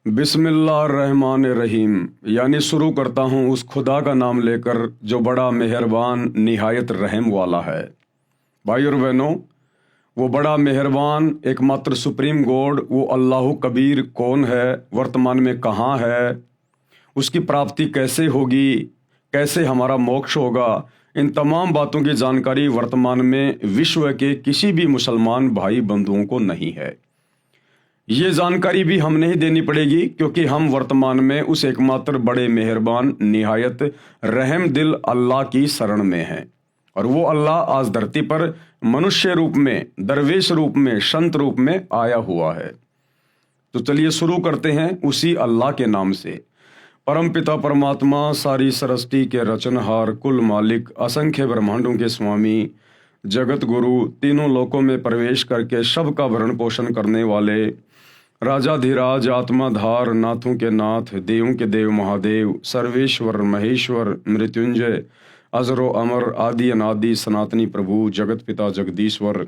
बिस्मिल्लाहिर्रहमानिर्रहीम। यानी शुरू करता हूँ उस खुदा का नाम लेकर जो बड़ा मेहरबान निहायत रहम वाला है। भाई और बहनों, वो बड़ा मेहरबान एकमात्र सुप्रीम गॉड वो अल्लाह कबीर कौन है, वर्तमान में कहाँ है, उसकी प्राप्ति कैसे होगी, कैसे हमारा मोक्ष होगा, इन तमाम बातों की जानकारी वर्तमान में विश्व के किसी भी मुसलमान भाई बंधुओं को नहीं है। ये जानकारी भी हमने ही देनी पड़ेगी क्योंकि हम वर्तमान में उस एकमात्र बड़े मेहरबान निहायत रहम दिल अल्लाह की शरण में हैं। और वो अल्लाह आज धरती पर मनुष्य रूप में, दरवेश रूप में, संत रूप में आया हुआ है। तो चलिए शुरू करते हैं उसी अल्लाह के नाम से। परम पिता परमात्मा, सारी सृष्टि के रचनहार, कुल मालिक, असंख्य ब्रह्मांडों के स्वामी, जगत गुरु, तीनों लोकों में प्रवेश करके सबका भरण पोषण करने वाले, राजाधिराज, आत्माधार, नाथों के नाथ, देवों के देव महादेव, सर्वेश्वर, महेश्वर, मृत्युंजय, अजरो अमर, आदि अनादि, सनातनी प्रभु, जगत पिता जगदीश्वर,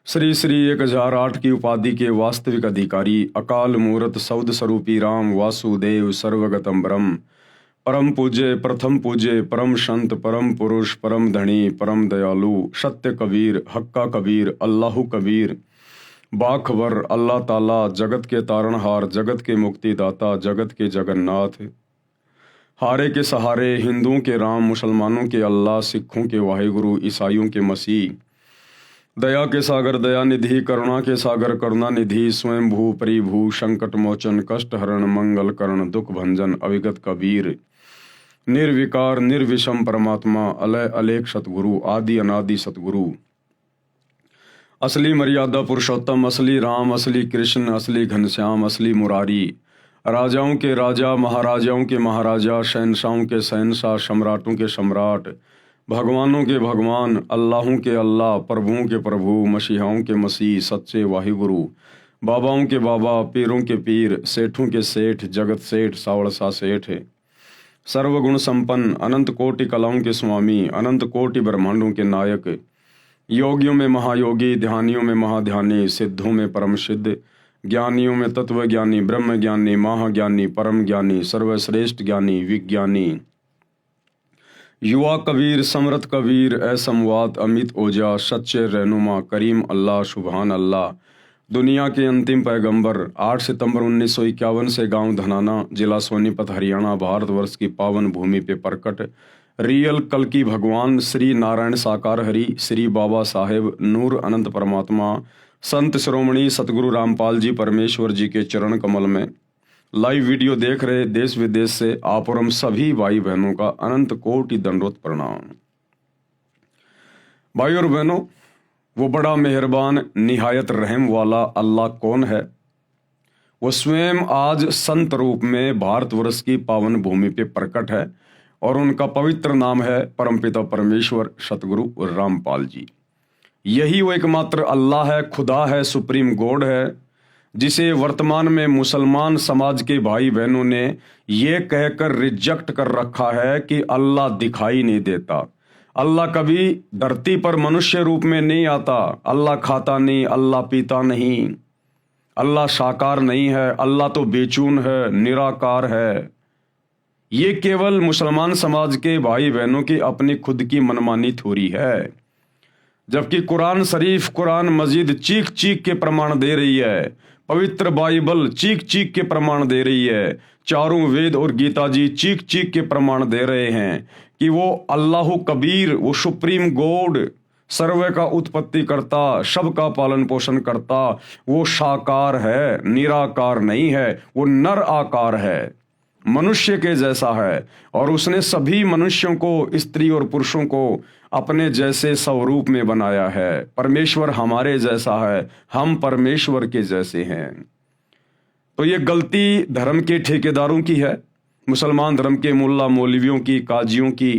श्री श्री 1008 की उपाधि के वास्तविक अधिकारी, अकाल मूर्त, सौद स्वरूपी राम वासुदेव, सर्वगतम ब्रह्म, परम पूज्य, प्रथम पूज्य, परम संत, परम पुरुष, परम धनी, परम दयालु, सत्य कबीर, हक्का कबीर, अल्लाह कबीर, बाखबर अल्लाह ताला, जगत के तारणहार, जगत के मुक्तिदाता, जगत के जगन्नाथ, हारे के सहारे, हिंदुओं के राम, मुसलमानों के अल्लाह, सिखों के वाहिगुरु, ईसाइयों के मसीह, दया के सागर दया निधि, करुणा के सागर करुणा निधि, स्वयं भू परिभू, संकट मोचन, कष्ट हरण, मंगल करण, दुख भंजन, अविगत कबीर, निर्विकार निर्विषम परमात्मा, अलय अलेख सतगुरु, आदि अनादि सतगुरु, असली मर्यादा पुरुषोत्तम, असली राम, असली कृष्ण, असली घनश्याम, असली मुरारी, राजाओं के राजा, महाराजाओं के महाराजा, शहनशाहों के शहनशाह, सम्राटों के सम्राट, भगवानों के भगवान, अल्लाहों के अल्लाह, प्रभुओं के प्रभु, मसीहाओं के मसीह, सच्चे वाहिगुरु, बाबाओं के बाबा, पीरों के पीर, सेठों के सेठ, जगत सेठ, सावड़सा सेठ, सर्वगुण संपन्न, अनंत कोटि कलाओं के स्वामी, अनंत कोटि ब्रह्मांडों के नायक, योगियों में महायोगी, ध्यानियों में महाध्यानी, सिद्धों में परम सिद्ध, ज्ञानियों में तत्व ज्ञानी, ब्रह्म ज्ञानी, महाज्ञानी, परम ज्ञानी, सर्वश्रेष्ठ ज्ञानी, विज्ञानी, युवा कबीर, समरथ कबीर, असमवात, अमित ओजा, सच्चे रहनुमा, करीम अल्लाह, सुभान अल्लाह, दुनिया के अंतिम पैगंबर, 8 सितंबर 1951 से गांव धनाना, जिला सोनीपत, हरियाणा, भारतवर्ष की पावन भूमि पे प्रकट रियल कल की भगवान श्री नारायण साकार हरि, श्री बाबा साहेब नूर अनंत परमात्मा, संत श्रोमणी सतगुरु रामपाल जी परमेश्वर जी के चरण कमल में लाइव वीडियो देख रहे देश विदेश से आप और हम सभी भाई बहनों का अनंत कोटि दंडवत प्रणाम। भाई और बहनों, वो बड़ा मेहरबान निहायत रहम वाला अल्लाह कौन है? वो स्वयं आज संत रूप में भारतवर्ष की पावन भूमि पे प्रकट है और उनका पवित्र नाम है परमपिता परमेश्वर सतगुरु रामपाल जी। यही वो एकमात्र अल्लाह है, खुदा है, सुप्रीम गॉड है, जिसे वर्तमान में मुसलमान समाज के भाई बहनों ने ये कहकर रिजेक्ट कर रखा है कि अल्लाह दिखाई नहीं देता, अल्लाह कभी धरती पर मनुष्य रूप में नहीं आता, अल्लाह खाता नहीं, अल्लाह पीता नहीं, अल्लाह साकार नहीं है, अल्लाह तो बेचून है, निराकार है। ये केवल मुसलमान समाज के भाई बहनों की अपनी खुद की मनमानी थोड़ी है, जबकि कुरान शरीफ, कुरान मजीद चीख चीख के प्रमाण दे रही है, पवित्र बाइबल चीख चीख के प्रमाण दे रही है, चारों वेद और गीता जी चीख चीख के प्रमाण दे रहे हैं कि वो अल्लाह कबीर, वो सुप्रीम गॉड, सर्व का उत्पत्ति करता, सबका पालन पोषण करता, वो साकार है, निराकार नहीं है, वो नर आकार है, मनुष्य के जैसा है, और उसने सभी मनुष्यों को, स्त्री और पुरुषों को अपने जैसे स्वरूप में बनाया है। परमेश्वर हमारे जैसा है, हम परमेश्वर के जैसे हैं। तो ये गलती धर्म के ठेकेदारों की है, मुसलमान धर्म के मुल्ला मौलवियों की, काजियों की,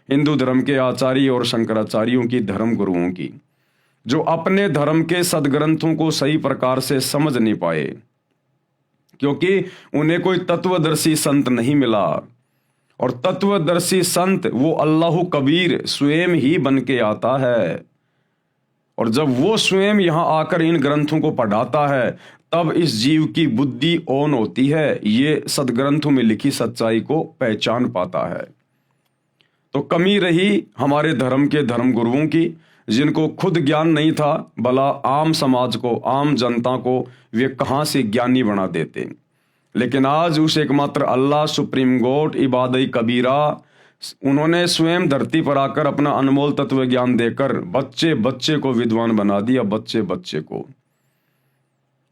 हिंदू धर्म के आचार्य और शंकराचार्यों की, धर्म गुरुओं की, जो अपने धर्म के सदग्रंथों को सही प्रकार से समझ नहीं पाए क्योंकि उन्हें कोई तत्वदर्शी संत नहीं मिला। और तत्वदर्शी संत वो अल्लाह कबीर स्वयं ही बन के आता है, और जब वो स्वयं यहां आकर इन ग्रंथों को पढ़ाता है तब इस जीव की बुद्धि ऑन होती है, ये सदग्रंथों में लिखी सच्चाई को पहचान पाता है। तो कमी रही हमारे धर्म के धर्म गुरुओं की, जिनको खुद ज्ञान नहीं था, भला आम समाज को, आम जनता को वे कहाँ से ज्ञानी बना देते। लेकिन आज उस एकमात्र अल्लाह, सुप्रीम गॉड, इबादई कबीरा, उन्होंने स्वयं धरती पर आकर अपना अनमोल तत्व ज्ञान देकर बच्चे बच्चे को विद्वान बना दिया, बच्चे बच्चे को।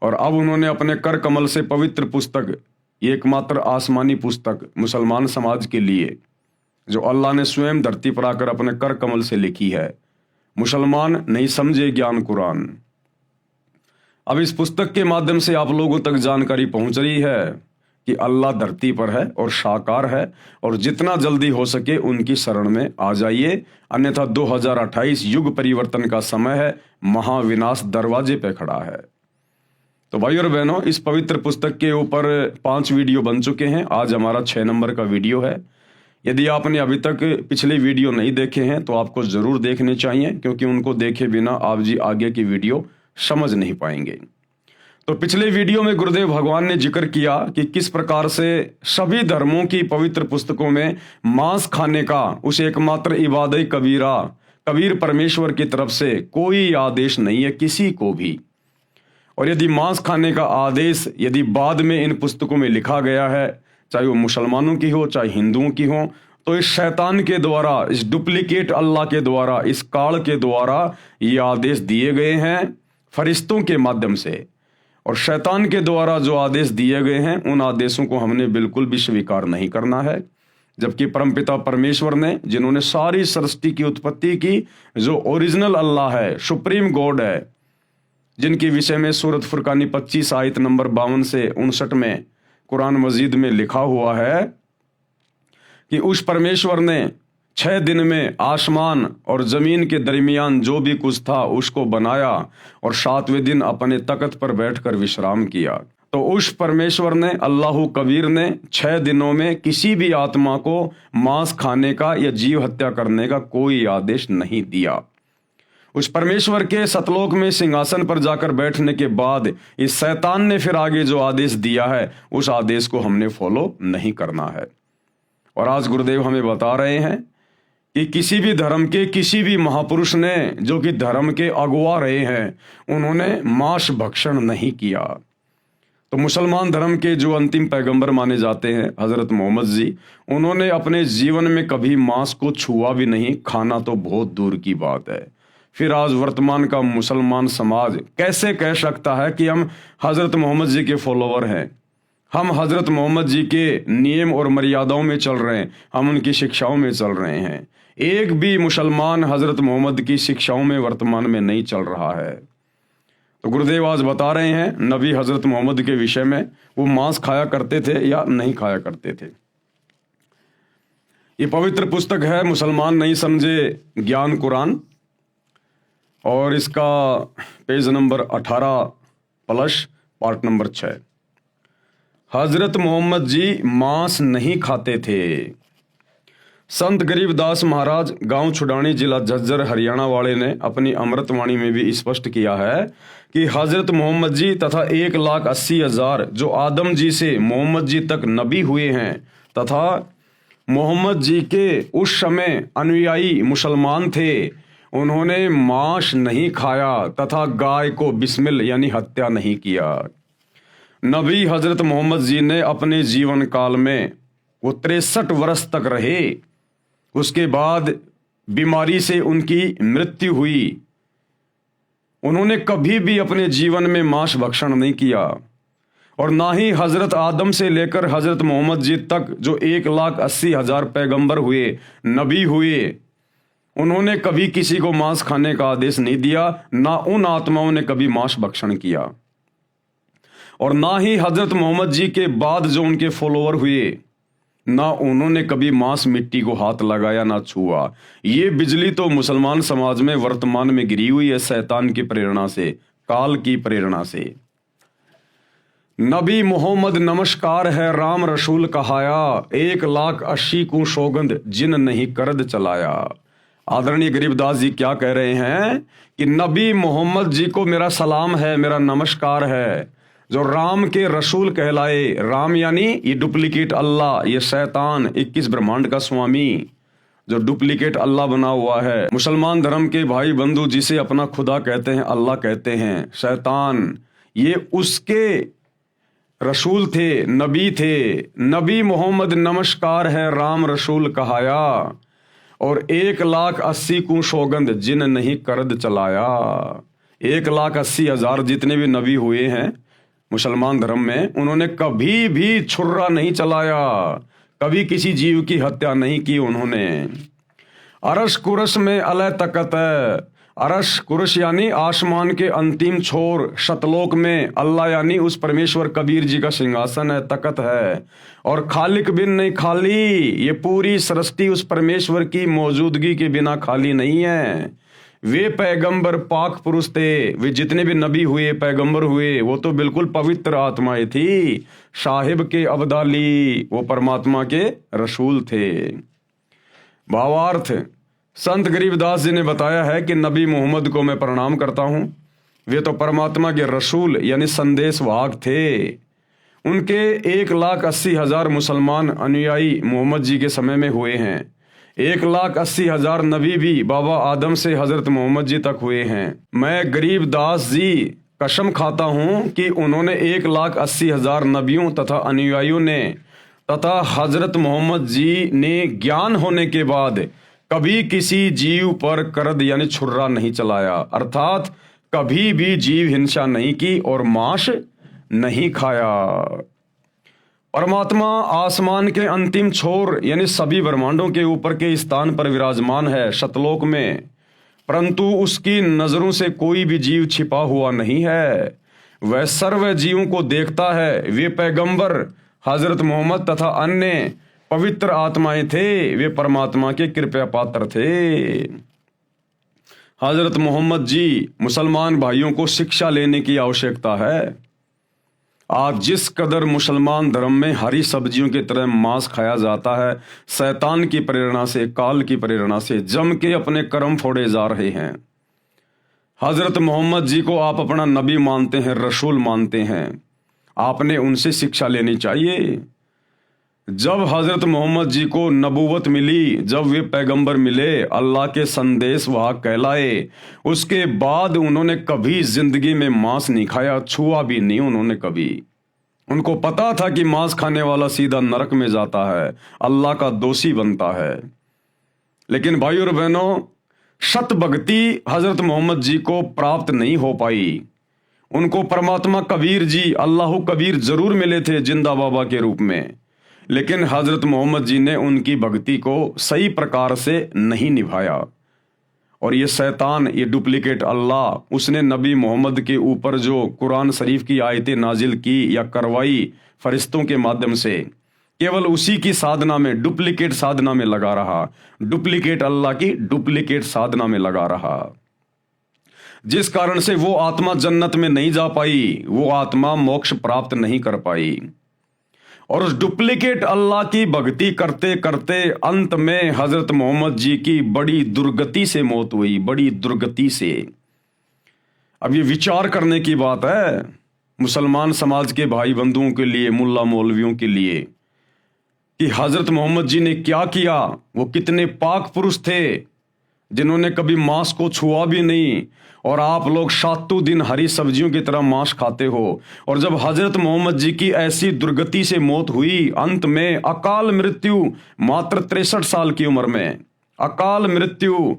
और अब उन्होंने अपने कर कमल से पवित्र पुस्तक, एकमात्र आसमानी पुस्तक मुसलमान समाज के लिए, जो अल्लाह ने स्वयं धरती पर आकर अपने कर कमल से लिखी है, मुसलमान नहीं समझे ज्ञान कुरान। अब इस पुस्तक के माध्यम से आप लोगों तक जानकारी पहुंच रही है कि अल्लाह धरती पर है और साकार है, और जितना जल्दी हो सके उनकी शरण में आ जाइए, अन्यथा 2028 युग परिवर्तन का समय है, महाविनाश दरवाजे पे खड़ा है। तो भाई और बहनों, इस पवित्र पुस्तक के ऊपर 5 वीडियो बन चुके हैं, आज हमारा 6 नंबर का वीडियो है। यदि आपने अभी तक पिछले वीडियो नहीं देखे हैं तो आपको जरूर देखने चाहिए, क्योंकि उनको देखे बिना आप जी आगे की वीडियो समझ नहीं पाएंगे। तो पिछले वीडियो में गुरुदेव भगवान ने जिक्र किया कि किस प्रकार से सभी धर्मों की पवित्र पुस्तकों में मांस खाने का उस एकमात्र इबादत कबीरा, कबीर परमेश्वर की तरफ से कोई आदेश नहीं है किसी को भी। और यदि मांस खाने का आदेश यदि बाद में इन पुस्तकों में लिखा गया है, चाहे वो मुसलमानों की हो चाहे हिंदुओं की हो, तो इस शैतान के द्वारा, इस डुप्लीकेट अल्लाह के द्वारा, इस काल के द्वारा ये आदेश दिए गए हैं फरिश्तों के माध्यम से। और शैतान के द्वारा जो आदेश दिए गए हैं, उन आदेशों को हमने बिल्कुल भी स्वीकार नहीं करना है। जबकि परमपिता परमेश्वर ने, जिन्होंने सारी सृष्टि की उत्पत्ति की, जो ओरिजिनल अल्लाह है, सुप्रीम गॉड है, जिनके विषय में सूरत फुरकानी 25 आयत नंबर 52 से 59 में कुरान मजीद में लिखा हुआ है कि उस परमेश्वर ने 6 दिन में आसमान और जमीन के दरमियान जो भी कुछ था उसको बनाया, और 7वें दिन अपने तख्त पर बैठकर विश्राम किया। तो उस परमेश्वर ने, अल्लाह कबीर ने 6 दिनों में किसी भी आत्मा को मांस खाने का या जीव हत्या करने का कोई आदेश नहीं दिया। उस परमेश्वर के सतलोक में सिंहासन पर जाकर बैठने के बाद इस शैतान ने फिर आगे जो आदेश दिया है, उस आदेश को हमने फॉलो नहीं करना है। और आज गुरुदेव हमें बता रहे हैं कि किसी भी धर्म के किसी भी महापुरुष ने, जो कि धर्म के अगुवा रहे हैं, उन्होंने मांस भक्षण नहीं किया। तो मुसलमान धर्म के जो अंतिम पैगंबर माने जाते हैं हजरत मोहम्मद जी, उन्होंने अपने जीवन में कभी मांस को छुआ भी नहीं, खाना तो बहुत दूर की बात है। फिर आज वर्तमान का मुसलमान समाज कैसे कह सकता है कि हम हजरत मोहम्मद जी के फॉलोवर हैं, हम हजरत मोहम्मद जी के नियम और मर्यादाओं में चल रहे हैं, हम उनकी शिक्षाओं में चल रहे हैं। एक भी मुसलमान हजरत मोहम्मद की शिक्षाओं में वर्तमान में नहीं चल रहा है। तो गुरुदेव आज बता रहे हैं नबी हजरत मोहम्मद के विषय में, वो मांस खाया करते थे या नहीं खाया करते थे। ये पवित्र पुस्तक है मुसलमान नहीं समझे ज्ञान कुरान, और इसका पेज नंबर 18+ पार्ट नंबर 6। हजरत मोहम्मद जी मांस नहीं खाते थे। संत गरीबदास महाराज गांव छुडानी जिला झज्जर हरियाणा वाले ने अपनी अमृतवाणी में भी स्पष्ट किया है कि हजरत मोहम्मद जी तथा 1,80,000 जो आदम जी से मोहम्मद जी तक नबी हुए हैं, तथा मोहम्मद जी के उस समय अनुयायी मुसलमान थे, उन्होंने मांस नहीं खाया तथा गाय को बिस्मिल यानी हत्या नहीं किया। नबी हजरत मोहम्मद जी ने अपने जीवन काल में वो 63 वर्ष तक रहे, उसके बाद बीमारी से उनकी मृत्यु हुई। उन्होंने कभी भी अपने जीवन में मांस भक्षण नहीं किया, और ना ही हजरत आदम से लेकर हजरत मोहम्मद जी तक जो 1,80,000 पैगंबर हुए, नबी हुए, उन्होंने कभी किसी को मांस खाने का आदेश नहीं दिया, ना उन आत्माओं ने कभी मांस भक्षण किया। और ना ही हजरत मोहम्मद जी के बाद जो उनके फॉलोअर हुए, ना उन्होंने कभी मांस मिट्टी को हाथ लगाया ना छुआ। ये बिजली तो मुसलमान समाज में वर्तमान में गिरी हुई है शैतान की प्रेरणा से, काल की प्रेरणा से। नबी मोहम्मद नमस्कार है राम रसूल कहाया, 1,80,000 को सौगंध जिन नहीं करद चलाया। आदरणीय गरीबदास जी क्या कह रहे हैं कि नबी मोहम्मद जी को मेरा सलाम है, मेरा नमस्कार है। जो राम के रसूल कहलाए, राम यानी ये डुप्लीकेट अल्लाह, ये शैतान 21 ब्रह्मांड का स्वामी जो डुप्लीकेट अल्लाह बना हुआ है। मुसलमान धर्म के भाई बंधु जिसे अपना खुदा कहते हैं, अल्लाह कहते हैं, शैतान ये उसके रसूल थे, नबी थे। नबी मोहम्मद नमस्कार है राम रसूल कहाया, और 1,80,000 को सौगंध जिन नहीं करद चलाया। 1,80,000 जितने भी नबी हुए हैं मुसलमान धर्म में, उन्होंने कभी भी छुर्रा नहीं चलाया, कभी किसी जीव की हत्या नहीं की उन्होंने। अरश कुरश में अलह तकत है, अरश कुरश यानी आसमान के अंतिम छोर, शतलोक में अल्लाह यानी उस परमेश्वर कबीर जी का सिंहासन है, तकत है। और खालिक बिन नहीं खाली, ये पूरी सृष्टि उस परमेश्वर की मौजूदगी के बिना खाली नहीं है। वे पैगंबर पाक पुरुष थे, वे जितने भी नबी हुए पैगंबर हुए वो तो बिल्कुल पवित्र आत्माएं थी। साहिब के अब्दाली वो परमात्मा के रसूल थे। भावार्थ, संत गरीबदास जी ने बताया है कि नबी मोहम्मद को मैं प्रणाम करता हूँ, वे तो परमात्मा के रसूल यानी संदेश वाहक थे। उनके 1,80,000 मुसलमान अनुयायी मोहम्मद जी के समय में हुए हैं। 1,80,000 नबी भी बाबा आदम से हजरत मोहम्मद जी तक हुए हैं। मैं गरीबदास जी कसम खाता हूँ कि उन्होंने 1,80,000 नबियों तथा अनुयायियों ने तथा हजरत मोहम्मद जी ने ज्ञान होने के बाद कभी किसी जीव पर करद यानी छुर्रा नहीं चलाया, अर्थात कभी भी जीव हिंसा नहीं की और मांस नहीं खाया। परमात्मा आसमान के अंतिम छोर यानी सभी ब्रह्मांडों के ऊपर के स्थान पर विराजमान है, शतलोक में, परंतु उसकी नजरों से कोई भी जीव छिपा हुआ नहीं है। वह सर्व जीवों को देखता है। वे पैगंबर हजरत मोहम्मद तथा अन्य पवित्र आत्माएं थे, वे परमात्मा के कृपया पात्र थे। हजरत मोहम्मद जी मुसलमान भाइयों को शिक्षा लेने की आवश्यकता है। आज जिस कदर मुसलमान धर्म में हरी सब्जियों की तरह मांस खाया जाता है, शैतान की प्रेरणा से, काल की प्रेरणा से जम के अपने कर्म फोड़े जा रहे हैं। हजरत मोहम्मद जी को आप अपना नबी मानते हैं, रसूल मानते हैं, आपने उनसे शिक्षा लेनी चाहिए। जब हजरत मोहम्मद जी को नबूवत मिली, जब वे पैगंबर मिले, अल्लाह के संदेश वाहक कहलाए, उसके बाद उन्होंने कभी जिंदगी में मांस नहीं खाया, छुआ भी नहीं उन्होंने कभी। उनको पता था कि मांस खाने वाला सीधा नरक में जाता है, अल्लाह का दोषी बनता है। लेकिन भाई और बहनों, सत भक्ति हजरत मोहम्मद जी को प्राप्त नहीं हो पाई। उनको परमात्मा कबीर जी, अल्लाह कबीर जरूर मिले थे जिंदा बाबा के रूप में, लेकिन हजरत मोहम्मद जी ने उनकी भक्ति को सही प्रकार से नहीं निभाया। और ये शैतान, ये डुप्लीकेट अल्लाह, उसने नबी मोहम्मद के ऊपर जो कुरान शरीफ की आयतें नाजिल की या करवाई फरिश्तों के माध्यम से, केवल उसी की साधना में, डुप्लीकेट साधना में लगा रहा, डुप्लीकेट अल्लाह की डुप्लीकेट साधना में लगा रहा, जिस कारण से वो आत्मा जन्नत में नहीं जा पाई, वो आत्मा मोक्ष प्राप्त नहीं कर पाई। और उस डुप्लीकेट अल्लाह की भक्ति करते करते अंत में हजरत मोहम्मद जी की बड़ी दुर्गति से मौत हुई, बड़ी दुर्गति से। अब ये विचार करने की बात है मुसलमान समाज के भाई बंधुओं के लिए, मुल्ला मौलवियों के लिए, कि हजरत मोहम्मद जी ने क्या किया। वो कितने पाक पुरुष थे जिन्होंने कभी मांस को छुआ भी नहीं, और आप लोग सातों दिन हरी सब्जियों की तरह मांस खाते हो। और जब हजरत मोहम्मद जी की ऐसी दुर्गति से मौत हुई, अंत में अकाल मृत्यु, मात्र 63 साल की उम्र में अकाल मृत्यु,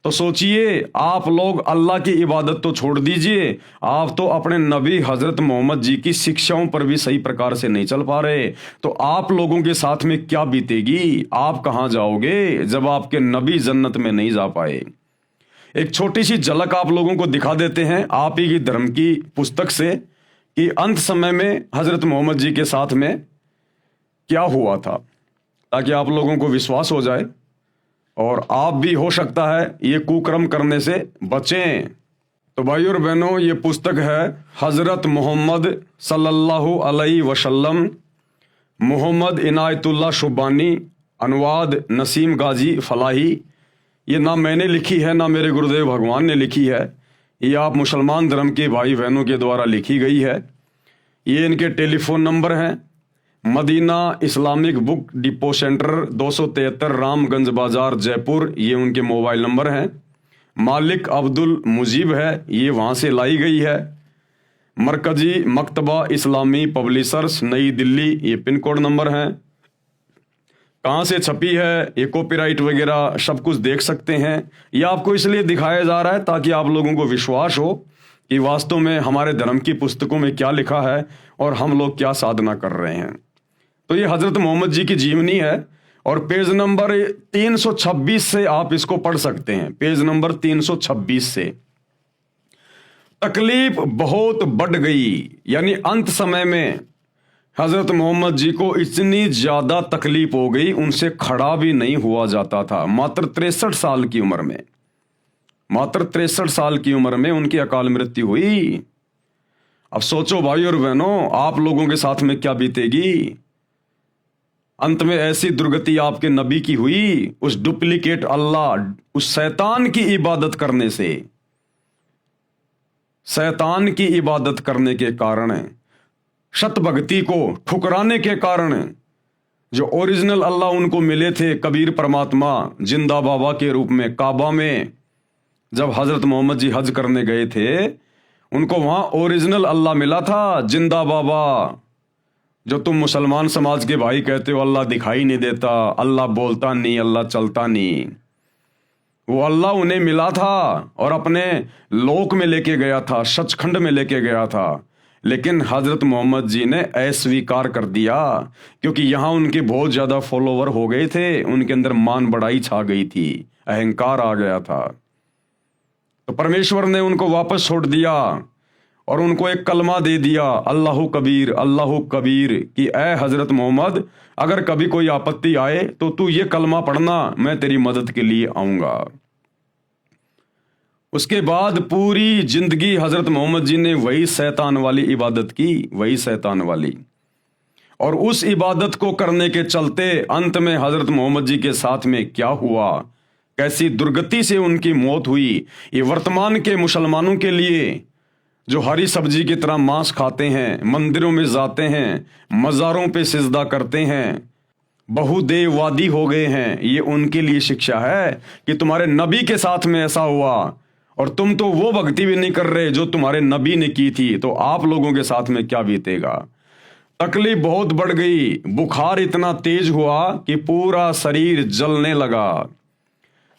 तो सोचिए आप लोग अल्लाह की इबादत तो छोड़ दीजिए, आप तो अपने नबी हजरत मोहम्मद जी की शिक्षाओं पर भी सही प्रकार से नहीं चल पा रहे, तो आप लोगों के साथ में क्या बीतेगी, आप कहां जाओगे जब आपके नबी जन्नत में नहीं जा पाए। एक छोटी सी झलक आप लोगों को दिखा देते हैं आप ही की धर्म की पुस्तक से, कि अंत समय में हजरत मोहम्मद जी के साथ में क्या हुआ था, ताकि आप लोगों को विश्वास हो जाए और आप भी हो सकता है ये कुकर्म करने से बचें। तो भाई और बहनों, ये पुस्तक है हजरत मोहम्मद सल्लल्लाहु अलैहि वसल्लम, मोहम्मद इनायतुल्लाह शुबानी, अनुवाद नसीम गाजी फलाही। ये ना मैंने लिखी है, ना मेरे गुरुदेव भगवान ने लिखी है, ये आप मुसलमान धर्म के भाई बहनों के द्वारा लिखी गई है। ये इनके टेलीफोन नंबर हैं। Madina Islamic book depot centre 273 Ramganj Bazaar Jaipur, ये उनके मोबाइल नंबर हैं। मालिक अब्दुल मुजीब है, ये वहाँ से लाई गई है। मरकजी मकतबा इस्लामी पब्लिशर्स नई दिल्ली, ये पिन कोड नंबर हैं। कहाँ से छपी है, ये कॉपीराइट वगैरह सब कुछ देख सकते हैं। ये आपको इसलिए दिखाया जा रहा है ताकि आप लोगों को विश्वास हो कि वास्तव में हमारे धर्म की पुस्तकों में क्या लिखा है और हम लोग क्या साधना कर रहे हैं। तो ये हजरत मोहम्मद जी की जीवनी है और पेज नंबर 326 से आप इसको पढ़ सकते हैं। पेज नंबर 326 से। तकलीफ बहुत बढ़ गई, यानी अंत समय में हजरत मोहम्मद जी को इतनी ज्यादा तकलीफ हो गई, उनसे खड़ा भी नहीं हुआ जाता था। मात्र 63 साल की उम्र में, मात्र 63 साल की उम्र में उनकी अकाल मृत्यु हुई। अब सोचो भाई और बहनों, आप लोगों के साथ में क्या बीतेगी। अंत में ऐसी दुर्गति आपके नबी की हुई, उस डुप्लीकेट अल्लाह, उस शैतान की इबादत करने से, शैतान की इबादत करने के कारण, सत भक्ति को ठुकराने के कारण, जो ओरिजिनल अल्लाह उनको मिले थे, कबीर परमात्मा जिंदा बाबा के रूप में काबा में जब हजरत मोहम्मद जी हज करने गए थे, उनको वहां ओरिजिनल अल्लाह मिला था, जिंदा बाबा। जो तुम मुसलमान समाज के भाई कहते हो अल्लाह दिखाई नहीं देता, अल्लाह बोलता नहीं, अल्लाह चलता नहीं, वो अल्लाह उन्हें मिला था और अपने लोक में लेके गया था, सचखंड में लेके गया था। लेकिन हजरत मोहम्मद जी ने अस्वीकार कर दिया, क्योंकि यहां उनके बहुत ज्यादा फॉलोवर हो गए थे, उनके अंदर मान बढ़ाई छा गई थी, अहंकार आ गया था। तो परमेश्वर ने उनको वापस छोड़ दिया और उनको एक कलमा दे दिया, अल्लाहु कबीर, अल्लाहु कबीर, कि ऐ हजरत मोहम्मद, अगर कभी कोई आपत्ति आए तो तू ये कलमा पढ़ना, मैं तेरी मदद के लिए आऊंगा। उसके बाद पूरी जिंदगी हजरत मोहम्मद जी ने वही शैतान वाली इबादत की, वही शैतान वाली। और उस इबादत को करने के चलते अंत में हजरत मोहम्मद जी के साथ में क्या हुआ, कैसी दुर्गति से उनकी मौत हुई, ये वर्तमान के मुसलमानों के लिए जो हरी सब्जी की तरह मांस खाते हैं, मंदिरों में जाते हैं, मज़ारों पे सिजदा करते हैं, बहुदेववादी हो गए हैं, ये उनके लिए शिक्षा है कि तुम्हारे नबी के साथ में ऐसा हुआ और तुम तो वो भक्ति भी नहीं कर रहे जो तुम्हारे नबी ने की थी, तो आप लोगों के साथ में क्या बीतेगा। तकलीफ बहुत बढ़ गई, बुखार इतना तेज हुआ कि पूरा शरीर जलने लगा।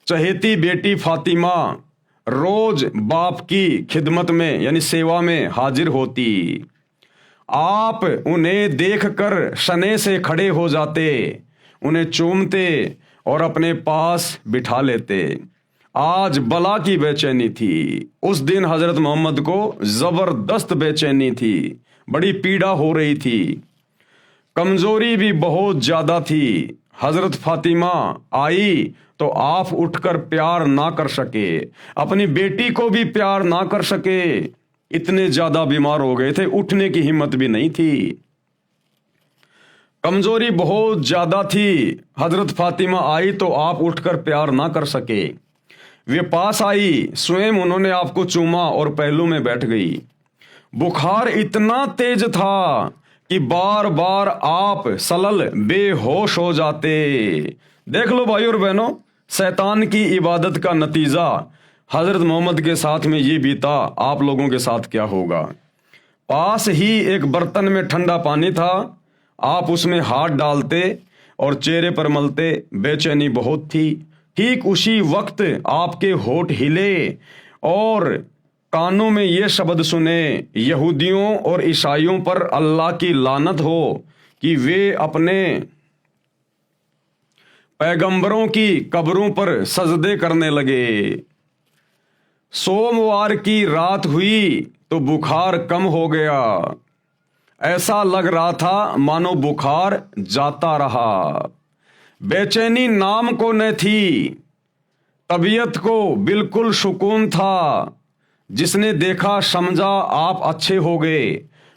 चहेती बेटी फातिमा रोज बाप की खिदमत में यानी सेवा में हाजिर होती। आप उन्हें देखकर शने से खड़े हो जाते, उन्हें चूमते और अपने पास बिठा लेते। आज बला की बेचैनी थी, उस दिन हजरत मोहम्मद को जबरदस्त बेचैनी थी, बड़ी पीड़ा हो रही थी, कमजोरी भी बहुत ज्यादा थी। हजरत फातिमा आई तो आप उठकर प्यार ना कर सके, अपनी बेटी को भी प्यार ना कर सके, इतने ज्यादा बीमार हो गए थे, उठने की हिम्मत भी नहीं थी, कमजोरी बहुत ज्यादा थी। हजरत फातिमा आई तो आप उठकर प्यार ना कर सके, वे पास आई, स्वयं उन्होंने आपको चूमा और पहलू में बैठ गई। बुखार इतना तेज था कि बार बार आप सलल बेहोश हो जाते। देख लो भाई और बहनों, शैतान की इबादत का नतीजा हजरत मोहम्मद के साथ में ये बीता, आप लोगों के साथ क्या होगा। पास ही एक बर्तन में ठंडा पानी था, आप उसमें हाथ डालते और चेहरे पर मलते, बेचैनी बहुत थी। ठीक उसी वक्त आपके होठ हिले और कानों में ये शब्द सुने, यहूदियों और ईसाइयों पर अल्लाह की लानत हो कि वे अपने पैगंबरों की कब्रों पर सजदे करने लगे। सोमवार की रात हुई तो बुखार कम हो गया, ऐसा लग रहा था मानो बुखार जाता रहा। बेचैनी नाम को न थी, तबीयत को बिल्कुल सुकून था। जिसने देखा समझा आप अच्छे हो गए,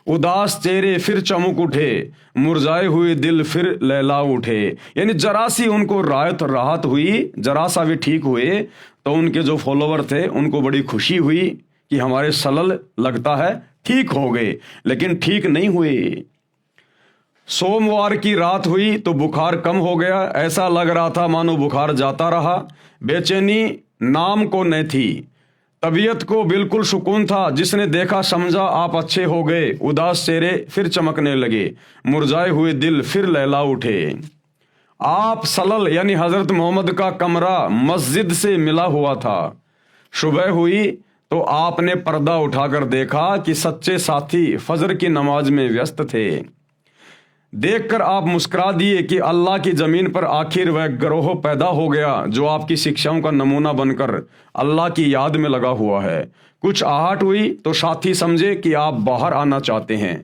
उदास चेहरे फिर चमक उठे, मुरझाए हुए दिल फिर लहला उठे। यानी जरा सी उनको राहत हुई, जरा सा भी ठीक हुए तो उनके जो फॉलोवर थे उनको बड़ी खुशी हुई कि हमारे सलल लगता है ठीक हो गए, लेकिन ठीक नहीं हुए। सोमवार की रात हुई तो बुखार कम हो गया, ऐसा लग रहा था मानो बुखार जाता रहा। बेचैनी नाम को न थी, तबीयत को बिल्कुल सुकून था। जिसने देखा समझा आप अच्छे हो गए। उदास चेहरे फिर चमकने लगे, मुरझाए हुए दिल फिर लहला उठे। आप सलल यानी हजरत मोहम्मद का कमरा मस्जिद से मिला हुआ था। सुबह हुई तो आपने पर्दा उठाकर देखा कि सच्चे साथी फजर की नमाज में व्यस्त थे। देखकर आप मुस्कुरा दिए कि अल्लाह की जमीन पर आखिर वह गिरोह पैदा हो गया जो आपकी शिक्षाओं का नमूना बनकर अल्लाह की याद में लगा हुआ है। कुछ आहट हुई तो साथी समझे कि आप बाहर आना चाहते हैं।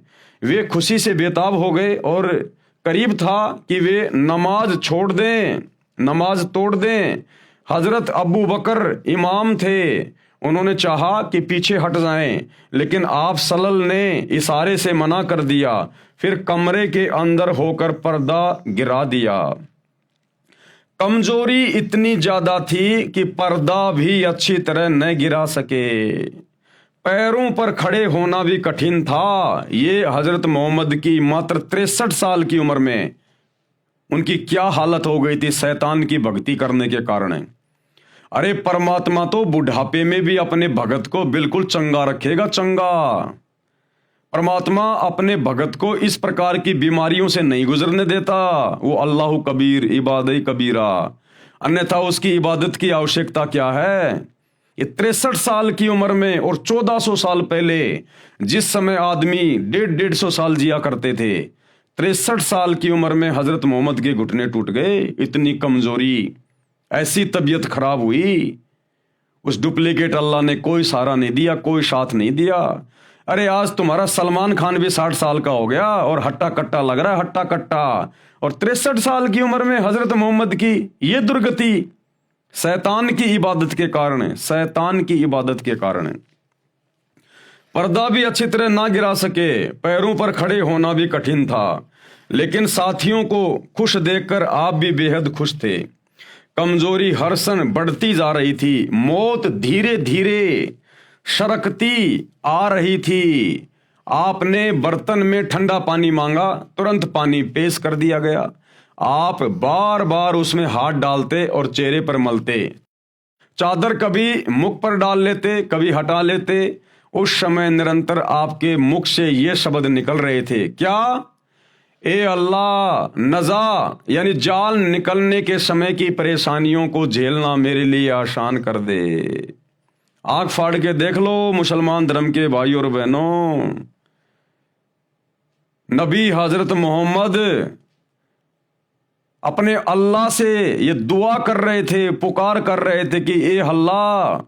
वे खुशी से बेताब हो गए और करीब था कि वे नमाज छोड़ दें, नमाज तोड़ दें। हजरत अबू बकर इमाम थे, उन्होंने चाहा कि पीछे हट जाएं, लेकिन आप सल्लल्लाहु ने इशारे से मना कर दिया। फिर कमरे के अंदर होकर पर्दा गिरा दिया। कमजोरी इतनी ज्यादा थी कि पर्दा भी अच्छी तरह न गिरा सके। पैरों पर खड़े होना भी कठिन था। ये हजरत मोहम्मद की मात्र 63 साल की उम्र में उनकी क्या हालत हो गई थी शैतान की भक्ति करने के कारण। अरे परमात्मा तो बुढ़ापे में भी अपने भगत को बिल्कुल चंगा रखेगा, चंगा। परमात्मा अपने भगत को इस प्रकार की बीमारियों से नहीं गुजरने देता। वो अल्लाह कबीर इबादत कबीरा, अन्यथा उसकी इबादत की आवश्यकता क्या है। ये 63 साल की उम्र में और 1400 साल पहले जिस समय आदमी 150 साल जिया करते थे, 63 साल की उम्र में हजरत मोहम्मद के घुटने टूट गए। इतनी कमजोरी, ऐसी तबीयत खराब हुई। उस डुप्लीकेट अल्लाह ने कोई सहारा नहीं दिया, कोई साथ नहीं दिया। अरे आज तुम्हारा सलमान खान भी 60 साल का हो गया और हट्टा कट्टा लग रहा है, हट्टा कट्टा। और 63 साल की उम्र में हजरत मोहम्मद की ये दुर्गति शैतान की इबादत के कारण है, शैतान की इबादत के कारण है। पर्दा भी अच्छी तरह ना गिरा सके, पैरों पर खड़े होना भी कठिन था। लेकिन साथियों को खुश देखकर आप भी बेहद खुश थे। कमजोरी हर क्षण बढ़ती जा रही थी, मौत धीरे धीरे सरकती आ रही थी। आपने बर्तन में ठंडा पानी मांगा, तुरंत पानी पेश कर दिया गया। आप बार बार उसमें हाथ डालते और चेहरे पर मलते। चादर कभी मुख पर डाल लेते, कभी हटा लेते। उस समय निरंतर आपके मुख से ये शब्द निकल रहे थे, क्या? ए अल्लाह, नजा यानी जाल निकलने के समय की परेशानियों को झेलना मेरे लिए आसान कर दे। आंख फाड़ के देख लो मुसलमान धर्म के भाइयों और बहनों, नबी हजरत मोहम्मद अपने अल्लाह से ये दुआ कर रहे थे, पुकार कर रहे थे कि ए अल्लाह,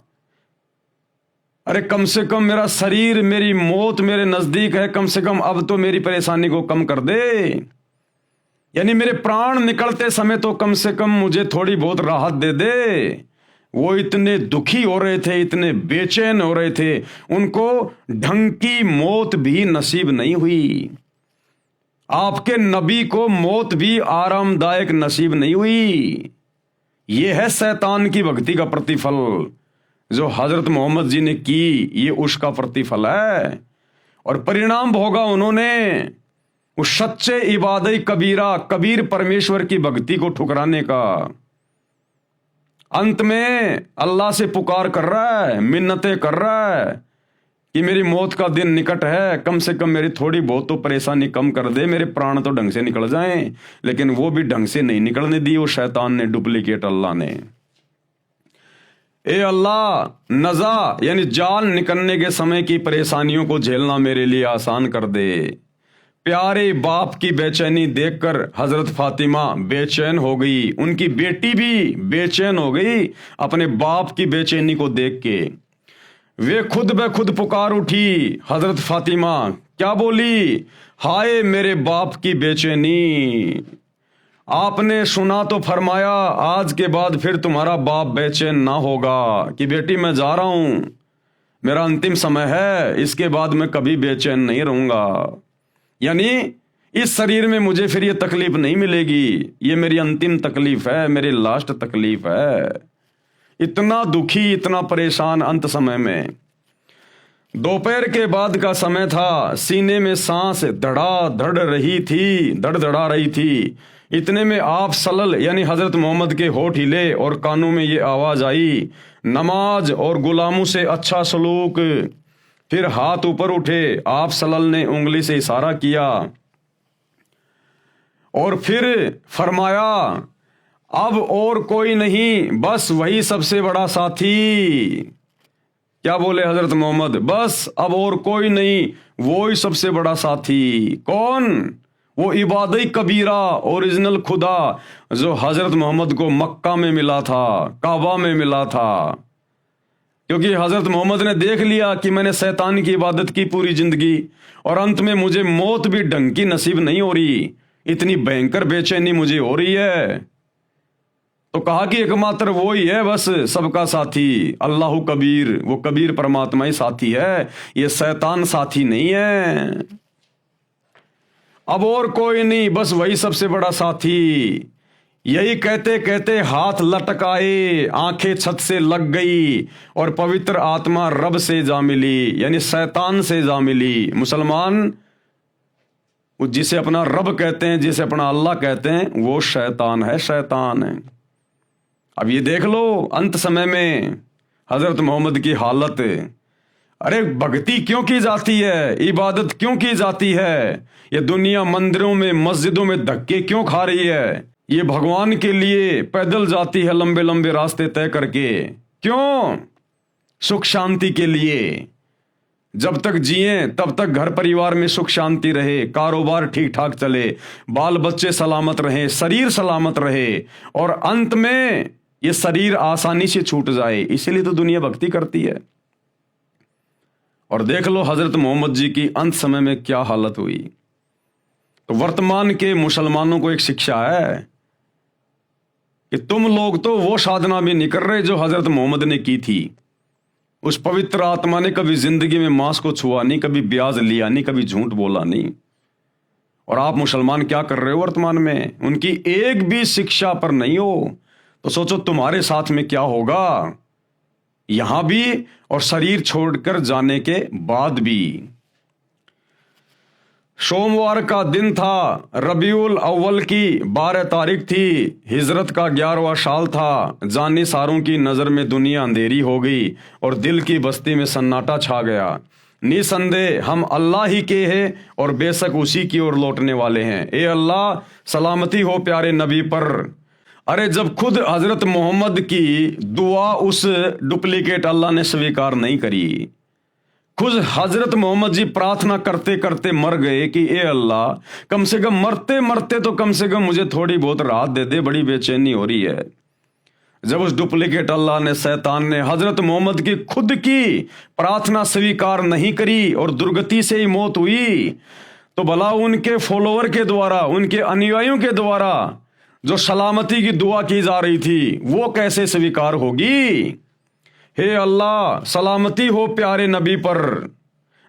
अरे कम से कम मेरा शरीर, मेरी मौत मेरे नजदीक है, कम से कम अब तो मेरी परेशानी को कम कर दे। यानी मेरे प्राण निकलते समय तो कम से कम मुझे थोड़ी बहुत राहत दे दे। वो इतने दुखी हो रहे थे, इतने बेचैन हो रहे थे, उनको ढंग की मौत भी नसीब नहीं हुई। आपके नबी को मौत भी आरामदायक नसीब नहीं हुई। ये है शैतान की भक्ति का प्रतिफल जो हजरत मोहम्मद जी ने की, ये उसका प्रतिफल है। और परिणाम भोगा उन्होंने उस सच्चे इबादत कबीरा, कबीर परमेश्वर की भक्ति को ठुकराने का। अंत में अल्लाह से पुकार कर रहा है, मिन्नतें कर रहा है कि मेरी मौत का दिन निकट है, कम से कम मेरी थोड़ी बहुत तो परेशानी कम कर दे, मेरे प्राण तो ढंग से निकल जाएं। लेकिन वो भी ढंग से नहीं निकलने दी वो शैतान ने, डुप्लीकेट अल्लाह ने। ए अल्लाह, नजा यानी जान निकलने के समय की परेशानियों को झेलना मेरे लिए आसान कर दे। प्यारे बाप की बेचैनी देखकर हजरत फातिमा बेचैन हो गई, उनकी बेटी भी बेचैन हो गई अपने बाप की बेचैनी को देख के। वे खुद ब खुद पुकार उठी। हजरत फातिमा क्या बोली? हाय मेरे बाप की बेचैनी। आपने सुना तो फरमाया आज के बाद फिर तुम्हारा बाप बेचैन ना होगा कि बेटी मैं जा रहा हूं, मेरा अंतिम समय है, इसके बाद मैं कभी बेचैन नहीं रहूंगा। यानी इस शरीर में मुझे फिर ये तकलीफ नहीं मिलेगी, ये मेरी अंतिम तकलीफ है, मेरी लास्ट तकलीफ है। इतना दुखी, इतना परेशान अंत समय में। दोपहर के बाद का समय था, सीने में सांस धड़धड़ा रही थी। इतने में आप सल्लल यानी हजरत मोहम्मद के होठ हिले और कानों में ये आवाज आई, नमाज और गुलामों से अच्छा सलूक। फिर हाथ ऊपर उठे, आप सल्लल ने उंगली से इशारा किया और फिर फरमाया, अब और कोई नहीं, बस वही सबसे बड़ा साथी। क्या बोले हजरत मोहम्मद? बस अब और कोई नहीं, वो ही सबसे बड़ा साथी। कौन? वो इबादई कबीरा ओरिजिनल खुदा जो हजरत मोहम्मद को मक्का में मिला था, काबा में मिला था। क्योंकि हजरत मोहम्मद ने देख लिया कि मैंने शैतान की इबादत की पूरी जिंदगी और अंत में मुझे मौत भी ढंग की नसीब नहीं हो रही, इतनी भयंकर बेचैनी मुझे हो रही है। तो कहा कि एकमात्र वो ही है बस सबका साथी, अल्लाह कबीर, वो कबीर परमात्मा ही साथी है, ये शैतान साथी नहीं है। अब और कोई नहीं, बस वही सबसे बड़ा साथी। यही कहते कहते हाथ लटकाए, आंखें छत से लग गई और पवित्र आत्मा रब से जा मिली, यानी शैतान से जा मिली। मुसलमान जिसे अपना रब कहते हैं, जिसे अपना अल्लाह कहते हैं, वो शैतान है, शैतान है। अब ये देख लो अंत समय में हजरत मोहम्मद की हालत। अरे भक्ति क्यों की जाती है, इबादत क्यों की जाती है? ये दुनिया मंदिरों में मस्जिदों में धक्के क्यों खा रही है? ये भगवान के लिए पैदल जाती है लंबे लंबे रास्ते तय करके, क्यों? सुख शांति के लिए। जब तक जिए तब तक घर परिवार में सुख शांति रहे, कारोबार ठीक ठाक चले, बाल बच्चे सलामत रहे, शरीर सलामत रहे, और अंत में ये शरीर आसानी से छूट जाए। इसीलिए तो दुनिया भक्ति करती है। और देख लो हजरत मोहम्मद जी की अंत समय में क्या हालत हुई। तो वर्तमान के मुसलमानों को एक शिक्षा है कि तुम लोग तो वो साधना भी नहीं कर रहे जो हजरत मोहम्मद ने की थी। उस पवित्र आत्मा ने कभी जिंदगी में मांस को छुआ नहीं, कभी ब्याज लिया नहीं, कभी झूठ बोला नहीं। और आप मुसलमान क्या कर रहे हो वर्तमान में? उनकी एक भी शिक्षा पर नहीं हो, तो सोचो तुम्हारे साथ में क्या होगा, यहां भी और शरीर छोड़कर जाने के बाद भी। सोमवार का दिन था, रबीउल अव्वल की 12 तारीख थी, हिजरत का 11वां साल था। जानी सारों की नजर में दुनिया अंधेरी हो गई और दिल की बस्ती में सन्नाटा छा गया। निसंदेह हम अल्लाह ही के हैं और बेशक उसी की ओर लौटने वाले हैं। ए अल्लाह, सलामती हो प्यारे नबी पर। अरे जब खुद हजरत मोहम्मद की दुआ उस डुप्लीकेट अल्लाह ने स्वीकार नहीं करी, खुद हजरत मोहम्मद जी प्रार्थना करते करते मर गए कि ए अल्लाह, कम से कम मरते मरते तो कम से कम मुझे थोड़ी बहुत राहत दे दे, बड़ी बेचैनी हो रही है। जब उस डुप्लीकेट अल्लाह ने, शैतान ने हजरत मोहम्मद की खुद की प्रार्थना स्वीकार नहीं करी और दुर्गति से ही मौत हुई, तो भला उनके फॉलोवर के द्वारा, उनके अनुयायियों के द्वारा जो सलामती की दुआ की जा रही थी, वो कैसे स्वीकार होगी? हे अल्लाह, सलामती हो प्यारे नबी पर।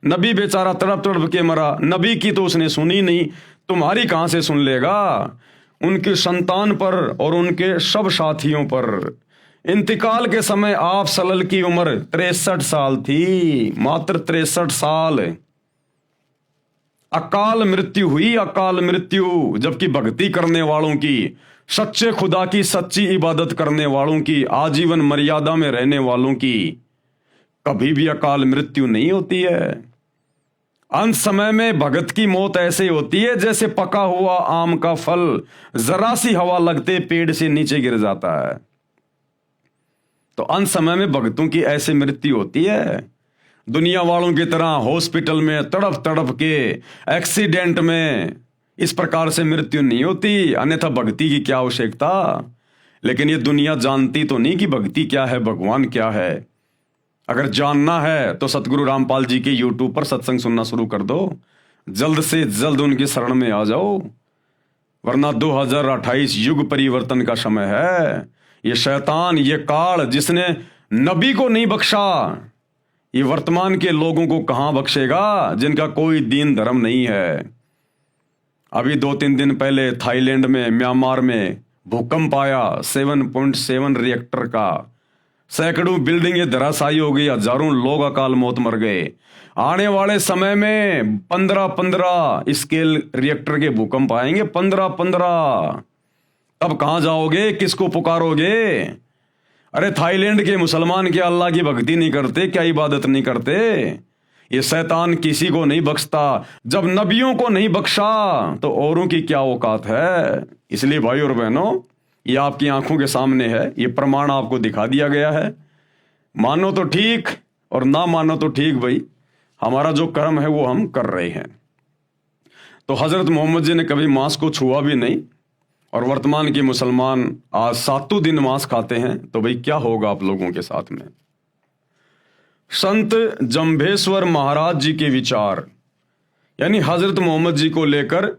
नबी बेचारा तड़प तड़प के मरा, नबी की तो उसने सुनी नहीं, तुम्हारी कहां से सुन लेगा? उनकी संतान पर और उनके सब साथियों पर इंतकाल के समय आप सल्लल्लाहु की उम्र 63 साल थी, मात्र 63 साल। अकाल मृत्यु हुई, अकाल मृत्यु। जबकि भक्ति करने वालों की, सच्चे खुदा की सच्ची इबादत करने वालों की, आजीवन मर्यादा में रहने वालों की कभी भी अकाल मृत्यु नहीं होती है। अंत समय में भगत की मौत ऐसे होती है जैसे पका हुआ आम का फल जरा सी हवा लगते पेड़ से नीचे गिर जाता है। तो अंत समय में भगतों की ऐसे मृत्यु होती है। दुनिया वालों की तरह हॉस्पिटल में तड़प तड़प के, एक्सीडेंट में इस प्रकार से मृत्यु नहीं होती, अन्यथा भक्ति की क्या आवश्यकता। लेकिन ये दुनिया जानती तो नहीं कि भक्ति क्या है, भगवान क्या है। अगर जानना है तो सतगुरु रामपाल जी के यूट्यूब पर सत्संग सुनना शुरू कर दो, जल्द से जल्द उनकी शरण में आ जाओ, वरना 2028 युग परिवर्तन का समय है। ये शैतान, ये काल जिसने नबी को नहीं बख्शा, ये वर्तमान के लोगों को कहां बख्शेगा जिनका कोई दीन धर्म नहीं है। अभी 2-3 दिन पहले थाईलैंड में, म्यांमार में भूकंप आया 7.7 रिएक्टर का। सैकड़ों बिल्डिंगें धराशायी हो गई, हजारों लोग अकाल मौत मर गए। आने वाले समय में 15-15 स्केल रिएक्टर के भूकंप आएंगे, 15-15। तब कहां जाओगे, किसको पुकारोगे? अरे थाईलैंड के मुसलमान क्या अल्लाह की भक्ति नहीं करते, क्या इबादत नहीं करते? ये शैतान किसी को नहीं बख्शता। जब नबियों को नहीं बख्शा तो औरों की क्या औकात है। इसलिए भाई और बहनों, ये आपकी आंखों के सामने है, ये प्रमाण आपको दिखा दिया गया है। मानो तो ठीक और ना मानो तो ठीक, भाई हमारा जो कर्म है वो हम कर रहे हैं। तो हजरत मोहम्मद जी ने कभी मांस को छुआ भी नहीं, और वर्तमान के मुसलमान आज 7 दिन मांस खाते हैं। तो भाई क्या होगा आप लोगों के साथ में। संत जंभेश्वर महाराज जी के विचार, यानी हजरत मोहम्मद जी को लेकर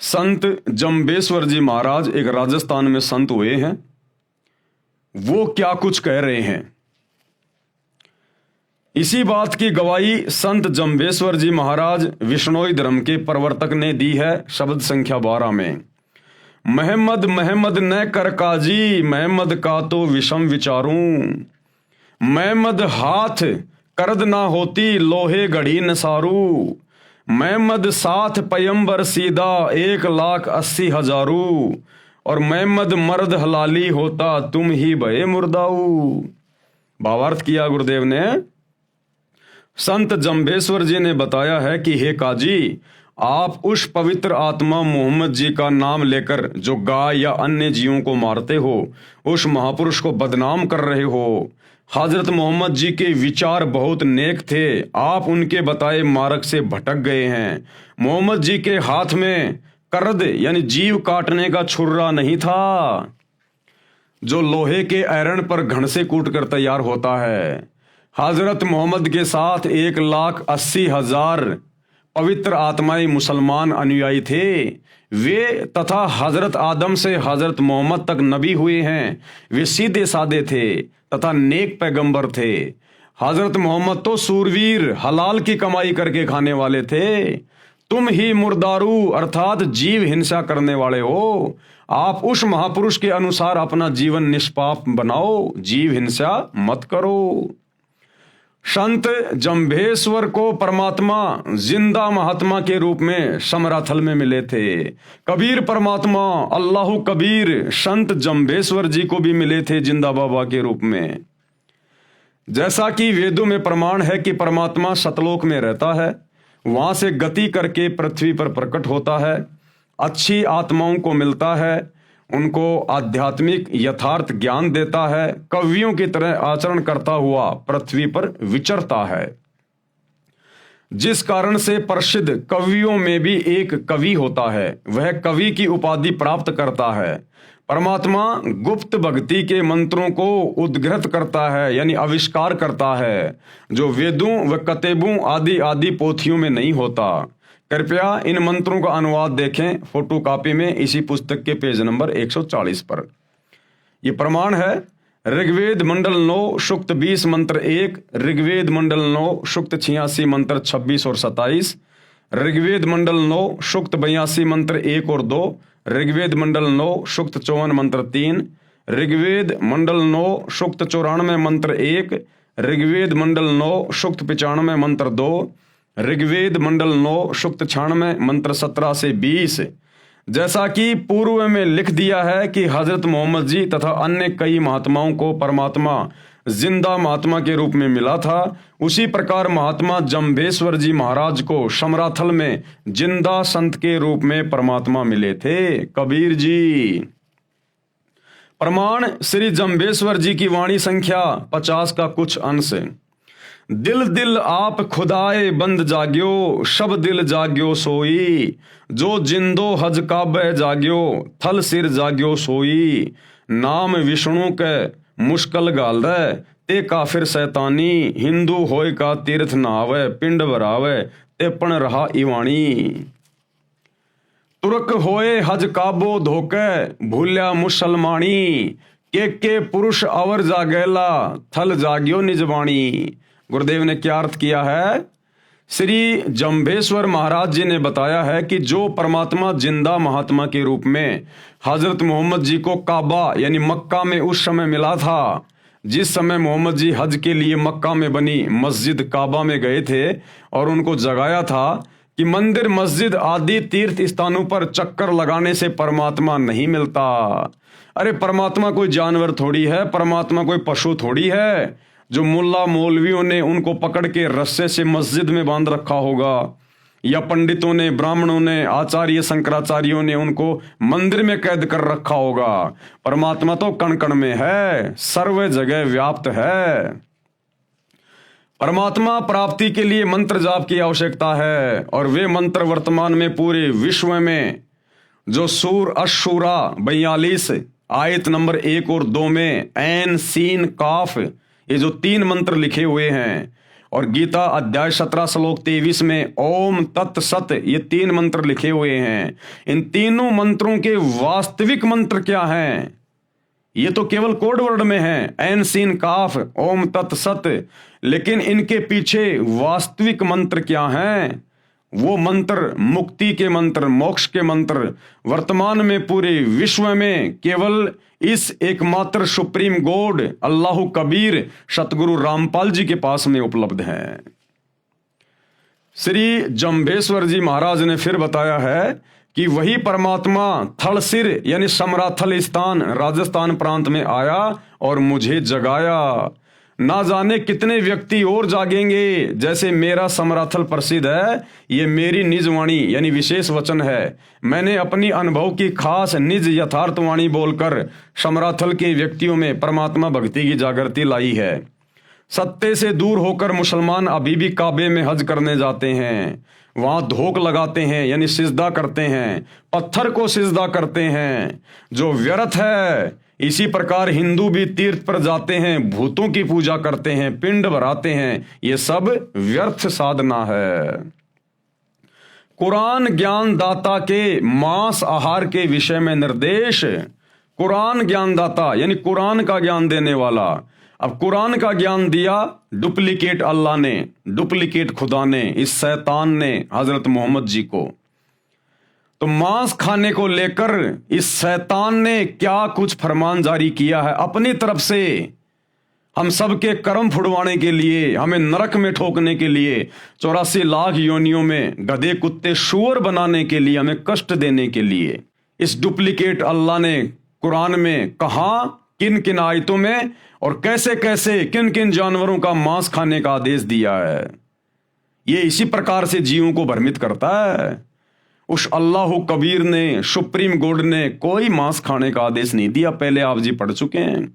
संत जंभेश्वर जी महाराज एक राजस्थान में संत हुए हैं, वो क्या कुछ कह रहे हैं। इसी बात की गवाही संत जंभेश्वर जी महाराज विष्णोई धर्म के प्रवर्तक ने दी है शब्द संख्या 12 में। महमद महमद न कर काजी, महमद का तो विषम विचारूं। महमद हाथ करद ना होती, लोहे घड़ी नसारू। महमद साथ पयंबर सीधा, 1,80,000। और महमद मर्द हलाली होता, तुम ही भये मुर्दाऊ। भावार्थ किया गुरुदेव ने। संत जंभेश्वर जी ने बताया है कि हे काजी, आप उस पवित्र आत्मा मोहम्मद जी का नाम लेकर जो गाय या अन्य जीवों को मारते हो, उस महापुरुष को बदनाम कर रहे हो। हजरत मोहम्मद जी के विचार बहुत नेक थे, आप उनके बताए मार्ग से भटक गए हैं। मोहम्मद जी के हाथ में करद यानी जीव काटने का छुर्रा नहीं था, जो लोहे के आयरन पर घण से कूट कर तैयार होता है। हजरत मोहम्मद के साथ 1,80,000 पवित्र आत्माएं मुसलमान अनुयायी थे। वे तथा हजरत आदम से हजरत मोहम्मद तक नबी हुए हैं। वे सीधे साधे थे तथा नेक पैगंबर थे। हजरत मोहम्मद तो सूरवीर हलाल की कमाई करके खाने वाले थे। तुम ही मुर्दारू अर्थात जीव हिंसा करने वाले हो। आप उस महापुरुष के अनुसार अपना जीवन निष्पाप बनाओ, जीव हिंसा मत करो। संत जंभेश्वर को परमात्मा जिंदा महात्मा के रूप में समराथल में मिले थे। कबीर परमात्मा अल्लाहु कबीर संत जंभेश्वर जी को भी मिले थे जिंदा बाबा के रूप में। जैसा कि वेदों में प्रमाण है कि परमात्मा सतलोक में रहता है, वहां से गति करके पृथ्वी पर प्रकट होता है, अच्छी आत्माओं को मिलता है, उनको आध्यात्मिक यथार्थ ज्ञान देता है, कवियों की तरह आचरण करता हुआ पृथ्वी पर विचरता है। जिस कारण से प्रसिद्ध कवियों में भी एक कवि होता है, वह कवि की उपाधि प्राप्त करता है। परमात्मा गुप्त भक्ति के मंत्रों को उद्घृत करता है यानी आविष्कार करता है, जो वेदों व कतेबों आदि आदि पोथियों में नहीं होता। कृपया इन मंत्रों का अनुवाद देखें फोटो कॉपी में इसी पुस्तक के पेज नंबर 140 पर। यह प्रमाण है ऋग्वेद मंडल 9 सूक्त 20 मंत्र 1, ऋग्वेद मंडल 9 सूक्त 86 मंत्र 26 और 27, ऋग्वेद मंडल 9 सूक्त 82 मंत्र 1 और 2, ऋग्वेद मंडल 9 सूक्त 54 मंत्र 3, ऋग्वेद मंडल 9 सूक्त 94 मंत्र 1, ऋग्वेद मंडल 9 सूक्त 95 मंत्र 2, ऋग्वेद मंडल 9 सूक्त 96 मंत्र 17 से 20। जैसा कि पूर्व में लिख दिया है कि हजरत मोहम्मद जी तथा अन्य कई महात्माओं को परमात्मा जिंदा महात्मा के रूप में मिला था, उसी प्रकार महात्मा जंभेश्वर जी महाराज को समराथल में जिंदा संत के रूप में परमात्मा मिले थे। कबीर जी। प्रमाण श्री जंभेश्वर जी की वाणी संख्या 50 का कुछ अंश। दिल दिल आप खुदाए बंद जाग्यो, शब दिल जाग्यो सोई। जो जिंदो हज काबे जाग्यो, थल सिर जाग्यो सोई। नाम विष्णु के मुश्किल गाल रे, ते काफिर शैतानी। हिंदू होय का तीर्थ नहावे, पिंड भरावे, ते पण रहा इवाणी। तुर्क होए हज काबो धोके, भूल्या मुसलमानी। के पुरुष अवर जागेला, थल जाग्यो निजवाणी। गुरुदेव ने क्या अर्थ किया है? श्री जंभेश्वर महाराज जी ने बताया है कि जो परमात्मा जिंदा महात्मा के रूप में हजरत मोहम्मद जी को काबा यानी मक्का में उस समय मिला था, जिस समय मोहम्मद जी हज के लिए मक्का में बनी मस्जिद काबा में गए थे और उनको जगाया था कि मंदिर मस्जिद आदि तीर्थ स्थानों पर चक्कर लगाने से परमात्मा नहीं मिलता। अरे परमात्मा कोई जानवर थोड़ी है, परमात्मा कोई पशु थोड़ी है जो मुल्ला मौलवियों ने उनको पकड़ के रस्से से मस्जिद में बांध रखा होगा, या पंडितों ने, ब्राह्मणों ने, आचार्य शंकराचार्यों ने उनको मंदिर में कैद कर रखा होगा। परमात्मा तो कण कण में है, सर्व जगह व्याप्त है। परमात्मा प्राप्ति के लिए मंत्र जाप की आवश्यकता है, और वे मंत्र वर्तमान में पूरे विश्व में जो सूर अशूरा 42 आयत नंबर 1 और 2 में ऐन सीन काफ ये जो 3 मंत्र लिखे हुए हैं, और गीता अध्याय 17 श्लोक 23 में ओम तत् सत ये 3 मंत्र लिखे हुए हैं। इन तीनों मंत्रों के वास्तविक मंत्र क्या हैं? ये तो केवल कोड वर्ड में है, ऐन सीन काफ ओम तत् सत, लेकिन इनके पीछे वास्तविक मंत्र क्या हैं? वो मंत्र मुक्ति के मंत्र, मोक्ष के मंत्र वर्तमान में पूरे विश्व में केवल इस एकमात्र सुप्रीम गॉड अल्लाह कबीर सतगुरु रामपाल जी के पास में उपलब्ध है। श्री जम्भेश्वर जी महाराज ने फिर बताया है कि वही परमात्मा थलसिर यानी समराथल स्थान राजस्थान प्रांत में आया और मुझे जगाया। ना जाने कितने व्यक्ति और जागेंगे। जैसे मेरा समराथल प्रसिद्ध है, ये मेरी निज वाणी यानी विशेष वचन है। मैंने अपनी अनुभव की खास निज यथार्थवाणी बोलकर समराथल के व्यक्तियों में परमात्मा भक्ति की जागृति लाई है। सत्य से दूर होकर मुसलमान अभी भी काबे में हज करने जाते हैं, वहां धोख लगाते हैं यानी सिजदा करते हैं, पत्थर को सिजदा करते हैं जो व्यर्थ है। इसी प्रकार हिंदू भी तीर्थ पर जाते हैं, भूतों की पूजा करते हैं, पिंड भराते हैं, ये सब व्यर्थ साधना है। कुरान ज्ञान दाता के मांस आहार के विषय में निर्देश। कुरान ज्ञान दाता यानी कुरान का ज्ञान देने वाला। अब कुरान का ज्ञान दिया डुप्लीकेट अल्लाह ने, डुप्लीकेट खुदा ने, इस शैतान ने हजरत मोहम्मद जी को। तो मांस खाने को लेकर इस शैतान ने क्या कुछ फरमान जारी किया है अपनी तरफ से, हम सबके कर्म फुड़वाने के लिए, हमें नरक में ठोकने के लिए, 84 लाख योनियों में गधे कुत्ते शुअर बनाने के लिए, हमें कष्ट देने के लिए इस डुप्लीकेट अल्लाह ने कुरान में कहा, किन किन आयतों में और कैसे कैसे किन किन जानवरों का मांस खाने का आदेश दिया है। ये इसी प्रकार से जीवों को भ्रमित करता है। उस अल्लाह कबीर ने, सुप्रीम गॉड ने कोई मांस खाने का आदेश नहीं दिया, पहले आप जी पढ़ चुके हैं।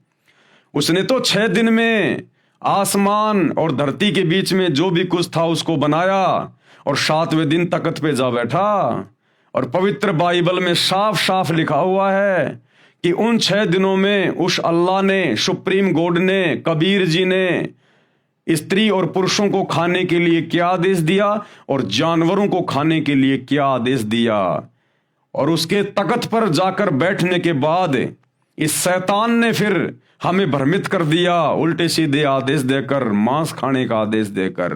उसने तो 6 दिन में आसमान और धरती के बीच में जो भी कुछ था उसको बनाया और 7वें दिन तख्त पे जा बैठा। और पवित्र बाइबल में साफ साफ लिखा हुआ है कि उन 6 दिनों में उस अल्लाह ने, सुप्रीम गॉड ने, कबीर जी ने स्त्री और पुरुषों को खाने के लिए क्या आदेश दिया और जानवरों को खाने के लिए क्या आदेश दिया। और उसके तख्त पर जाकर बैठने के बाद इस शैतान ने फिर हमें भ्रमित कर दिया, उल्टे सीधे आदेश देकर, मांस खाने का आदेश देकर।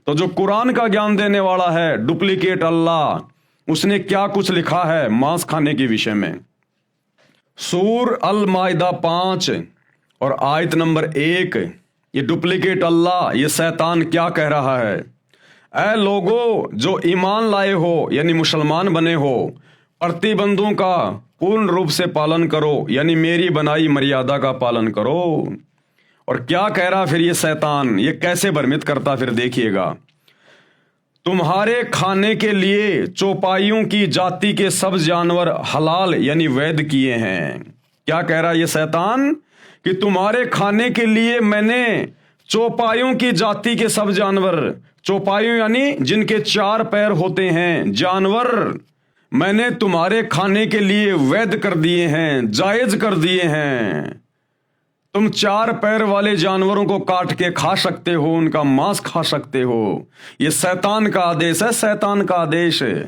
तो जो कुरान का ज्ञान देने वाला है डुप्लीकेट अल्लाह, उसने क्या कुछ लिखा है मांस खाने के विषय में। सूर अल माइदा 5 और आयत नंबर 1, ये डुप्लीकेट अल्लाह, ये शैतान क्या कह रहा है। ऐ लोगो जो ईमान लाए हो यानी मुसलमान बने हो, प्रतिबंधों का पूर्ण रूप से पालन करो यानी मेरी बनाई मर्यादा का पालन करो। और क्या कह रहा फिर ये शैतान, ये कैसे भ्रमित करता फिर देखिएगा। तुम्हारे खाने के लिए चौपाइयों की जाति के सब जानवर हलाल यानी वैध किए हैं। क्या कह रहा है ये शैतान कि तुम्हारे खाने के लिए मैंने चौपाइयों की जाति के सब जानवर, चौपाइयों यानी जिनके 4 पैर होते हैं जानवर, मैंने तुम्हारे खाने के लिए वैध कर दिए हैं, जायज कर दिए हैं। तुम 4 पैर वाले जानवरों को काट के खा सकते हो, उनका मांस खा सकते हो। यह शैतान का आदेश है, शैतान का आदेश है।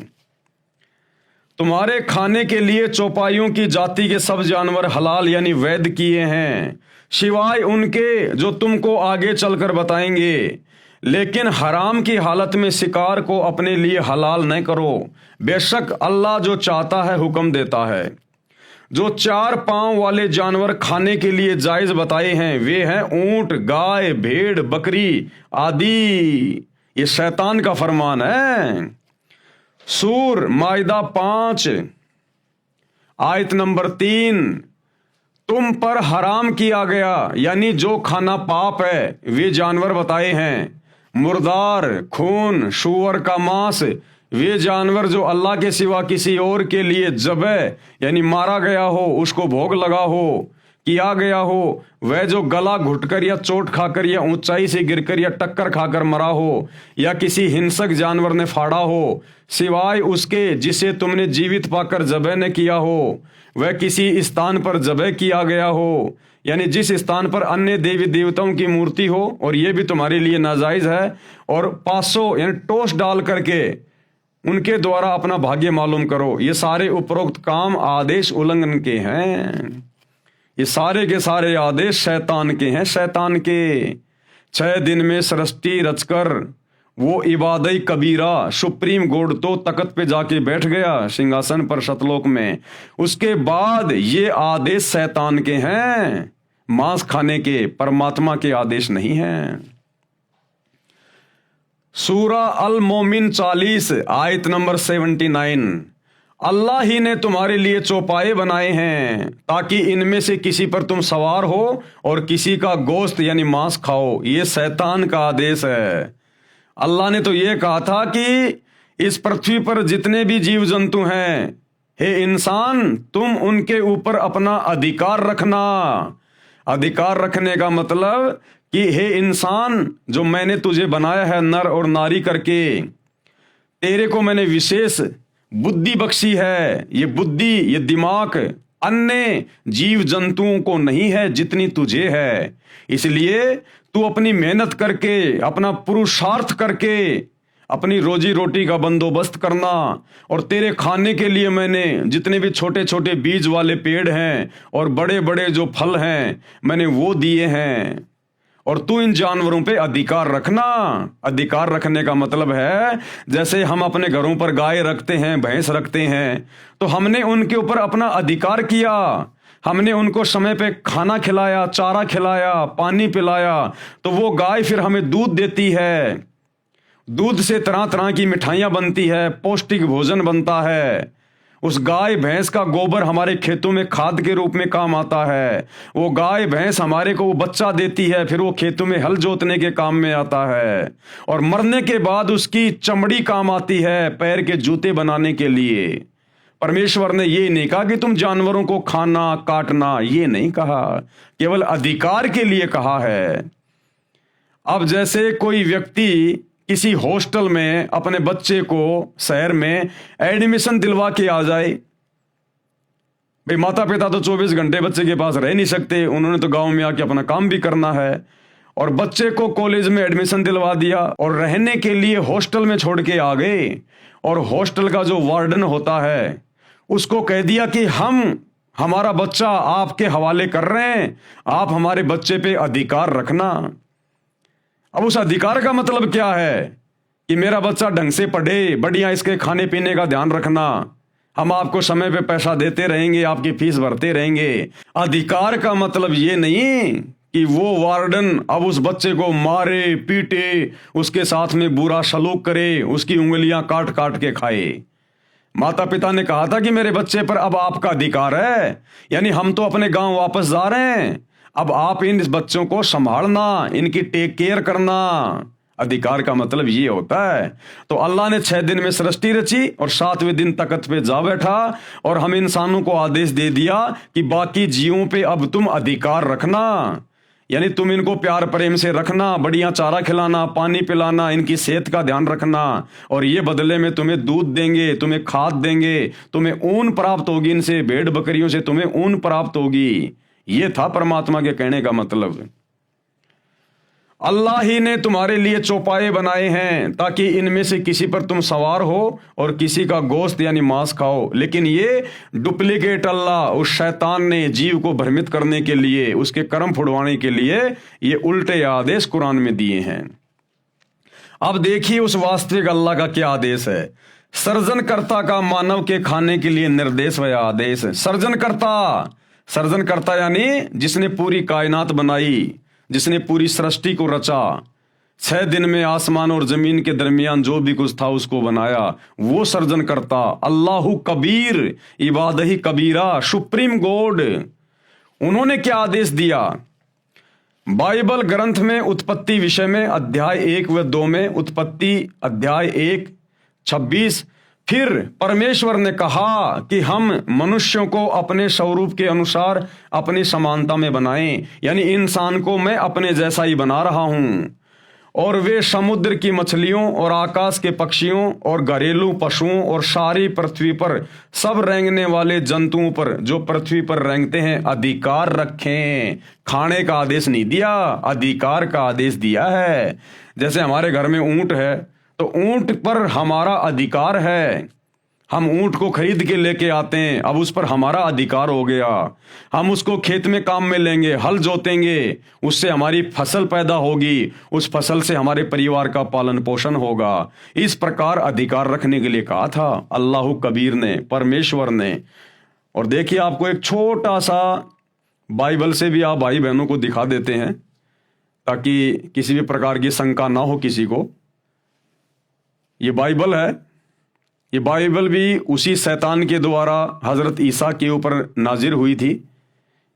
तुम्हारे खाने के लिए चौपाइयों की जाति के सब जानवर हलाल यानी वैध किए हैं, सिवाय उनके जो तुमको आगे चलकर बताएंगे। लेकिन हराम की हालत में शिकार को अपने लिए हलाल न करो, बेशक अल्लाह जो चाहता है हुक्म देता है। जो 4 पांव वाले जानवर खाने के लिए जायज बताए हैं वे हैं ऊंट, गाय, भेड़, बकरी आदि। ये शैतान का फरमान है। सूर माइदा 5 आयत नंबर 3, तुम पर हराम किया गया, यानी जो खाना पाप है वे जानवर बताए हैं। मुर्दार, खून, सूअर का मांस, वे जानवर जो अल्लाह के सिवा किसी और के लिए ज़बह यानी मारा गया हो, उसको भोग लगा हो, किया गया हो, वह जो गला घुटकर या चोट खाकर या ऊंचाई से गिरकर या टक्कर खाकर मरा हो या किसी हिंसक जानवर ने फाड़ा हो, सिवाय उसके जिसे तुमने जीवित पाकर ज़बह न किया हो, वह किसी स्थान पर ज़बह किया गया हो, यानी जिस स्थान पर अन्य देवी देवताओं की मूर्ति हो, और ये भी तुम्हारे लिए नाजायज है, और 500 यानी टोस डाल करके उनके द्वारा अपना भाग्य मालूम करो। ये सारे उपरोक्त काम आदेश उल्लंघन के हैं। ये सारे के सारे आदेश शैतान के हैं, शैतान के। 6 दिन में सृष्टि रचकर वो इबादई कबीरा सुप्रीम कोर्ट तो तख्त पे जाके बैठ गया सिंहासन पर सतलोक में। उसके बाद ये आदेश शैतान के हैं, मांस खाने के, परमात्मा के आदेश नहीं हैं। सूरा अल मोमिन 40 आयत नंबर 79, अल्लाह ही ने तुम्हारे लिए चौपाए बनाए हैं ताकि इनमें से किसी पर तुम सवार हो और किसी का गोश्त यानी मांस खाओ। ये शैतान का आदेश है। अल्लाह ने तो ये कहा था कि इस पृथ्वी पर जितने भी जीव जंतु हैं, हे इंसान, तुम उनके ऊपर अपना अधिकार रखना। अधिकार रखने का मतलब कि हे इंसान, जो मैंने तुझे बनाया है नर और नारी करके, तेरे को मैंने विशेष बुद्धि बख्शी है। ये बुद्धि, ये दिमाग अन्य जीव जंतुओं को नहीं है जितनी तुझे है। इसलिए तू अपनी मेहनत करके, अपना पुरुषार्थ करके अपनी रोजी रोटी का बंदोबस्त करना। और तेरे खाने के लिए मैंने जितने भी छोटे छोटे बीज वाले पेड़ हैं और बड़े बड़े जो फल हैं मैंने वो दिए हैं। और तू इन जानवरों पे अधिकार रखना। अधिकार रखने का मतलब है जैसे हम अपने घरों पर गाय रखते हैं, भैंस रखते हैं, तो हमने उनके ऊपर अपना अधिकार किया। हमने उनको समय पे खाना खिलाया, चारा खिलाया, पानी पिलाया, तो वो गाय फिर हमें दूध देती है। दूध से तरह तरह की मिठाइयाँ बनती है, पौष्टिक भोजन बनता है। उस गाय भैंस का गोबर हमारे खेतों में खाद के रूप में काम आता है। वो गाय भैंस हमारे को वो बच्चा देती है, फिर वो खेतों में हल जोतने के काम में आता है। और मरने के बाद उसकी चमड़ी काम आती है पैर के जूते बनाने के लिए। परमेश्वर ने ये नहीं कहा कि तुम जानवरों को खाना, काटना, ये नहीं कहा, केवल अधिकार के लिए कहा है। अब जैसे कोई व्यक्ति किसी हॉस्टल में अपने बच्चे को शहर में एडमिशन दिलवा के आ जाए, भाई माता पिता तो 24 घंटे बच्चे के पास रह नहीं सकते, उन्होंने तो गांव में आके अपना काम भी करना है। और बच्चे को कॉलेज में एडमिशन दिलवा दिया और रहने के लिए हॉस्टल में छोड़ के आ गए। और हॉस्टल का जो वार्डन होता है उसको कह दिया कि हम हमारा बच्चा आपके हवाले कर रहे हैं, आप हमारे बच्चे पे अधिकार रखना। अब उस अधिकार का मतलब क्या है कि मेरा बच्चा ढंग से पढ़े, बढ़िया इसके खाने पीने का ध्यान रखना, हम आपको समय पे पैसा देते रहेंगे, आपकी फीस भरते रहेंगे। अधिकार का मतलब ये नहीं कि वो वार्डन अब उस बच्चे को मारे, पीटे, उसके साथ में बुरा सलूक करे, उसकी उंगलियां काट काट के खाए। माता पिता ने कहा था कि मेरे बच्चे पर अब आपका अधिकार है, यानी हम तो अपने गांव वापस जा रहे हैं, अब आप इन बच्चों को संभालना, इनकी टेक केयर करना। अधिकार का मतलब ये होता है। तो अल्लाह ने 6 दिन में सृष्टि रची और 7वें दिन तख्त पे जा बैठा और हम इंसानों को आदेश दे दिया कि बाकी जीवों पे अब तुम अधिकार रखना, यानी तुम इनको प्यार प्रेम से रखना, बढ़िया चारा खिलाना, पानी पिलाना, इनकी सेहत का ध्यान रखना। और ये बदले में तुम्हें दूध देंगे, तुम्हें खाद देंगे, तुम्हें ऊन प्राप्त होगी, इनसे भेड़ बकरियों से तुम्हें ऊन प्राप्त होगी। ये था परमात्मा के कहने का मतलब। अल्लाह ही ने तुम्हारे लिए चौपाए बनाए हैं ताकि इनमें से किसी पर तुम सवार हो और किसी का गोश्त यानी मांस खाओ। लेकिन ये डुप्लीकेट अल्लाह, उस शैतान ने जीव को भ्रमित करने के लिए, उसके कर्म फुड़वाने के लिए ये उल्टे आदेश कुरान में दिए हैं। अब देखिए उस वास्तविक अल्लाह का क्या आदेश है। सर्जनकर्ता का मानव के खाने के लिए निर्देश व आदेश। सर्जनकर्ता यानी जिसने पूरी कायनात बनाई, जिसने पूरी सृष्टि को रचा, 6 दिन में आसमान और जमीन के दरमियान जो भी कुछ था उसको बनाया, वो सर्जनकर्ता। अल्लाहु कबीर इबादही कबीरा, सुप्रीम गॉड। उन्होंने क्या आदेश दिया? बाइबल ग्रंथ में उत्पत्ति विषय में अध्याय 1 व 2 में, उत्पत्ति अध्याय 1:26, फिर परमेश्वर ने कहा कि हम मनुष्यों को अपने स्वरूप के अनुसार अपनी समानता में बनाएं, यानी इंसान को मैं अपने जैसा ही बना रहा हूं, और वे समुद्र की मछलियों और आकाश के पक्षियों और घरेलू पशुओं और सारी पृथ्वी पर सब रेंगने वाले जंतुओं पर जो पृथ्वी पर रेंगते हैं अधिकार रखें। खाने का आदेश नहीं दिया, अधिकार का आदेश दिया है। जैसे हमारे घर में ऊंट है तो ऊंट पर हमारा अधिकार है, हम ऊंट को खरीद के लेके आते हैं, अब उस पर हमारा अधिकार हो गया। हम उसको खेत में काम में लेंगे, हल जोतेंगे, उससे हमारी फसल पैदा होगी, उस फसल से हमारे परिवार का पालन पोषण होगा। इस प्रकार अधिकार रखने के लिए कहा था अल्लाह कबीर ने, परमेश्वर ने। और देखिए, आपको एक छोटा सा बाइबल से भी आप भाई बहनों को दिखा देते हैं ताकि किसी भी प्रकार की शंका ना हो किसी को। ये बाइबल है, ये बाइबल भी उसी शैतान के द्वारा हजरत ईसा के ऊपर नाजिर हुई थी।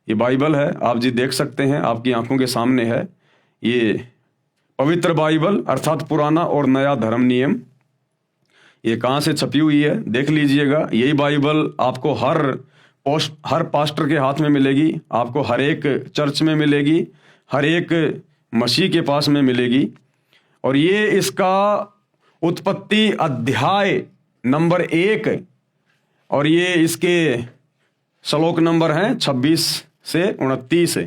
ये बाइबल है, आप जी देख सकते हैं, आपकी आंखों के सामने है। ये पवित्र बाइबल अर्थात पुराना और नया धर्म नियम, ये कहाँ से छपी हुई है देख लीजिएगा। यही बाइबल आपको हर पास्टर के हाथ में मिलेगी, आपको हर एक चर्च में मिलेगी, हर एक मसीह के पास में मिलेगी। और ये इसका उत्पत्ति अध्याय नंबर 1 और ये इसके श्लोक नंबर हैं 26 से 29।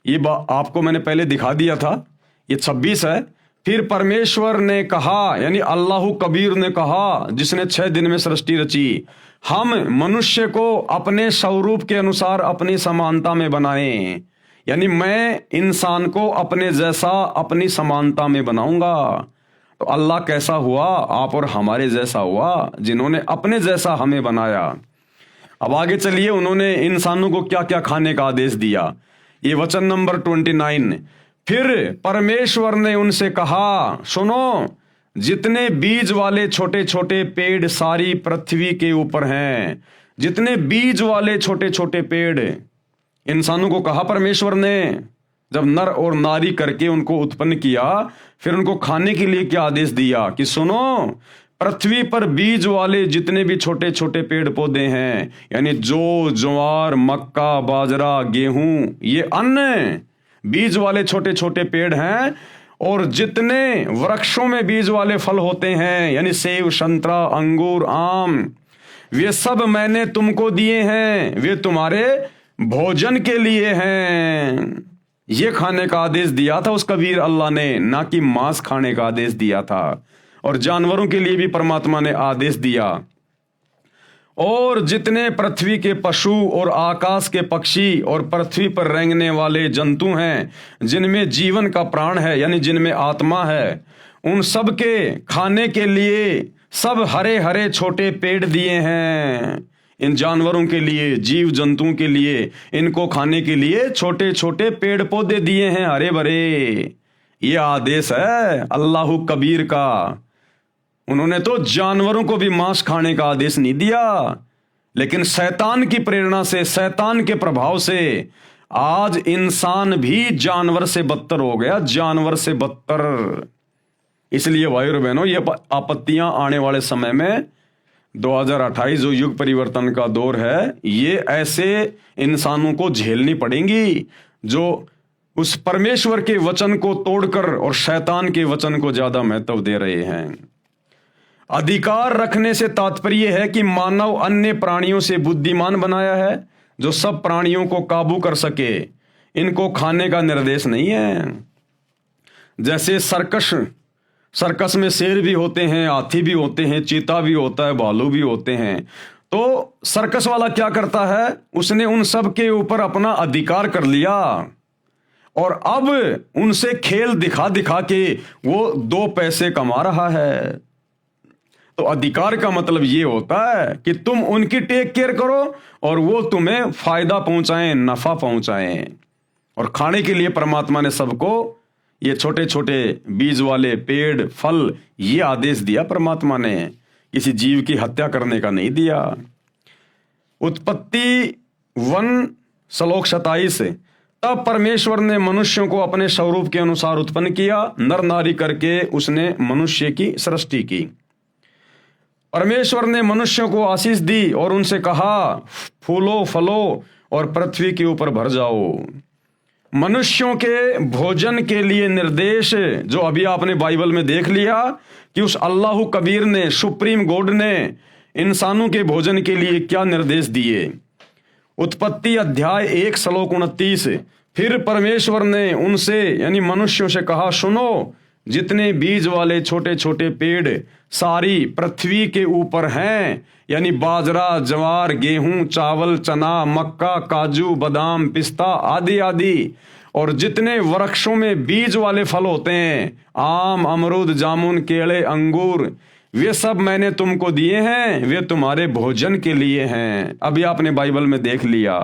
ये आपको मैंने पहले दिखा दिया था, ये 26 है। फिर परमेश्वर ने कहा, यानी अल्लाह कबीर ने कहा, जिसने 6 दिन में सृष्टि रची, हम मनुष्य को अपने स्वरूप के अनुसार अपनी समानता में बनाएं, यानी मैं इंसान को अपने जैसा अपनी समानता में बनाऊंगा। तो अल्लाह कैसा हुआ? आप और हमारे जैसा हुआ, जिन्होंने अपने जैसा हमें बनाया। अब आगे चलिए, उन्होंने इंसानों को क्या क्या खाने का आदेश दिया। ये वचन नंबर 29, फिर परमेश्वर ने उनसे कहा, सुनो, जितने बीज वाले छोटे छोटे पेड़ सारी पृथ्वी के ऊपर हैं, जितने बीज वाले छोटे छोटे पेड़, इंसानों को कहा परमेश्वर ने, जब नर और नारी करके उनको उत्पन्न किया, फिर उनको खाने के लिए क्या आदेश दिया कि सुनो, पृथ्वी पर बीज वाले जितने भी छोटे छोटे पेड़ पौधे हैं, यानी जौ, ज्वार, मक्का, बाजरा, गेहूं, ये अन्न बीज वाले छोटे छोटे पेड़ हैं। और जितने वृक्षों में बीज वाले फल होते हैं, यानी सेब, संतरा, अंगूर, आम, वे सब मैंने तुमको दिए हैं, वे तुम्हारे भोजन के लिए हैं। ये खाने का आदेश दिया था उस कबीर अल्लाह ने, ना कि मांस खाने का आदेश दिया था। और जानवरों के लिए भी परमात्मा ने आदेश दिया। और जितने पृथ्वी के पशु और आकाश के पक्षी और पृथ्वी पर रेंगने वाले जंतु हैं, जिनमें जीवन का प्राण है, यानी जिनमें आत्मा है, उन सब के खाने के लिए सब हरे हरे छोटे पेड़ दिए हैं। इन जानवरों के लिए, जीव जंतुओं के लिए, इनको खाने के लिए छोटे छोटे पेड़ पौधे दिए हैं, हरे भरे। ये आदेश है अल्लाह कबीर का। उन्होंने तो जानवरों को भी मांस खाने का आदेश नहीं दिया, लेकिन शैतान की प्रेरणा से, शैतान के प्रभाव से आज इंसान भी जानवर से बदतर हो गया, जानवर से बदतर। इसलिए भाइयों और बहनों, ये आपत्तियां आने वाले समय में 2028 जो युग परिवर्तन का दौर है, ये ऐसे इंसानों को झेलनी पड़ेंगी जो उस परमेश्वर के वचन को तोड़कर और शैतान के वचन को ज्यादा महत्व दे रहे हैं। अधिकार रखने से तात्पर्य है कि मानव अन्य प्राणियों से बुद्धिमान बनाया है, जो सब प्राणियों को काबू कर सके। इनको खाने का निर्देश नहीं है। जैसे सर्कस में शेर भी होते हैं, हाथी भी होते हैं, चीता भी होता है, भालू भी होते हैं। तो सर्कस वाला क्या करता है, उसने उन सब के ऊपर अपना अधिकार कर लिया और अब उनसे खेल दिखा दिखा के वो 2 पैसे कमा रहा है। तो अधिकार का मतलब ये होता है कि तुम उनकी टेक केयर करो और वो तुम्हें फायदा पहुंचाएं, नफा पहुंचाएं। और खाने के लिए परमात्मा ने सबको ये छोटे छोटे बीज वाले पेड़, फल, ये आदेश दिया परमात्मा ने, किसी जीव की हत्या करने का नहीं दिया। उत्पत्ति 1 श्लोक 27, तब परमेश्वर ने मनुष्यों को अपने स्वरूप के अनुसार उत्पन्न किया, नर नारी करके उसने मनुष्य की सृष्टि की। परमेश्वर ने मनुष्यों को आशीष दी और उनसे कहा, फूलो फलो और पृथ्वी के ऊपर भर जाओ। मनुष्यों के भोजन के लिए निर्देश जो अभी आपने बाइबल में देख लिया कि उस अल्लाह कबीर ने, सुप्रीम गॉड ने इंसानों के भोजन के लिए क्या निर्देश दिए। उत्पत्ति अध्याय 1 श्लोक 29, फिर परमेश्वर ने उनसे यानी मनुष्यों से कहा, सुनो, जितने बीज वाले छोटे छोटे पेड़ सारी पृथ्वी के ऊपर हैं, यानी बाजरा, ज्वार, गेहूं, चावल, चना, मक्का, काजू, बादाम, पिस्ता आदि आदि, और जितने वृक्षों में बीज वाले फल होते हैं, आम, अमरूद, जामुन, केले, अंगूर, वे सब मैंने तुमको दिए हैं, वे तुम्हारे भोजन के लिए हैं। अभी आपने बाइबल में देख लिया।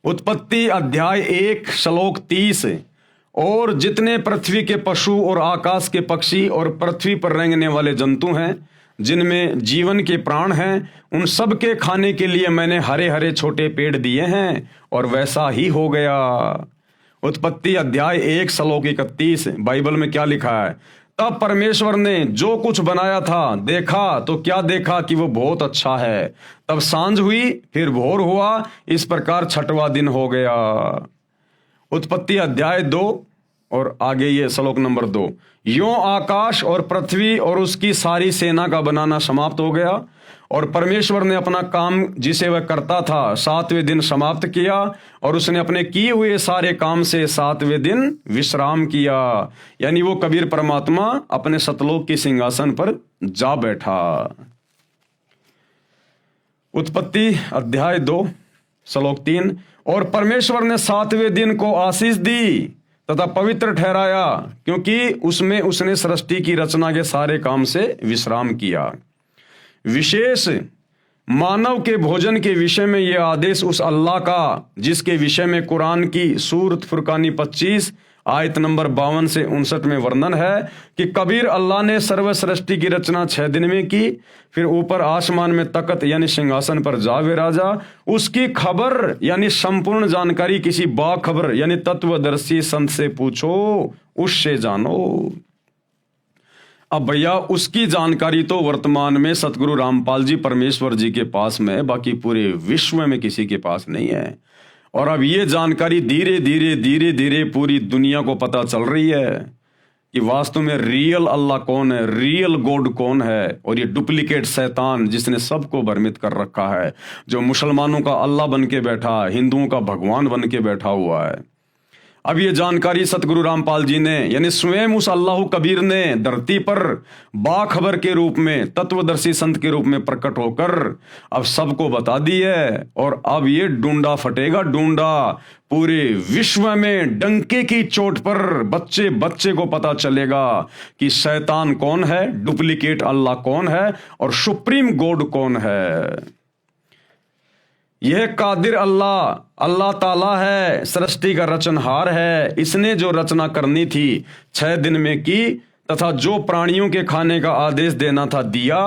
उत्पत्ति अध्याय 1 श्लोक 30, और जितने पृथ्वी के पशु और आकाश के पक्षी और पृथ्वी पर रेंगने वाले जंतु हैं, जिनमें जीवन के प्राण हैं, उन सब के खाने के लिए मैंने हरे हरे छोटे पेड़ दिए हैं, और वैसा ही हो गया। उत्पत्ति अध्याय 1 श्लोक 31, बाइबल में क्या लिखा है, तब परमेश्वर ने जो कुछ बनाया था देखा तो क्या देखा कि वो बहुत अच्छा है। तब सांझ हुई, फिर भोर हुआ, इस प्रकार 6वां दिन हो गया। उत्पत्ति अध्याय 2 और आगे ये श्लोक नंबर 2, यों आकाश और पृथ्वी और उसकी सारी सेना का बनाना समाप्त हो गया, और परमेश्वर ने अपना काम जिसे वह करता था 7वें दिन समाप्त किया, और उसने अपने किए हुए सारे काम से 7वें दिन विश्राम किया। यानी वो कबीर परमात्मा अपने सतलोक के सिंहासन पर जा बैठा। उत्पत्ति अध्याय 2 श्लोक 3, और परमेश्वर ने 7वें दिन को आशीष दी तथा पवित्र ठहराया, क्योंकि उसमें उसने सृष्टि की रचना के सारे काम से विश्राम किया। विशेष मानव के भोजन के विषय में यह आदेश उस अल्लाह का, जिसके विषय में कुरान की सूरत फुरकानी 25 आयत नंबर 52 से 59 में वर्णन है कि कबीर अल्लाह ने सर्व सृष्टि की रचना 6 दिन में की, फिर ऊपर आसमान में तख्त यानी सिंहासन पर जा विराजा। उसकी खबर यानी संपूर्ण जानकारी किसी बाखबर यानी तत्वदर्शी संत से पूछो, उससे जानो। अब भैया उसकी जानकारी तो वर्तमान में सतगुरु रामपाल जी परमेश्वर जी के पास में है, बाकी पूरे विश्व में किसी के पास नहीं है। और अब ये जानकारी धीरे धीरे धीरे धीरे पूरी दुनिया को पता चल रही है कि वास्तव में रियल अल्लाह कौन है, रियल गॉड कौन है, और ये डुप्लीकेट शैतान जिसने सबको भ्रमित कर रखा है, जो मुसलमानों का अल्लाह बन के बैठा है, हिंदुओं का भगवान बन के बैठा हुआ है। अब ये जानकारी सतगुरु रामपाल जी ने यानी स्वयं उस अल्लाह कबीर ने धरती पर बाखबर के रूप में, तत्वदर्शी संत के रूप में प्रकट होकर अब सबको बता दी है। और अब ये डूंडा फटेगा, डूंडा पूरे विश्व में डंके की चोट पर बच्चे बच्चे को पता चलेगा कि शैतान कौन है, डुप्लीकेट अल्लाह कौन है और सुप्रीम गॉड कौन है। यह कादिर अल्लाह ताला है, सृष्टि का रचनहार है। इसने जो रचना करनी थी 6 दिन में की, तथा जो प्राणियों के खाने का आदेश देना था दिया,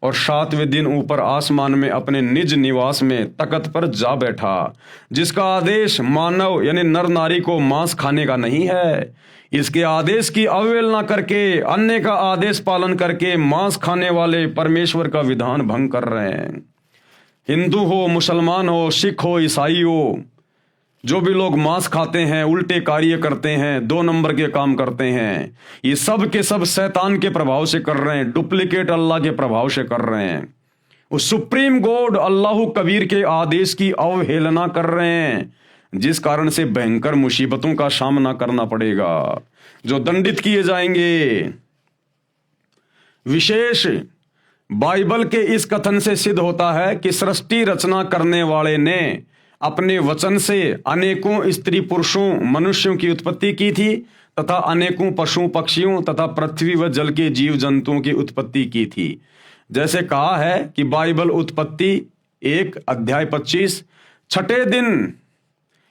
और 7वें दिन ऊपर आसमान में अपने निज निवास में तख्त पर जा बैठा, जिसका आदेश मानव यानी नर नारी को मांस खाने का नहीं है। इसके आदेश की अवहेलना करके, अन्य का आदेश पालन करके मांस खाने वाले परमेश्वर का विधान भंग कर रहे हैं। हिंदू हो, मुसलमान हो, सिख हो, ईसाई हो, जो भी लोग मांस खाते हैं, उल्टे कार्य करते हैं, 2 नंबर के काम करते हैं, ये सब के सब शैतान के प्रभाव से कर रहे हैं, डुप्लीकेट अल्लाह के प्रभाव से कर रहे हैं। उस सुप्रीम गॉड अल्लाह कबीर के आदेश की अवहेलना कर रहे हैं, जिस कारण से भयंकर मुसीबतों का सामना करना पड़ेगा, जो दंडित किए जाएंगे। विशेष बाइबल के इस कथन से सिद्ध होता है कि सृष्टि रचना करने वाले ने अपने वचन से अनेकों स्त्री पुरुषों मनुष्यों की उत्पत्ति की थी, तथा अनेकों पशु पक्षियों तथा पृथ्वी व जल के जीव जंतुओं की उत्पत्ति की थी। जैसे कहा है कि बाइबल उत्पत्ति 1 अध्याय 25, छठे दिन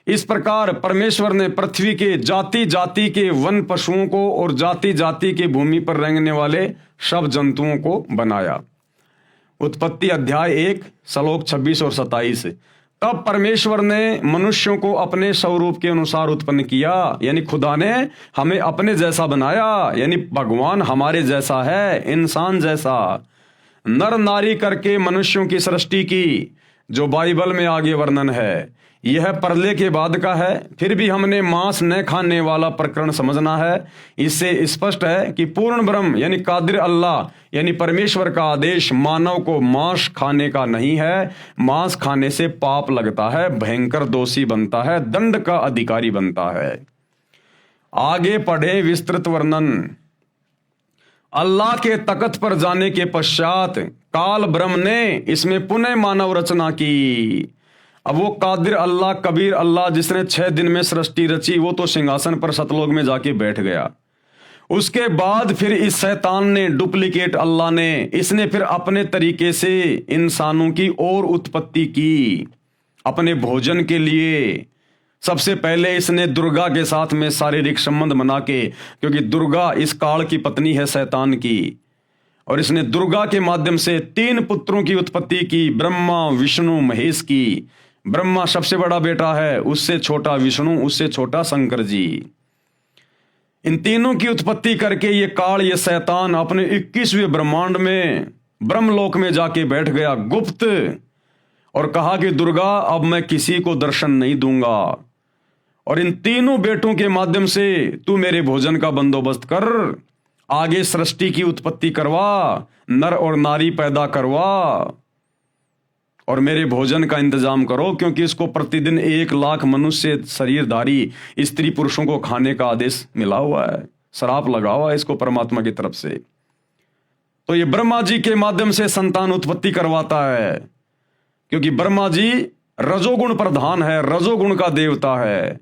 इस प्रकार परमेश्वर ने पृथ्वी के जाति जाति के वन पशुओं को और जाति जाति के भूमि पर रेंगने वाले सब जंतुओं को बनाया। उत्पत्ति अध्याय 1 श्लोक 26 और 27। तब परमेश्वर ने मनुष्यों को अपने स्वरूप के अनुसार उत्पन्न किया, यानी खुदा ने हमें अपने जैसा बनाया, यानी भगवान हमारे जैसा है, इंसान जैसा। नर नारी करके मनुष्यों की सृष्टि की, जो बाइबल में आगे वर्णन है। यह परले के बाद का है। फिर भी हमने मांस न खाने वाला प्रकरण समझना है। इससे स्पष्ट है कि पूर्ण ब्रह्म यानी कादिर अल्लाह यानी परमेश्वर का आदेश मानव को मांस खाने का नहीं है। मांस खाने से पाप लगता है, भयंकर दोषी बनता है, दंड का अधिकारी बनता है। आगे पढ़े विस्तृत वर्णन। अल्लाह के तख्त पर जाने के पश्चात काल ब्रह्म ने इसमें पुनः मानव रचना की। अब वो कादिर अल्लाह, कबीर अल्लाह जिसने 6 दिन में सृष्टि रची, वो तो सिंहासन पर सतलोक में जाके बैठ गया। उसके बाद फिर इस शैतान ने, डुप्लीकेट अल्लाह ने, इसने फिर अपने तरीके से इंसानों की और उत्पत्ति की अपने भोजन के लिए। सबसे पहले इसने दुर्गा के साथ में शारीरिक संबंध बना के, क्योंकि दुर्गा इस काल की पत्नी है शैतान की, और इसने दुर्गा के माध्यम से 3 पुत्रों की उत्पत्ति की, ब्रह्मा विष्णु महेश की। ब्रह्मा सबसे बड़ा बेटा है, उससे छोटा विष्णु, उससे छोटा शंकर जी। इन तीनों की उत्पत्ति करके ये काल, ये शैतान अपने 21वें ब्रह्मांड में ब्रह्मलोक में जाके बैठ गया गुप्त, और कहा कि दुर्गा अब मैं किसी को दर्शन नहीं दूंगा, और इन तीनों बेटों के माध्यम से तू मेरे भोजन का बंदोबस्त कर, आगे सृष्टि की उत्पत्ति करवा, नर और नारी पैदा करवा, और मेरे भोजन का इंतजाम करो, क्योंकि इसको प्रतिदिन 1 लाख मनुष्य शरीरधारी स्त्री पुरुषों को खाने का आदेश मिला हुआ है, श्राप लगा हुआ है इसको परमात्मा की तरफ से। तो ये ब्रह्मा जी के माध्यम से संतान उत्पत्ति करवाता है, क्योंकि ब्रह्मा जी रजोगुण प्रधान है, रजोगुण का देवता है।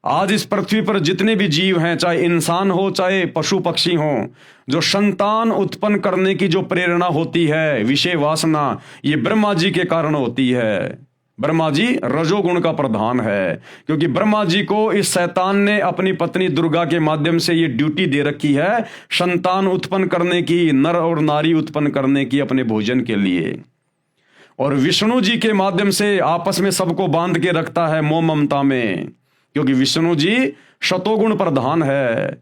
आज इस पृथ्वी पर जितने भी जीव हैं, चाहे इंसान हो चाहे पशु पक्षी हो, जो संतान उत्पन्न करने की जो प्रेरणा होती है, विषय वासना, ये ब्रह्मा जी के कारण होती है। ब्रह्मा जी रजोगुण का प्रधान है, क्योंकि ब्रह्मा जी को इस शैतान ने अपनी पत्नी दुर्गा के माध्यम से ये ड्यूटी दे रखी है, संतान उत्पन्न करने की, नर और नारी उत्पन्न करने की अपने भोजन के लिए। और विष्णु जी के माध्यम से आपस में सबको बांध के रखता है मोह ममता में, क्योंकि विष्णु जी शतोगुण प्रधान है।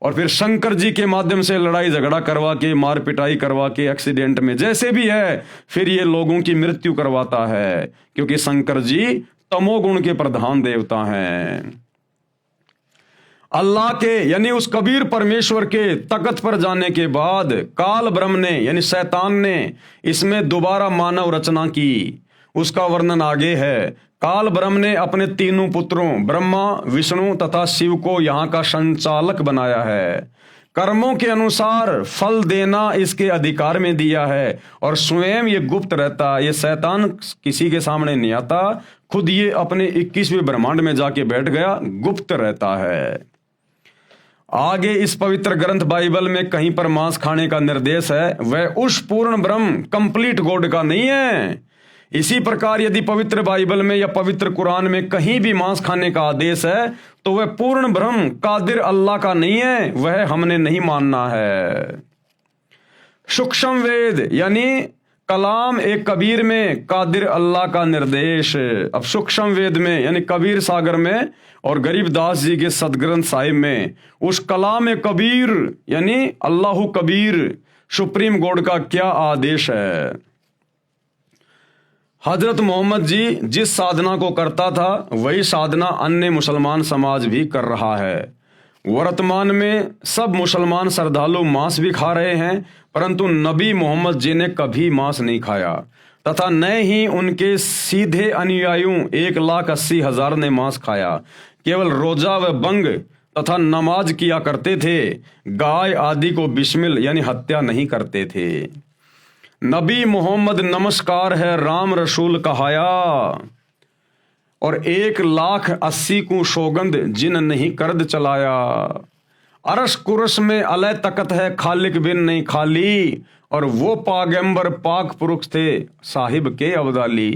और फिर शंकर जी के माध्यम से लड़ाई झगड़ा करवा के, मार पिटाई करवा के, एक्सीडेंट में जैसे भी है, फिर ये लोगों की मृत्यु करवाता है, क्योंकि शंकर जी तमोगुण के प्रधान देवता हैं। अल्लाह के यानी उस कबीर परमेश्वर के तख्त पर जाने के बाद काल ब्रह्म ने यानी शैतान ने इसमें दोबारा मानव रचना की। उसका वर्णन आगे है। काल ब्रह्म ने अपने तीनों पुत्रों ब्रह्मा, विष्णु तथा शिव को यहाँ का संचालक बनाया है। कर्मों के अनुसार फल देना इसके अधिकार में दिया है, और स्वयं ये गुप्त रहता है। ये शैतान किसी के सामने नहीं आता, खुद ये अपने 21वें ब्रह्मांड में जाके बैठ गया, गुप्त रहता है। आगे इस पवित्र ग्रंथ बाइबल में कहीं पर मांस खाने का निर्देश है, वह उस पूर्ण ब्रह्म कंप्लीट गॉड का नहीं है। इसी प्रकार यदि पवित्र बाइबल में या पवित्र कुरान में कहीं भी मांस खाने का आदेश है, तो वह पूर्ण ब्रह्म कादिर अल्लाह का नहीं है, वह हमने नहीं मानना है। सूक्ष्म वेद यानी कलाम एक कबीर में कादिर अल्लाह का निर्देश। अब सूक्ष्म वेद में यानी कबीर सागर में और गरीबदास जी के सदग्रंथ साहिब में उस कलाम कबीर यानी अल्लाह कबीर सुप्रीम गॉड का क्या आदेश है। हजरत मोहम्मद जी जिस साधना को करता था वही साधना अन्य मुसलमान समाज भी कर रहा है। वर्तमान में सब मुसलमान श्रद्धालु मांस भी खा रहे हैं, परंतु नबी मोहम्मद जी ने कभी मांस नहीं खाया, तथा न ही उनके सीधे अनुयायियों 1,80,000 ने मांस खाया। केवल रोजा व बंग तथा नमाज किया करते थे, गाय आदि को बिस्मिल यानी हत्या नहीं करते थे। नबी मोहम्मद नमस्कार है राम रसूल कहाया, और 1,80,000 को सौगंध जिन नहीं करद चलाया। अरश कुरश में अलय तकत है, खालिक बिन नहीं खाली। और वो पागंबर पाक पुरुष थे साहिब के अब्दाली,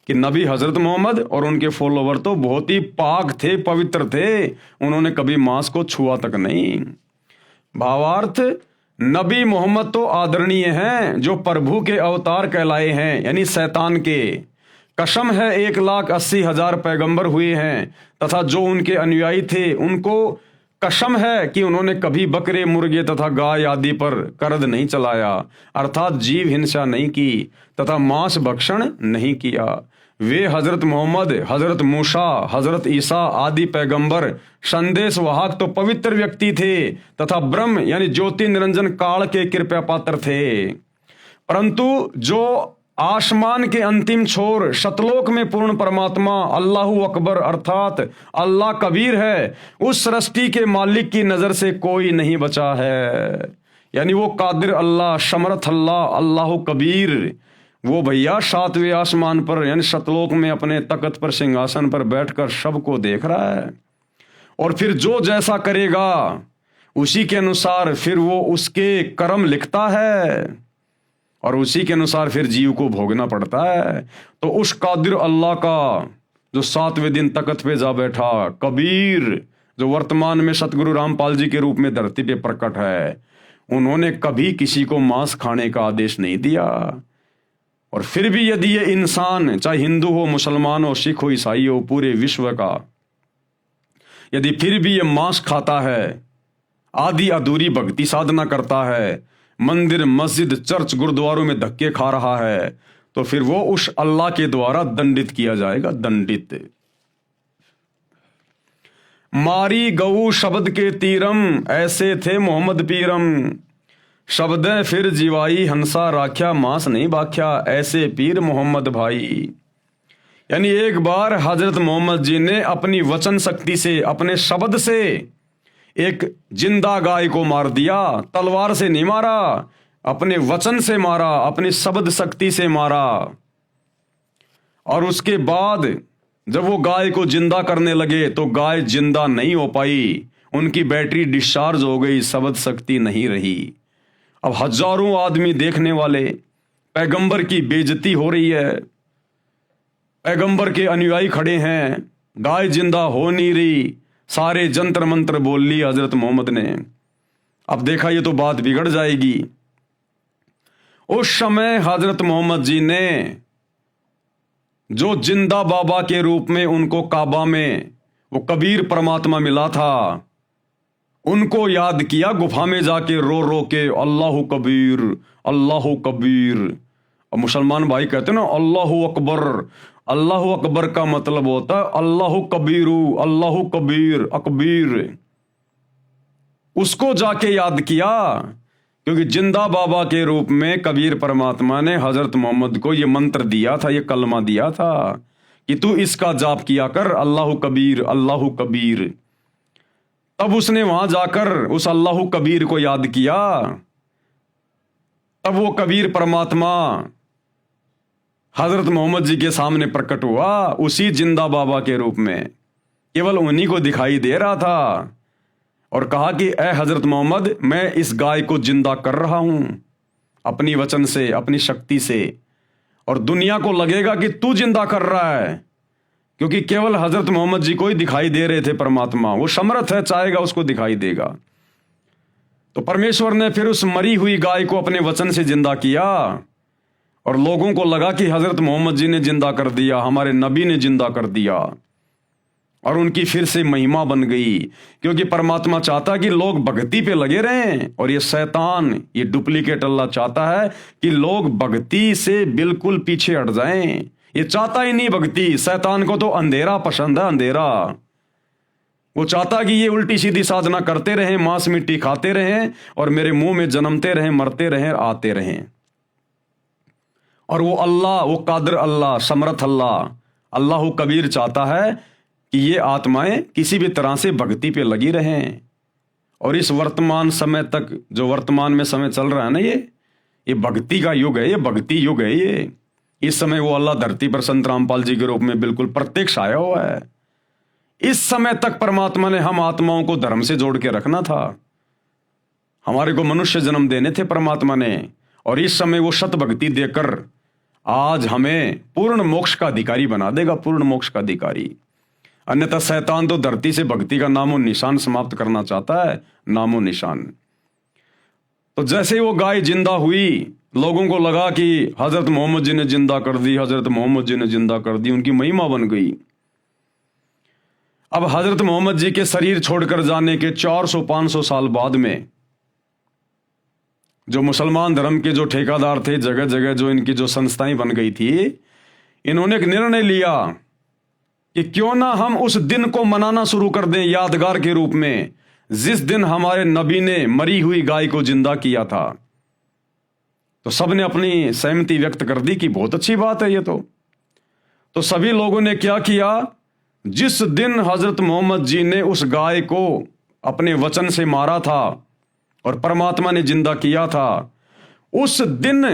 कि नबी हजरत मोहम्मद और उनके फॉलोवर तो बहुत ही पाक थे, पवित्र थे, उन्होंने कभी मांस को छुआ तक नहीं। भावार्थ, नबी मोहम्मद तो आदरणीय हैं जो प्रभु के अवतार कहलाए हैं, यानी शैतान के। कसम है 1,80,000 पैगंबर हुए हैं, तथा जो उनके अनुयायी थे उनको कसम है कि उन्होंने कभी बकरे, मुर्गे तथा गाय आदि पर करद नहीं चलाया, अर्थात जीव हिंसा नहीं की तथा मांस भक्षण नहीं किया। वे हजरत मोहम्मद, हजरत मूसा, हजरत ईसा आदि पैगंबर संदेश वाहक तो पवित्र व्यक्ति थे तथा ब्रह्म यानी ज्योति निरंजन काल के कृपा पात्र थे। परंतु जो आसमान के अंतिम छोर शतलोक में पूर्ण परमात्मा अल्लाहु अकबर अर्थात अल्लाह कबीर है, उस सृष्टि के मालिक की नजर से कोई नहीं बचा है। यानी वो कादिर अल्लाह, समर्थ अल्लाह, अल्लाहु कबीर, वो भैया 7वें आसमान पर यानी शतलोक में अपने तख्त पर सिंहासन पर बैठकर सबको देख रहा है। और फिर जो जैसा करेगा उसी के अनुसार फिर वो उसके कर्म लिखता है और उसी के अनुसार फिर जीव को भोगना पड़ता है। तो उस कादिर अल्लाह का जो 7वें दिन तख्त पे जा बैठा, कबीर, जो वर्तमान में सतगुरु रामपाल जी के रूप में धरती पे प्रकट है, उन्होंने कभी किसी को मांस खाने का आदेश नहीं दिया। और फिर भी यदि ये इंसान, चाहे हिंदू हो, मुसलमान हो, सिख हो, ईसाई हो, पूरे विश्व का, यदि फिर भी ये मांस खाता है, आधी अधूरी भक्ति साधना करता है, मंदिर, मस्जिद, चर्च, गुरुद्वारों में धक्के खा रहा है, तो फिर वो उस अल्लाह के द्वारा दंडित किया जाएगा, दंडित। मारी गऊ शब्द के तीरम, ऐसे थे मोहम्मद पीरम। शब्द फिर जीवाई हंसा राख्या, मांस नहीं बाख्या, ऐसे पीर मोहम्मद भाई। यानी एक बार हजरत मोहम्मद जी ने अपनी वचन शक्ति से, अपने शब्द से एक जिंदा गाय को मार दिया। तलवार से नहीं मारा, अपने वचन से मारा, अपनी शब्द शक्ति से मारा। और उसके बाद जब वो गाय को जिंदा करने लगे तो गाय जिंदा नहीं हो पाई, उनकी बैटरी डिस्चार्ज हो गई, शब्द शक्ति नहीं रही। अब हजारों आदमी देखने वाले, पैगंबर की बेइज्जती हो रही है, पैगंबर के अनुयायी खड़े हैं, गाय जिंदा हो नहीं रही, सारे जंतर मंत्र बोल ली हजरत मोहम्मद ने। अब देखा ये तो बात बिगड़ जाएगी। उस समय हजरत मोहम्मद जी ने जो जिंदा बाबा के रूप में उनको काबा में वो कबीर परमात्मा मिला था, उनको याद किया, गुफा में जाके रो रो के अल्लाहु कबीर, अल्लाहु कबीर। और मुसलमान भाई कहते हैं ना अल्लाहु अकबर। अल्लाहु अकबर का मतलब होता है अल्लाहु कबीरू, अल्लाहु कबीर, अकबीर। उसको जाके याद किया, क्योंकि जिंदा बाबा के रूप में कबीर परमात्मा ने हजरत मोहम्मद को ये मंत्र दिया था, ये कलमा दिया था कि तू इसका जाप किया कर, अल्लाहु कबीर, अल्लाहु कबीर। तब उसने वहां जाकर उस अल्लाहु कबीर को याद किया, तब वो कबीर परमात्मा हजरत मोहम्मद जी के सामने प्रकट हुआ, उसी जिंदा बाबा के रूप में, केवल उन्हीं को दिखाई दे रहा था। और कहा कि ए हजरत मोहम्मद, मैं इस गाय को जिंदा कर रहा हूं अपनी वचन से, अपनी शक्ति से, और दुनिया को लगेगा कि तू जिंदा कर रहा है, क्योंकि केवल हजरत मोहम्मद जी को ही दिखाई दे रहे थे परमात्मा। वो समर्थ है, चाहेगा उसको दिखाई देगा। तो परमेश्वर ने फिर उस मरी हुई गाय को अपने वचन से जिंदा किया, और लोगों को लगा कि हजरत मोहम्मद जी ने जिंदा कर दिया, हमारे नबी ने जिंदा कर दिया, और उनकी फिर से महिमा बन गई। क्योंकि परमात्मा चाहता है कि लोग भक्ति पे लगे रहें, और ये शैतान, ये डुप्लीकेट अल्लाह चाहता है कि लोग भक्ति से बिल्कुल पीछे हट जाएं। ये चाहता ही नहीं भक्ति। शैतान को तो अंधेरा पसंद है, अंधेरा। वो चाहता कि ये उल्टी सीधी साधना करते रहें, मांस मिट्टी खाते रहें, और मेरे मुंह में जन्मते रहें, मरते रहें, आते रहें। और वो अल्लाह, वो कादिर अल्लाह, समर्थ अल्लाह, अल्लाहु कबीर चाहता है कि ये आत्माएं किसी भी तरह से भक्ति पे लगी रहें। और इस वर्तमान समय तक, जो वर्तमान में समय चल रहा है ना, ये भक्ति का युग है, ये भक्ति युग है। ये इस समय वो अल्लाह धरती पर संत रामपाल जी के रूप में बिल्कुल प्रत्यक्ष आया हुआ है। इस समय तक परमात्मा ने हम आत्माओं को धर्म से जोड़ के रखना था, हमारे को मनुष्य जन्म देने थे परमात्मा ने, और इस समय वो सत भक्ति देकर आज हमें पूर्ण मोक्ष का अधिकारी बना देगा, पूर्ण मोक्ष का अधिकारी। अन्यथा शैतान तो धरती से भक्ति का नामो निशान समाप्त करना चाहता है, नामो निशान। तो जैसे ही वो गाय जिंदा हुई, लोगों को लगा कि हजरत मोहम्मद जी ने जिंदा कर दी, हजरत मोहम्मद जी ने जिंदा कर दी, उनकी महिमा बन गई। अब हजरत मोहम्मद जी के शरीर छोड़कर जाने के 400-500 साल बाद में जो मुसलमान धर्म के जो ठेकेदार थे, जगह जगह जो इनकी जो संस्थाएं बन गई थी, इन्होंने एक निर्णय लिया कि क्यों ना हम उस दिन को मनाना शुरू कर दें यादगार के रूप में, जिस दिन हमारे नबी ने मरी हुई गाय को जिंदा किया था। तो सबने अपनी सहमति व्यक्त कर दी कि बहुत अच्छी बात है ये तो सभी लोगों ने क्या किया, जिस दिन हजरत मोहम्मद जी ने उस गाय को अपने वचन से मारा था और परमात्मा ने जिंदा किया था, उस दिन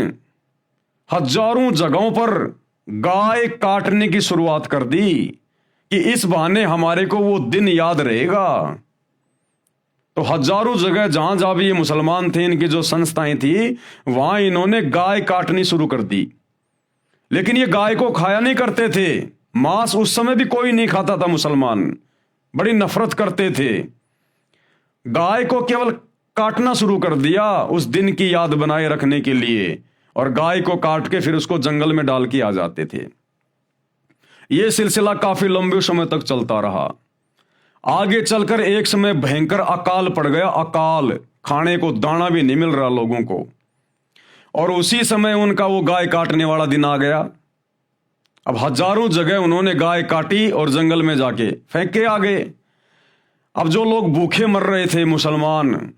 हजारों जगहों पर गाय काटने की शुरुआत कर दी कि इस बहाने हमारे को वो दिन याद रहेगा। तो हजारों जगह जहां जहां भी ये मुसलमान थे, इनकी जो संस्थाएं थी, वहां इन्होंने गाय काटनी शुरू कर दी। लेकिन ये गाय को खाया नहीं करते थे, मांस उस समय भी कोई नहीं खाता था, मुसलमान बड़ी नफरत करते थे। गाय को केवल काटना शुरू कर दिया उस दिन की याद बनाए रखने के लिए, और गाय को काट के फिर उसको जंगल में डाल के आ जाते थे। यह सिलसिला काफी लंबे समय तक चलता रहा। आगे चलकर एक समय भयंकर अकाल पड़ गया, अकाल, खाने को दाना भी नहीं मिल रहा लोगों को, और उसी समय उनका वो गाय काटने वाला दिन आ गया। अब हजारों जगह उन्होंने गाय काटी और जंगल में जाके फेंक के आ गए। अब जो लोग भूखे मर रहे थे मुसलमान,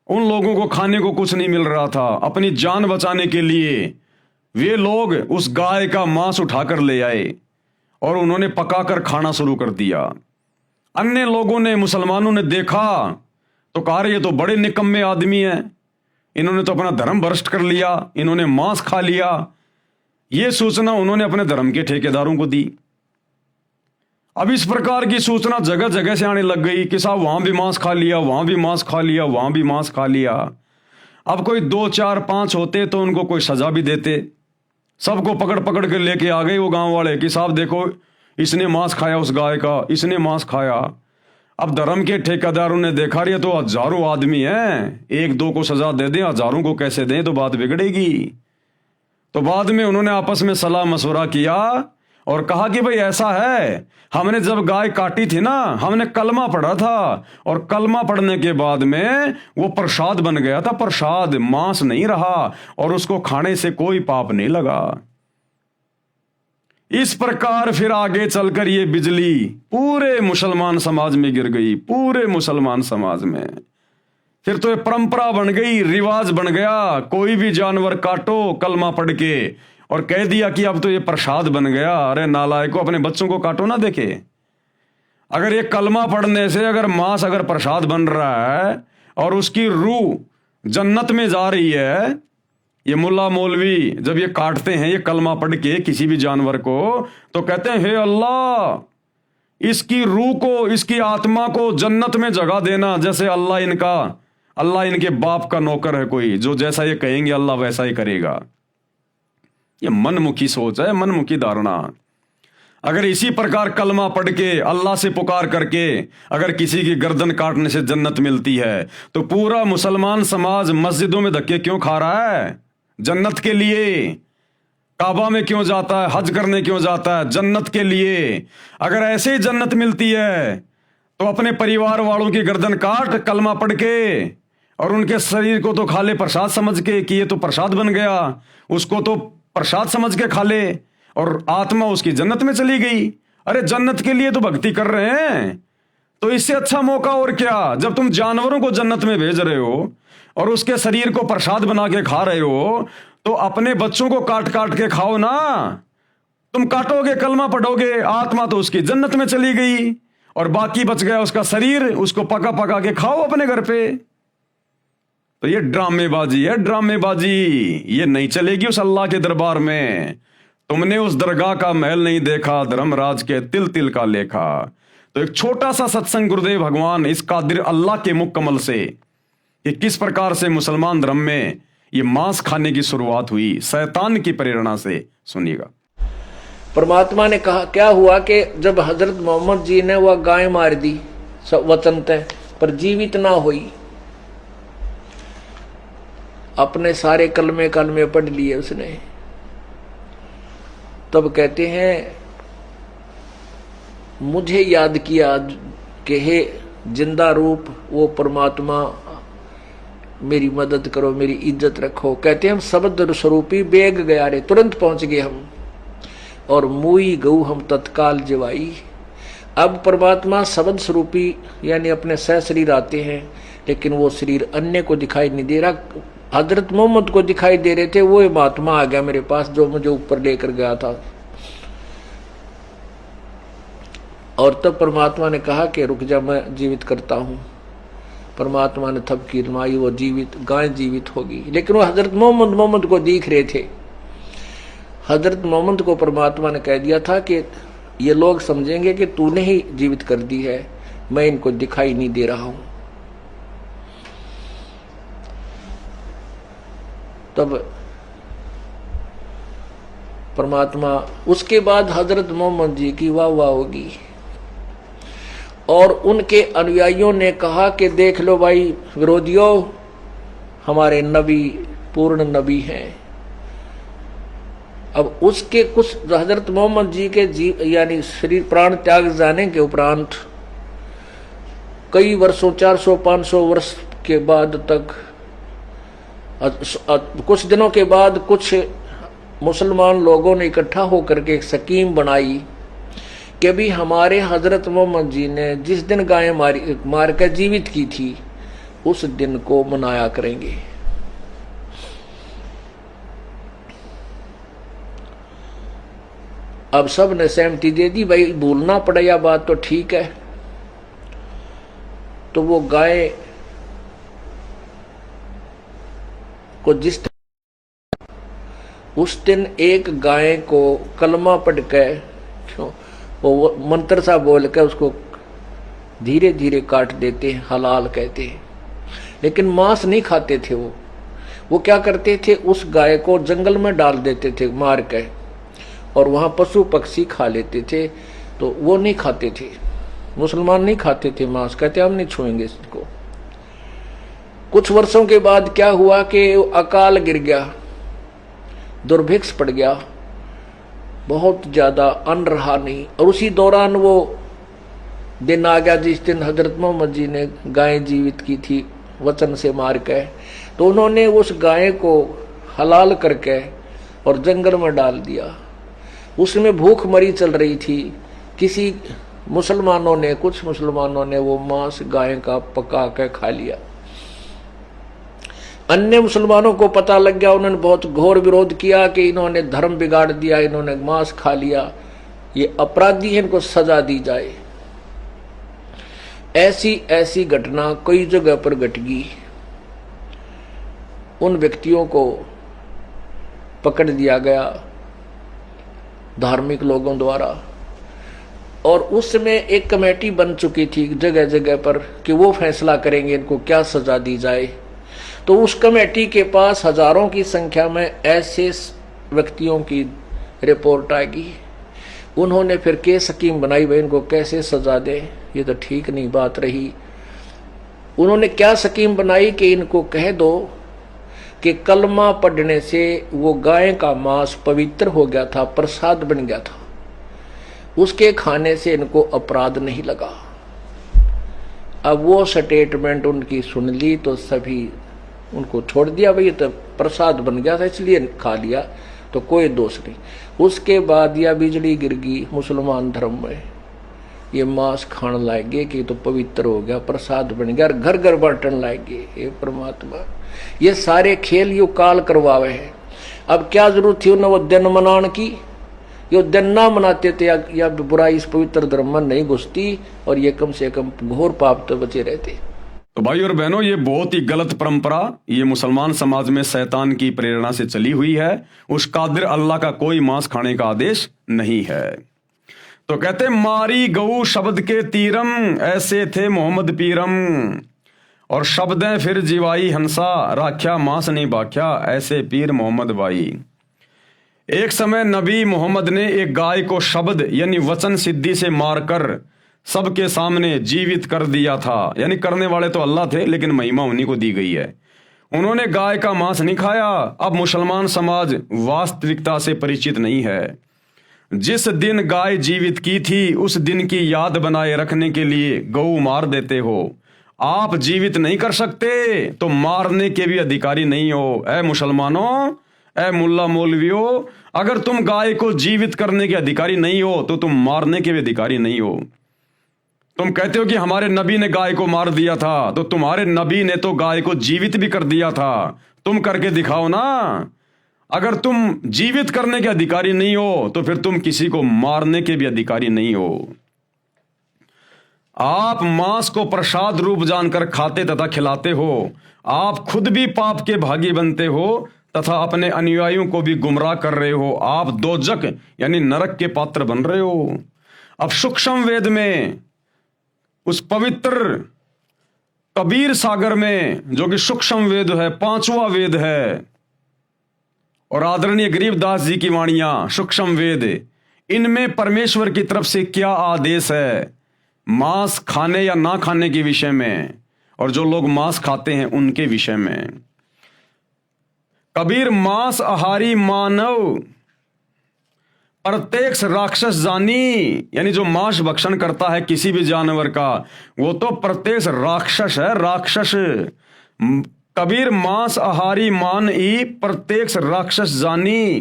उन लोगों को खाने को कुछ नहीं मिल रहा था। अपनी जान बचाने के लिए वे लोग उस गाय का मांस उठाकर ले आए और उन्होंने पकाकर खाना शुरू कर दिया। अन्य लोगों ने, मुसलमानों ने देखा तो कहा ये तो बड़े निकम्मे आदमी हैं, इन्होंने तो अपना धर्म भ्रष्ट कर लिया, इन्होंने मांस खा लिया। यह सूचना उन्होंने अपने धर्म के ठेकेदारों को दी। अब इस प्रकार की सूचना जगह जगह से आने लग गई कि साहब वहां भी मांस खा लिया, वहां भी मांस खा लिया, वहां भी मांस खा लिया। अब कोई 2, 4, 5 होते तो उनको कोई सजा भी देते। सबको पकड़ पकड़ के लेके आ गए वो गांव वाले कि साहब देखो इसने मांस खाया, उस गाय का इसने मांस खाया। अब धर्म के ठेकेदारों ने देखा रही तो हजारों आदमी हैं, 1-2 को सजा दे दें, हजारों को कैसे दें, तो बात बिगड़ेगी। तो बाद में उन्होंने आपस में सलाह मशवरा किया और कहा कि भाई ऐसा है, हमने जब गाय काटी थी ना, हमने कलमा पढ़ा था, और कलमा पढ़ने के बाद में वो प्रसाद बन गया था, प्रसाद, मांस नहीं रहा, और उसको खाने से कोई पाप नहीं लगा। इस प्रकार फिर आगे चलकर ये बिजली पूरे मुसलमान समाज में गिर गई, पूरे मुसलमान समाज में। फिर तो ये परंपरा बन गई, रिवाज बन गया, कोई भी जानवर काटो कलमा पढ़ के, और कह दिया कि अब तो ये प्रसाद बन गया। अरे नालायकों, अपने बच्चों को काटो ना। देखे, अगर ये कलमा पढ़ने से अगर मांस अगर प्रसाद बन रहा है और उसकी रूह जन्नत में जा रही है, ये मुल्ला मौलवी जब ये काटते हैं ये कलमा पढ़ के किसी भी जानवर को, तो कहते हैं हे अल्लाह, इसकी रूह को, इसकी आत्मा को जन्नत में जगह देना। जैसे अल्लाह इनके बाप का नौकर है कोई, जो जैसा ये कहेंगे अल्लाह वैसा ही करेगा। ये मनमुखी सोच है, मनमुखी धारणा। अगर इसी प्रकार कलमा पढ़ के अल्लाह से पुकार करके अगर किसी की गर्दन काटने से जन्नत मिलती है, तो पूरा मुसलमान समाज मस्जिदों में धक्के क्यों खा रहा है? जन्नत के लिए। काबा में क्यों जाता है? हज करने क्यों जाता है? जन्नत के लिए। अगर ऐसे ही जन्नत मिलती है तो अपने परिवार वालों की गर्दन काट कलमा पढ़ के, और उनके शरीर को तो खा ले प्रसाद समझ के कि ये तो प्रसाद बन गया, उसको तो प्रसाद समझ के खा ले, और आत्मा उसकी जन्नत में चली गई। अरे जन्नत के लिए तो भक्ति कर रहे हैं, तो इससे अच्छा मौका और क्या? जब तुम जानवरों को जन्नत में भेज रहे हो और उसके शरीर को प्रसाद बना के खा रहे हो, तो अपने बच्चों को काट काट के खाओ ना। तुम काटोगे, कलमा पढ़ोगे, आत्मा तो उसकी जन्नत में चली गई, और बाकी बच गया उसका शरीर, उसको पका पका के खाओ अपने घर पे। तो ये ड्रामेबाजी है, ड्रामेबाजी। ये नहीं चलेगी उस अल्लाह के दरबार में। तुमने उस दरगाह का महल नहीं देखा, धर्मराज के तिल तिल का लेखा। तो एक छोटा सा सत्संग गुरुदेव भगवान इस कादिर अल्लाह के मुख कमल से कि किस प्रकार से मुसलमान धर्म में ये मांस खाने की शुरुआत हुई शैतान की प्रेरणा से। सुनिएगा। परमात्मा ने कहा, क्या हुआ कि जब हजरत मोहम्मद जी ने वह गाय मार दी वचन तय पर जीवित ना हुई, अपने सारे कलमे पढ़ लिए उसने, तब कहते हैं मुझे याद किया कि हे जिंदा रूप वो परमात्मा, मेरी मदद करो, मेरी इज्जत रखो। कहते हैं हम शब्द स्वरूपी बेग गया रे, तुरंत पहुंच गए हम, और मुई गऊ हम तत्काल जवाई। अब परमात्मा शब्द स्वरूपी यानी अपने सह शरीर आते हैं, लेकिन वो शरीर अन्य को दिखाई नहीं दे रहा, हजरत मोहम्मद को दिखाई दे रहे थे। वो महात्मा आ गया मेरे पास जो मुझे ऊपर लेकर गया था, और तब परमात्मा ने कहा कि रुक जा, मैं जीवित करता हूं। परमात्मा ने थप की रमाई, वो जीवित गाय जीवित होगी। लेकिन वो हजरत मोहम्मद को दिख रहे थे। हजरत मोहम्मद को परमात्मा ने कह दिया था कि ये लोग समझेंगे कि तूने ही जीवित कर दी है, मैं इनको दिखाई नहीं दे रहा हूं। तब परमात्मा, उसके बाद हजरत मोहम्मद जी की वाह वाह होगी, और उनके अनुयायियों ने कहा कि देख लो भाई विरोधियों, हमारे नबी पूर्ण नबी हैं। अब उसके कुछ हजरत मोहम्मद जी के यानी शरीर प्राण त्याग जाने के उपरांत कई वर्षों 400-500 वर्ष के बाद तक, कुछ दिनों के बाद कुछ मुसलमान लोगों ने इकट्ठा होकर के एक स्कीम बनाई कि भी हमारे हजरत मोहम्मद जी ने जिस दिन गाय मार कर जीवित की थी उस दिन को मनाया करेंगे। अब सब ने सहमति दे दी, भाई भूलना पड़े या बात तो ठीक है। तो वो गाय को उस दिन एक गाय को कलमा पढ़ के वो मंत्र सा बोल के उसको धीरे धीरे काट देते हैं, हलाल कहते हैं। लेकिन मांस नहीं खाते थे वो क्या करते थे, उस गाय को जंगल में डाल देते थे मार के, और वहां पशु पक्षी खा लेते थे। तो वो नहीं खाते थे, मुसलमान नहीं खाते थे मांस, कहते हम नहीं छुएंगे इसको। कुछ वर्षों के बाद क्या हुआ कि अकाल गिर गया, दुर्भिक्ष पड़ गया, बहुत ज्यादा अन्न रहा नहीं। और उसी दौरान वो दिन आ गया जिस दिन हजरत मोहम्मद जी ने गाय जीवित की थी वचन से मार के। तो उन्होंने उस गाय को हलाल करके और जंगल में डाल दिया। उसमें भूख मरी चल रही थी। किसी मुसलमानों ने, कुछ मुसलमानों ने वो मांस गाय का पका के खा लिया। अन्य मुसलमानों को पता लग गया, उन्होंने बहुत घोर विरोध किया कि इन्होंने धर्म बिगाड़ दिया, इन्होंने मांस खा लिया, ये अपराधी है, इनको सजा दी जाए। ऐसी ऐसी घटना कई जगह पर घट गई। उन व्यक्तियों को पकड़ दिया गया धार्मिक लोगों द्वारा, और उसमें एक कमेटी बन चुकी थी जगह जगह पर कि वो फैसला करेंगे इनको क्या सजा दी जाए। तो उस कमेटी के पास हजारों की संख्या में ऐसे व्यक्तियों की रिपोर्ट आएगी। उन्होंने फिर केस स्कीम बनाई, भाई इनको कैसे सजा दे, ये तो ठीक नहीं बात रही। उन्होंने क्या स्कीम बनाई कि इनको कह दो कि कलमा पढ़ने से वो गाय का मांस पवित्र हो गया था, प्रसाद बन गया था, उसके खाने से इनको अपराध नहीं लगा। अब वो स्टेटमेंट उनकी सुन ली तो सभी उनको छोड़ दिया, भाई ये तो प्रसाद बन गया था इसलिए खा लिया, तो कोई दोष नहीं। उसके बाद या बिजली गिर गई मुसलमान धर्म में, ये मांस खाने लाएंगे कि तो पवित्र हो गया, प्रसाद बन गया, घर घर बांटने लाएंगे। ये परमात्मा ये सारे खेल यो काल करवावे हैं। अब क्या जरूरत थी उन्हें वो दिन मनाने की, यो दिन ना मनाते थे या बुराई इस पवित्र धर्म में नहीं घुसती, और ये कम से कम घोर पाप तो बचे रहते। तो भाई और बहनों, ये बहुत ही गलत परंपरा ये मुसलमान समाज में शैतान की प्रेरणा से चली हुई है। उस कादिर अल्लाह का कोई मांस खाने का आदेश नहीं है। तो कहते मारी गऊ शब्द के तीरम, ऐसे थे मोहम्मद पीरम। और शब्दें फिर जीवाई हंसा, राख्या मांस नहीं बाख्या, ऐसे पीर मोहम्मद भाई। एक समय नबी मोहम्मद ने एक गाय को शब्द यानी वचन सिद्धि से मारकर सबके सामने जीवित कर दिया था। यानी करने वाले तो अल्लाह थे, लेकिन महिमा उन्हीं को दी गई है। उन्होंने गाय का मांस नहीं खाया। अब मुसलमान समाज वास्तविकता से परिचित नहीं है। जिस दिन गाय जीवित की थी उस दिन की याद बनाए रखने के लिए गऊ मार देते हो। आप जीवित नहीं कर सकते तो मारने के भी अधिकारी नहीं हो। ऐ मुसलमानों, ऐ मुल्ला मौलवियों, अगर तुम गाय को जीवित करने के अधिकारी नहीं हो तो तुम मारने के भी अधिकारी नहीं हो। तुम कहते हो कि हमारे नबी ने गाय को मार दिया था, तो तुम्हारे नबी ने तो गाय को जीवित भी कर दिया था। तुम करके दिखाओ ना। अगर तुम जीवित करने के अधिकारी नहीं हो तो फिर तुम किसी को मारने के भी अधिकारी नहीं हो। आप मांस को प्रसाद रूप जानकर खाते तथा खिलाते हो। आप खुद भी पाप के भागी बनते हो तथा अपने अनुयायियों को भी गुमराह कर रहे हो। आप दोजक यानी नरक के पात्र बन रहे हो। अब सूक्ष्म वेद में, उस पवित्र कबीर सागर में, जो कि सूक्ष्म वेद है, 5वां वेद है, और आदरणीय गरीबदास जी की वाणियां सूक्ष्म वेद, इनमें परमेश्वर की तरफ से क्या आदेश है मांस खाने या ना खाने के विषय में, और जो लोग मांस खाते हैं उनके विषय में। कबीर मांस आहारी मानव प्रत्यक्ष राक्षस जानी, यानी जो मांस भक्षण करता है किसी भी जानवर का, वो तो प्रत्यक्ष राक्षस है, राक्षस। कबीर मांस आहारी मान ई प्रत्यक्ष राक्षस जानी,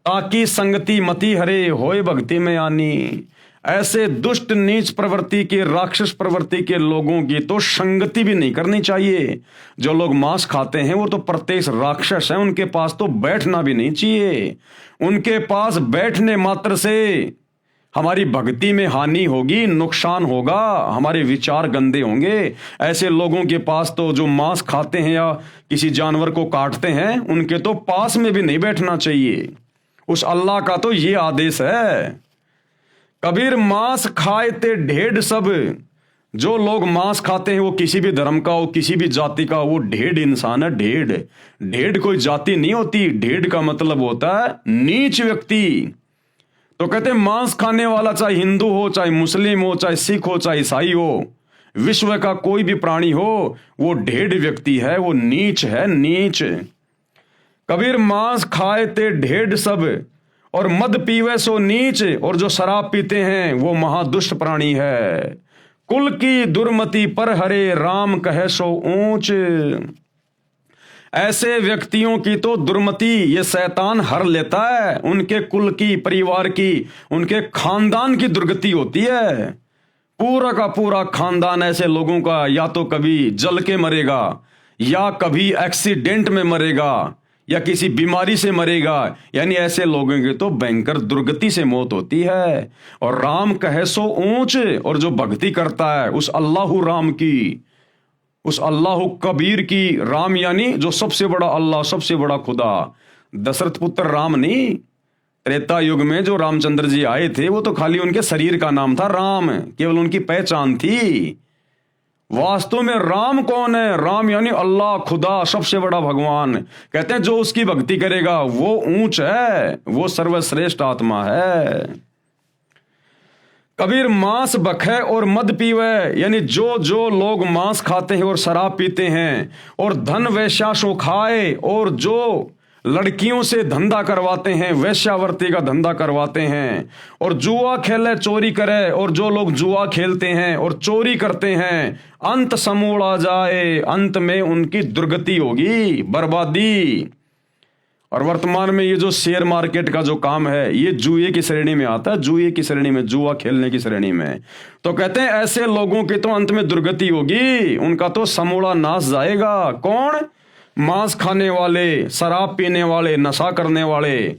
ताकि संगति मति हरे होए भक्ति में आनी। ऐसे दुष्ट नीच प्रवृत्ति के, राक्षस प्रवृत्ति के लोगों की तो संगति भी नहीं करनी चाहिए। जो लोग मांस खाते हैं वो तो प्रत्यक्ष राक्षस हैं, उनके पास तो बैठना भी नहीं चाहिए। उनके पास बैठने मात्र से हमारी भक्ति में हानि होगी, नुकसान होगा, हमारे विचार गंदे होंगे। ऐसे लोगों के पास तो, जो मांस खाते हैं या किसी जानवर को काटते हैं, उनके तो पास में भी नहीं बैठना चाहिए। उस अल्लाह का तो ये आदेश है। कबीर मांस खाए ते ढेड सब। जो लोग मांस खाते हैं वो किसी भी धर्म का हो, किसी भी जाति का, वो ढेड इंसान है। ढेड, ढेड कोई जाति नहीं होती। ढेड का मतलब होता है नीच व्यक्ति। तो कहते हैं मांस खाने वाला चाहे हिंदू हो, चाहे मुस्लिम हो, चाहे सिख हो, चाहे ईसाई हो, विश्व का कोई भी प्राणी हो, वो ढेड व्यक्ति है, वो नीच है, नीच। कबीर मांस खाए ते ढेड सब, और मद पीवे सो नीच, और जो शराब पीते हैं वो महादुष्ट प्राणी है। कुल की दुर्मति पर हरे राम कहे सो ऊंच। ऐसे व्यक्तियों की तो दुर्मति ये शैतान हर लेता है। उनके कुल की, परिवार की, उनके खानदान की दुर्गति होती है। पूरा का पूरा खानदान ऐसे लोगों का या तो कभी जल के मरेगा, या कभी एक्सीडेंट में मरेगा, या किसी बीमारी से मरेगा। यानी ऐसे लोगों की तो भयंकर दुर्गति से मौत होती है। और राम कहे सो ऊंच, और जो भक्ति करता है उस अल्लाह राम की, उस अल्लाह कबीर की, राम यानी जो सबसे बड़ा अल्लाह, सबसे बड़ा खुदा, दशरथ पुत्र राम नहीं। त्रेता युग में जो रामचंद्र जी आए थे वो तो खाली उनके शरीर का नाम था राम, केवल उनकी पहचान थी। वास्तव में राम कौन है? राम यानी अल्लाह, खुदा, सबसे बड़ा भगवान। कहते हैं जो उसकी भक्ति करेगा वो ऊंच है, वो सर्वश्रेष्ठ आत्मा है। कबीर मांस बखे और मद पीवे, यानी जो जो लोग मांस खाते हैं और शराब पीते हैं, और धन वैश्याशो खाए, और जो लड़कियों से धंधा करवाते हैं, वैश्यावर्ती का धंधा करवाते हैं, और जुआ खेले, चोरी करे, और जो लोग जुआ खेलते हैं और चोरी करते हैं, अंत समूला जाए, अंत में उनकी दुर्गति होगी, बर्बादी। और वर्तमान में ये जो शेयर मार्केट का जो काम है, ये जुए की श्रेणी में आता है, जुए की श्रेणी में, जुआ खेलने की श्रेणी में। तो कहते हैं ऐसे लोगों की तो अंत में दुर्गति होगी, उनका तो समूला नाश जाएगा। कौन? मांस खाने वाले, शराब पीने वाले, नशा करने वाले,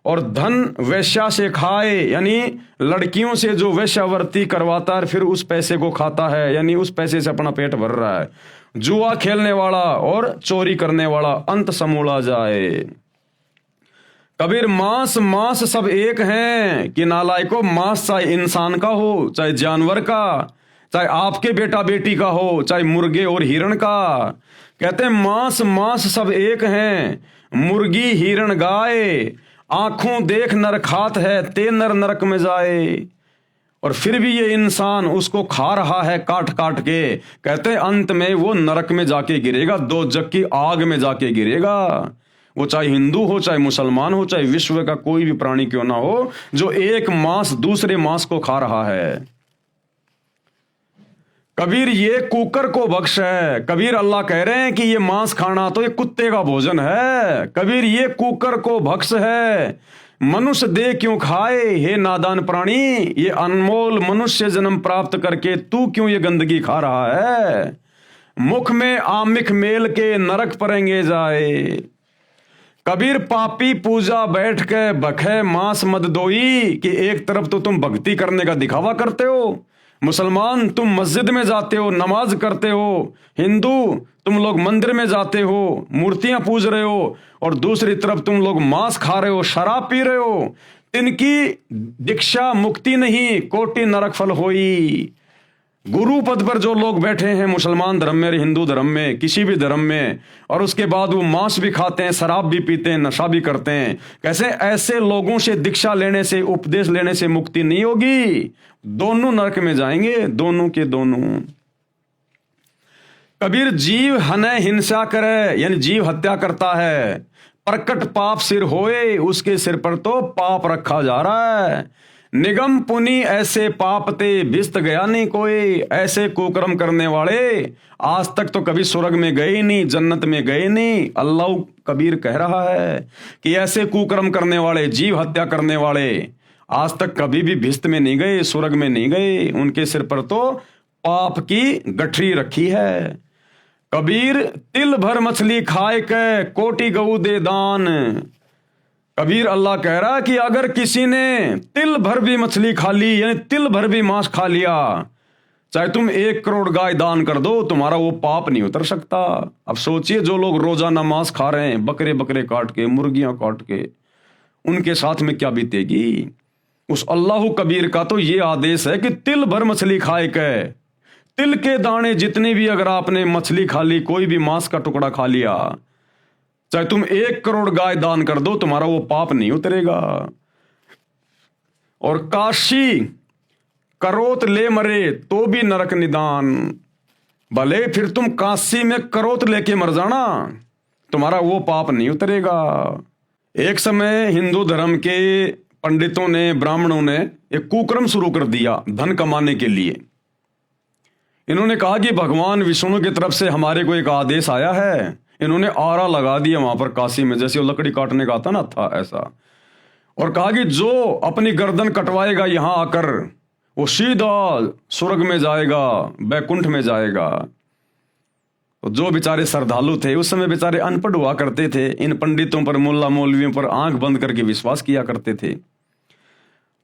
और धन वैश्या से खाए, यानी लड़कियों से जो वैश्यावर्ती करवाता है फिर उस पैसे को खाता है, यानी उस पैसे से अपना पेट भर रहा है। जुआ खेलने वाला और चोरी करने वाला, अंत समूला जाए। कबीर मांस मांस सब एक हैं कि नालायको, मांस चाहे इंसान का हो, चाहे जानवर का, चाहे आपके बेटा बेटी का हो, चाहे मुर्गे और हिरण का। कहते हैं मांस मांस सब एक हैं, मुर्गी हिरण गाय, आंखों देख नर खात है, ते नर नरक में जाए। और फिर भी ये इंसान उसको खा रहा है काट काट के। कहते हैं अंत में वो नरक में जाके गिरेगा, दोजख की आग में जाके गिरेगा। वो चाहे हिंदू हो, चाहे मुसलमान हो, चाहे विश्व का कोई भी प्राणी क्यों ना हो, जो एक मांस दूसरे मांस को खा रहा है। कबीर ये कुकर को बख्श है। कबीर अल्लाह कह रहे हैं कि ये मांस खाना तो ये कुत्ते का भोजन है। कबीर ये कुकर को बख्श है, मनुष्य दे क्यों खाए हे नादान प्राणी, ये अनमोल मनुष्य जन्म प्राप्त करके तू क्यों ये गंदगी खा रहा है। मुख में आमिख मेल के नरक परेंगे जाए। कबीर पापी पूजा बैठ के बखे मांस मद दोई, कि एक तरफ तो तुम भक्ति करने का दिखावा करते हो, मुसलमान तुम मस्जिद में जाते हो, नमाज करते हो, हिंदू तुम लोग मंदिर में जाते हो, मूर्तियां पूज रहे हो, और दूसरी तरफ तुम लोग मांस खा रहे हो, शराब पी रहे हो। तिनकी दीक्षा मुक्ति नहीं, कोटि नरक फल होई। गुरु पद पर जो लोग बैठे हैं मुसलमान धर्म में, हिंदू धर्म में, किसी भी धर्म में, और उसके बाद वो मांस भी खाते हैं, शराब भी पीते हैं, नशा भी करते हैं, कैसे ऐसे लोगों से दीक्षा लेने से, उपदेश लेने से मुक्ति नहीं होगी, दोनों नरक में जाएंगे, दोनों के दोनों। कबीर जीव हने हिंसा करे, यानी जीव हत्या करता है, प्रकट पाप सिर होए, उसके सिर पर तो पाप रखा जा रहा है। निगम पुनि ऐसे पाप ते भिस्त गया नहीं कोई। ऐसे कुकर्म करने वाले आज तक तो कभी स्वर्ग में गए नहीं, जन्नत में गए नहीं। अल्लाह कबीर कह रहा है कि ऐसे कुकर्म करने वाले, जीव हत्या करने वाले आज तक कभी भी भिस्त में नहीं गए, स्वर्ग में नहीं गए। उनके सिर पर तो पाप की गठरी रखी है। कबीर तिल भर मछली खाए के कोटि गऊ दे दान। कबीर अल्लाह कह रहा कि अगर किसी ने तिल भर भी मछली खा ली, यानी तिल भर भी मांस खा लिया, चाहे तुम 1 करोड़ गाय दान कर दो, तुम्हारा वो पाप नहीं उतर सकता। अब सोचिए जो लोग रोजाना मांस खा रहे हैं, बकरे बकरे काट के, मुर्गियां काट के, उनके साथ में क्या बीतेगी। उस अल्लाह कबीर का तो ये आदेश है कि तिल भर मछली खाए के, तिल के दाने जितनी भी अगर आपने मछली खा ली, कोई भी मांस का टुकड़ा खा लिया, चाहे तुम 1 करोड़ गाय दान कर दो, तुम्हारा वो पाप नहीं उतरेगा। और काशी करोत ले मरे तो भी नरक निदान। भले फिर तुम काशी में करोत लेके मर जाना, तुम्हारा वो पाप नहीं उतरेगा। एक समय हिंदू धर्म के पंडितों ने, ब्राह्मणों ने एक कुकर्म शुरू कर दिया धन कमाने के लिए। इन्होंने कहा कि भगवान विष्णु की तरफ से हमारे को एक आदेश आया है। इन्होंने आरा लगा दिया वहां पर काशी में, जैसे वो लकड़ी काटने का आता ना था ऐसा, और कहा कि जो अपनी गर्दन कटवाएगा यहां आकर, वो सीधा स्वर्ग में जाएगा, बैकुंठ में जाएगा। तो जो बेचारे श्रद्धालु थे, उस समय बेचारे अनपढ़ हुआ करते थे, इन पंडितों पर, मुल्ला मौलवियों पर आंख बंद करके विश्वास किया करते थे।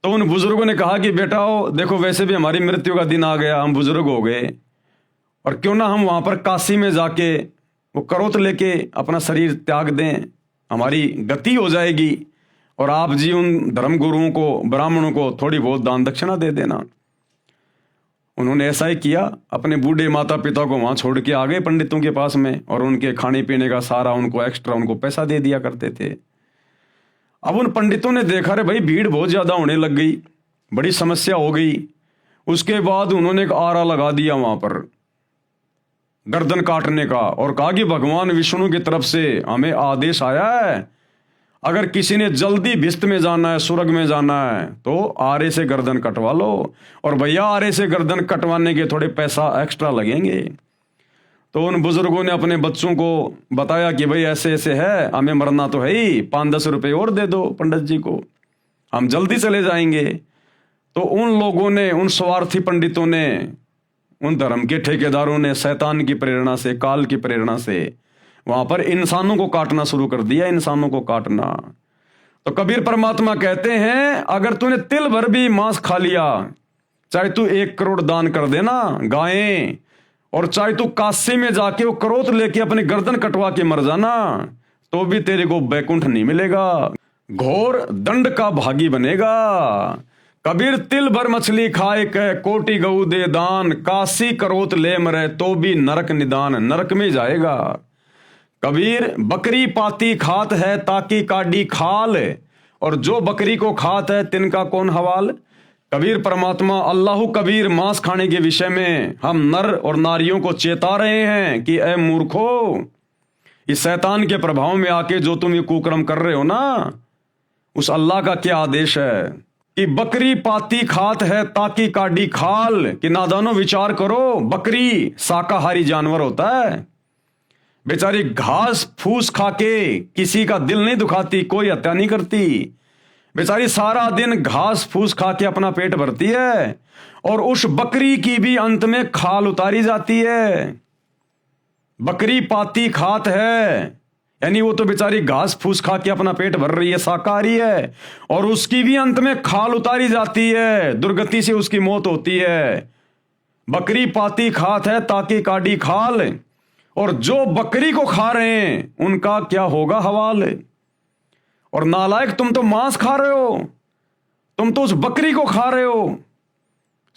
तो उन बुजुर्गों ने कहा कि बेटाओ देखो, वैसे भी हमारी मृत्यु का दिन आ गया, हम बुजुर्ग हो गए, और क्यों ना हम वहां पर काशी में जाके वो करोत लेके अपना शरीर त्याग दें, हमारी गति हो जाएगी, और आप जी उन धर्म गुरुओं को, ब्राह्मणों को थोड़ी बहुत दान दक्षिणा दे देना। उन्होंने ऐसा ही किया, अपने बूढ़े माता पिता को वहां छोड़ के आ गए पंडितों के पास में, और उनके खाने पीने का सारा उनको एक्स्ट्रा उनको पैसा दे दिया करते थे। अब उन पंडितों ने देखा रे भाई भीड़ बहुत ज्यादा होने लग गई, बड़ी समस्या हो गई। उसके बाद उन्होंने एक आरा लगा दिया वहां पर गर्दन काटने का, और कहा कि भगवान विष्णु की तरफ से हमें आदेश आया है, अगर किसी ने जल्दी भिस्त में जाना है, स्वर्ग में जाना है, तो आरे से गर्दन कटवा लो। और भैया आरे से गर्दन कटवाने के थोड़े पैसा एक्स्ट्रा लगेंगे। तो उन बुजुर्गों ने अपने बच्चों को बताया कि भाई ऐसे ऐसे है, हमें मरना तो है ही, 5-10 रुपए और दे दो पंडित जी को, हम जल्दी चले जाएंगे। तो उन लोगों ने, उन स्वार्थी पंडितों ने, उन धर्म के ठेकेदारों ने शैतान की प्रेरणा से, काल की प्रेरणा से वहां पर इंसानों को काटना शुरू कर दिया, इंसानों को काटना। तो कबीर परमात्मा कहते हैं अगर तूने तिल भर भी मांस खा लिया, चाहे तू 1 करोड़ दान कर देना गायें, और चाहे तू काशी में जाके वो करोत लेके अपनी गर्दन कटवा के मर जाना, तो भी तेरे को बैकुंठ नहीं मिलेगा, घोर दंड का भागी बनेगा। कबीर तिल भर मछली खाए कह कोटि गऊ दे दान, काशी करोत ले मरे तो भी नरक निदान, नरक में जाएगा। कबीर बकरी पाती खात है ताकि काडी खाल, और जो बकरी को खात है तिनका कौन हवाल। कबीर परमात्मा अल्लाह कबीर मांस खाने के विषय में हम नर और नारियों को चेता रहे हैं कि ए मूर्खो, इस शैतान के प्रभाव में आके जो तुम ये कुकर्म कर रहे हो ना, उस अल्लाह का क्या आदेश है कि बकरी पाती खात है ताकि काडी खाल, कि नादानो विचार करो, बकरी शाकाहारी जानवर होता है, बेचारी घास फूस खा के किसी का दिल नहीं दुखाती, कोई हत्या नहीं करती, बेचारी सारा दिन घास फूस खा के अपना पेट भरती है, और उस बकरी की भी अंत में खाल उतारी जाती है। बकरी पाती खात है यानी वो तो बेचारी घास फूस खा के अपना पेट भर रही है, शाकाहारी है, और उसकी भी अंत में खाल उतारी जाती है, दुर्गति से उसकी मौत होती है। बकरी पाती खात है ताकि काडी खाल, और जो बकरी को खा रहे हैं उनका क्या होगा हवाल। और नालायक, तुम तो मांस खा रहे हो, तुम तो उस बकरी को खा रहे हो,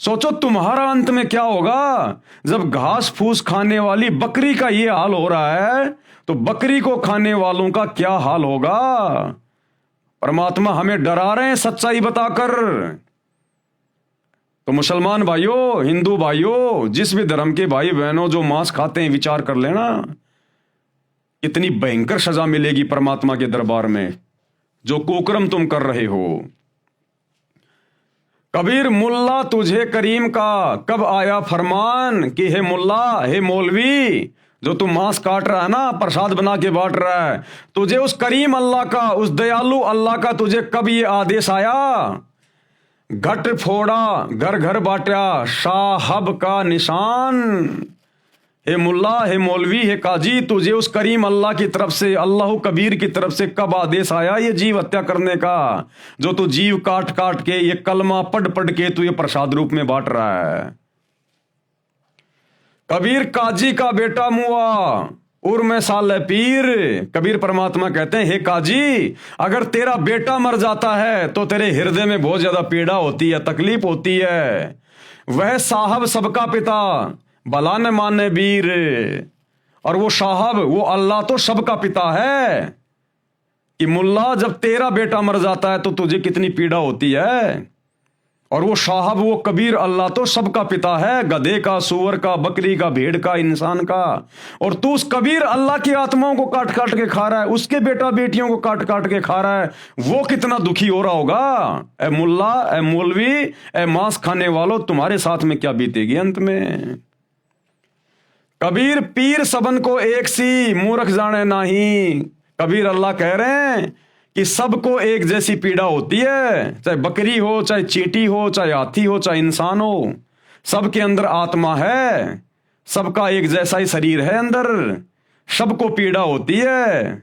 सोचो तुम्हारा अंत में क्या होगा। जब घास फूस खाने वाली बकरी का ये हाल हो रहा है तो बकरी को खाने वालों का क्या हाल होगा। परमात्मा हमें डरा रहे हैं सच्चाई बताकर। तो मुसलमान भाइयों, हिंदू भाइयों, जिस भी धर्म के भाई बहनों जो मांस खाते हैं, विचार कर लेना, इतनी भयंकर सजा मिलेगी परमात्मा के दरबार में जो कुकर्म तुम कर रहे हो। कबीर मुल्ला तुझे करीम का कब आया फरमान, कि हे मुल्ला, हे मौलवी, जो तू मांस काट रहा है ना, प्रसाद बना के बांट रहा है, तुझे उस करीम अल्लाह का, उस दयालु अल्लाह का तुझे कब ये आदेश आया। घट फोड़ा घर घर बांटा साहब का निशान। हे मुल्ला, हे मौलवी, हे काजी, तुझे उस करीम अल्लाह की तरफ से, अल्लाह कबीर की तरफ से कब आदेश आया ये जीव हत्या करने का, जो तू जीव काट काट के, ये कलमा पढ़ पढ़ के तू ये प्रसाद रूप में बांट रहा है। कबीर काजी का बेटा मुआ उर में साल पीर। कबीर परमात्मा कहते हैं, हे काजी, अगर तेरा बेटा मर जाता है तो तेरे हृदय में बहुत ज्यादा पीड़ा होती है, तकलीफ होती है। वह साहब सबका पिता भला न माने वीर, और वो साहब, वो अल्लाह तो सबका पिता है। कि मुल्ला, जब तेरा बेटा मर जाता है तो तुझे कितनी पीड़ा होती है, और वो साहब, वो कबीर अल्लाह तो सबका पिता है, गधे का, सूअर का, बकरी का, भेड़ का, इंसान का। और तू उस कबीर अल्लाह की आत्माओं को काट काट के खा रहा है, उसके बेटा बेटियों को काट काट के खा रहा है, वो कितना दुखी हो रहा होगा। ए मुल्ला, ए मौलवी, ए मांस खाने वालों, तुम्हारे साथ में क्या बीतेगी अंत में। कबीर पीर सबन को एक सी मूर्ख जाने नहीं। कबीर अल्लाह कह रहे हैं कि सबको एक जैसी पीड़ा होती है, चाहे बकरी हो, चाहे चींटी हो, चाहे हाथी हो, चाहे इंसान हो, सबके अंदर आत्मा है, सबका एक जैसा ही शरीर है अंदर, सबको पीड़ा होती है।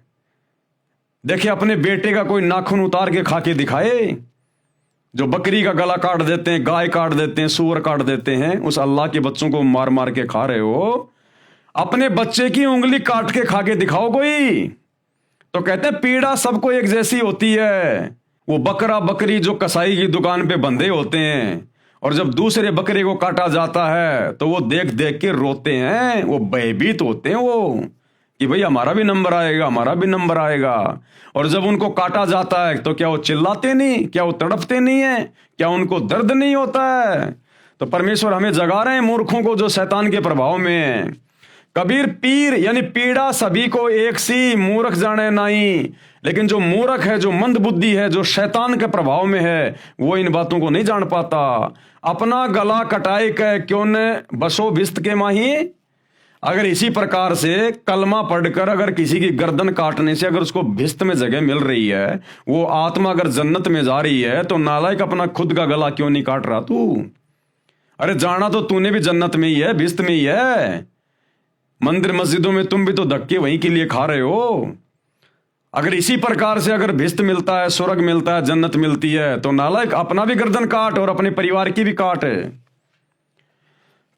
देखिए, अपने बेटे का कोई नाखून उतार के खा के दिखाए, जो बकरी का गला काट देते हैं, गाय काट देते हैं, सूअर काट देते हैं, उस अल्लाह के बच्चों को मार मार के खा रहे हो। अपने बच्चे की उंगली काट के खा के दिखाओ कोई, तो कहते हैं पीड़ा सबको एक जैसी होती है। वो बकरा बकरी जो कसाई की दुकान पे बंधे होते हैं, और जब दूसरे बकरे को काटा जाता है तो वो देख देख के रोते हैं, वो भयभीत होते हैं, वो कि भाई हमारा भी नंबर आएगा, हमारा भी नंबर आएगा। और जब उनको काटा जाता है तो क्या वो चिल्लाते नहीं, क्या वो तड़पते नहीं है, क्या उनको दर्द नहीं होता है। तो परमेश्वर हमें जगा रहे हैं मूर्खों को जो शैतान के प्रभाव में है। कबीर पीर यानी पीड़ा सभी को एक सी मूर्ख जाने नहीं, लेकिन जो मूर्ख है, जो मंद बुद्धि है, जो शैतान के प्रभाव में है, वो इन बातों को नहीं जान पाता। अपना गला कटाए कह क्यों न बसो भिस्त के माही। अगर इसी प्रकार से कलमा पढ़कर अगर किसी की गर्दन काटने से अगर उसको भिस्त में जगह मिल रही है, वो आत्मा अगर जन्नत में जा रही है, तो नालायक अपना खुद का गला क्यों नहीं काट रहा तू। अरे जाना तो तूने भी जन्नत में ही है, भिस्त में ही है। मंदिर मस्जिदों में तुम भी तो धक्के वहीं के लिए खा रहे हो। अगर इसी प्रकार से अगर भिस्त मिलता है, स्वर्ग मिलता है, जन्नत मिलती है, तो नालायक अपना भी गर्दन काट और अपने परिवार की भी काट।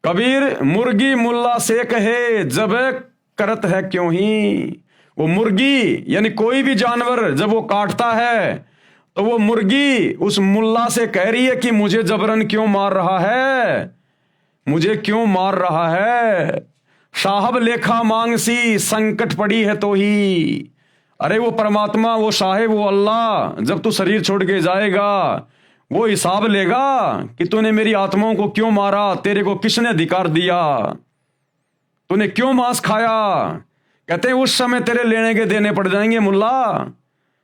कबीर मुर्गी मुल्ला से कहे जब करत है क्यों ही। वो मुर्गी यानी कोई भी जानवर जब वो काटता है तो वो मुर्गी उस मुल्ला से कह रही है कि मुझे जबरन क्यों मार रहा है, मुझे क्यों मार रहा है, साहब लेखा मांगसी संकट पड़ी है तो ही। अरे वो परमात्मा, वो साहिब, वो अल्लाह, जब तू शरीर छोड़ के जाएगा वो हिसाब लेगा कि तूने मेरी आत्माओं को क्यों मारा, तेरे को किसने अधिकार दिया, तूने क्यों मांस खाया। कहते हैं उस समय तेरे लेने के देने पड़ जाएंगे मुल्ला।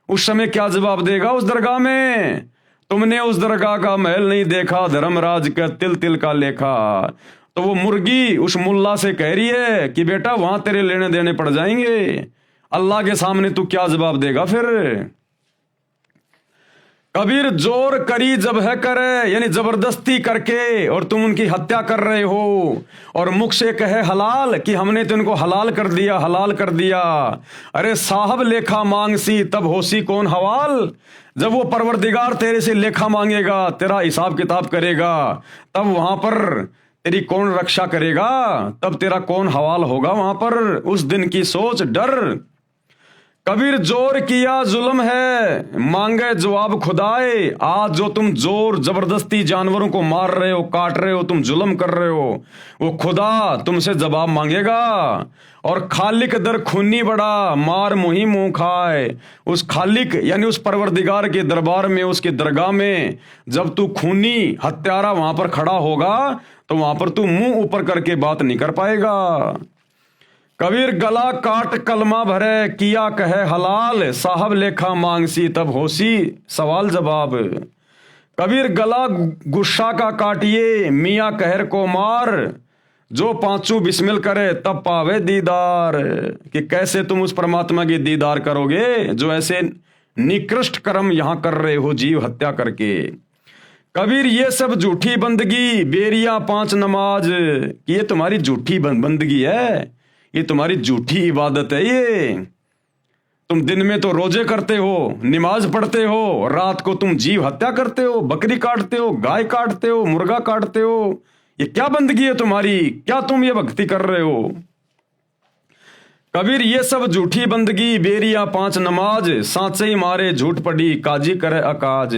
उस समय क्या जवाब देगा उस दरगाह में, तुमने उस दरगाह का महल नहीं देखा, धर्मराज का तिल तिल का लेखा। तो वो मुर्गी उस मुल्ला से कह रही है कि बेटा वहां तेरे लेने देने पड़ जाएंगे, अल्लाह के सामने तू क्या जवाब देगा फिर। कबीर जोर करी जब है करे, यानी जबरदस्ती करके और तुम उनकी हत्या कर रहे हो, और मुख से कहे हलाल कि हमने तो इनको हलाल कर दिया, हलाल कर दिया। अरे साहब लेखा मांगसी तब होसी कौन हवाल, जब वो परवरदिगार तेरे से लेखा मांगेगा, तेरा हिसाब किताब करेगा, तब वहां पर तेरी कौन रक्षा करेगा, तब तेरा कौन हवाल होगा वहां पर। उस दिन की सोच डर। कबीर जोर किया जुल्म है मांगे जवाब खुदाए, आज जो तुम जोर जबरदस्ती जानवरों को मार रहे हो, काट रहे हो, तुम जुल्म कर रहे हो, वो खुदा तुमसे जवाब मांगेगा। और खालिक दर खूनी बड़ा मार मुही मुंह खाए, उस खालिक यानी उस परवरदिगार के दरबार में, उसके दरगाह में जब तू खूनी हत्यारा वहां पर खड़ा होगा तो वहां पर तू मुंह ऊपर करके बात नहीं कर पाएगा। कबीर गला काट कलमा भरे किया कहे हलाल, साहब लेखा मांगसी तब होसी सवाल जवाब। कबीर गला गुस्सा का काटिए मियाँ कहर को मार, जो पांचों बिस्मिल करे तब पावे दीदार। कि कैसे तुम उस परमात्मा की दीदार करोगे जो ऐसे निकृष्ट कर्म यहां कर रहे हो जीव हत्या करके। कबीर ये सब झूठी बंदगी बेरिया पांच नमाज, कि ये तुम्हारी झूठी बंदगी है, ये तुम्हारी झूठी इबादत है। ये तुम दिन में तो रोजे करते हो, नमाज पढ़ते हो, रात को तुम जीव हत्या करते हो, बकरी काटते हो, गाय काटते हो, मुर्गा काटते हो। ये क्या बंदगी है तुम्हारी, क्या तुम ये भक्ति कर रहे हो। कबीर ये सब झूठी बंदगी बेरिया पांच नमाज, सांचे ही मारे झूठ पड़ी काजी करे अकाज।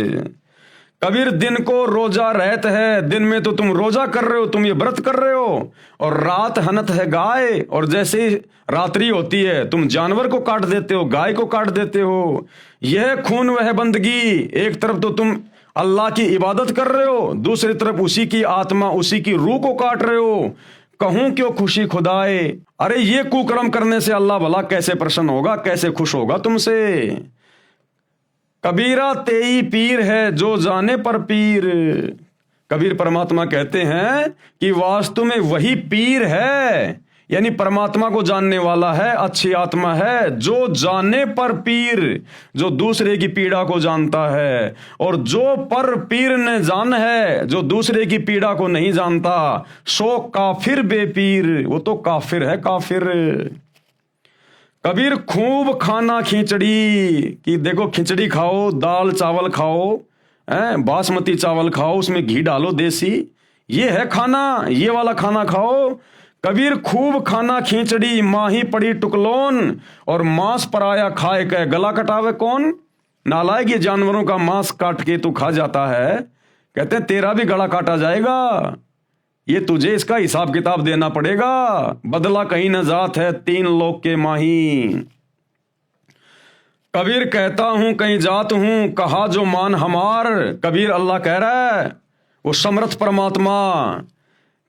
कबीर दिन को रोजा रहत है, दिन में तो तुम रोजा कर रहे हो, तुम ये व्रत कर रहे हो, और रात हनत है गाय, और जैसे ही रात्रि होती है तुम जानवर को काट देते हो, गाय को काट देते हो। यह खून वह बंदगी, एक तरफ तो तुम अल्लाह की इबादत कर रहे हो, दूसरी तरफ उसी की आत्मा, उसी की रूह को काट रहे हो। कहूं क्यों खुशी खुदाए। अरे ये कुकर्म करने से अल्लाह भला कैसे प्रसन्न होगा, कैसे खुश होगा तुमसे। कबीरा तेई पीर है जो जाने पर पीर। कबीर परमात्मा कहते हैं कि वास्तव में वही पीर है, यानी परमात्मा को जानने वाला है, अच्छी आत्मा है, जो जाने पर पीर, जो दूसरे की पीड़ा को जानता है। और जो पर पीर ने जान है, जो दूसरे की पीड़ा को नहीं जानता, सो काफिर बेपीर, वो तो काफिर है, काफिर। कबीर खूब खाना खिचड़ी, कि देखो खिचड़ी खाओ, दाल चावल खाओ, बासमती चावल खाओ, उसमें घी डालो देसी, ये है खाना, ये वाला खाना खाओ। कबीर खूब खाना खिचड़ी माही पड़ी टुकलोन, और मांस पराया खाए के गला कटावे कौन। नालायक ये जानवरों का मांस काट के तू खा जाता है, कहते हैं तेरा भी गला काटा जाएगा, ये तुझे इसका हिसाब किताब देना पड़ेगा। बदला कहीं न जात है तीन लोग के माही। कबीर कहता हूं कहीं जात हूं कहा जो मान हमार। कबीर अल्लाह कह रहा है, वो समर्थ परमात्मा,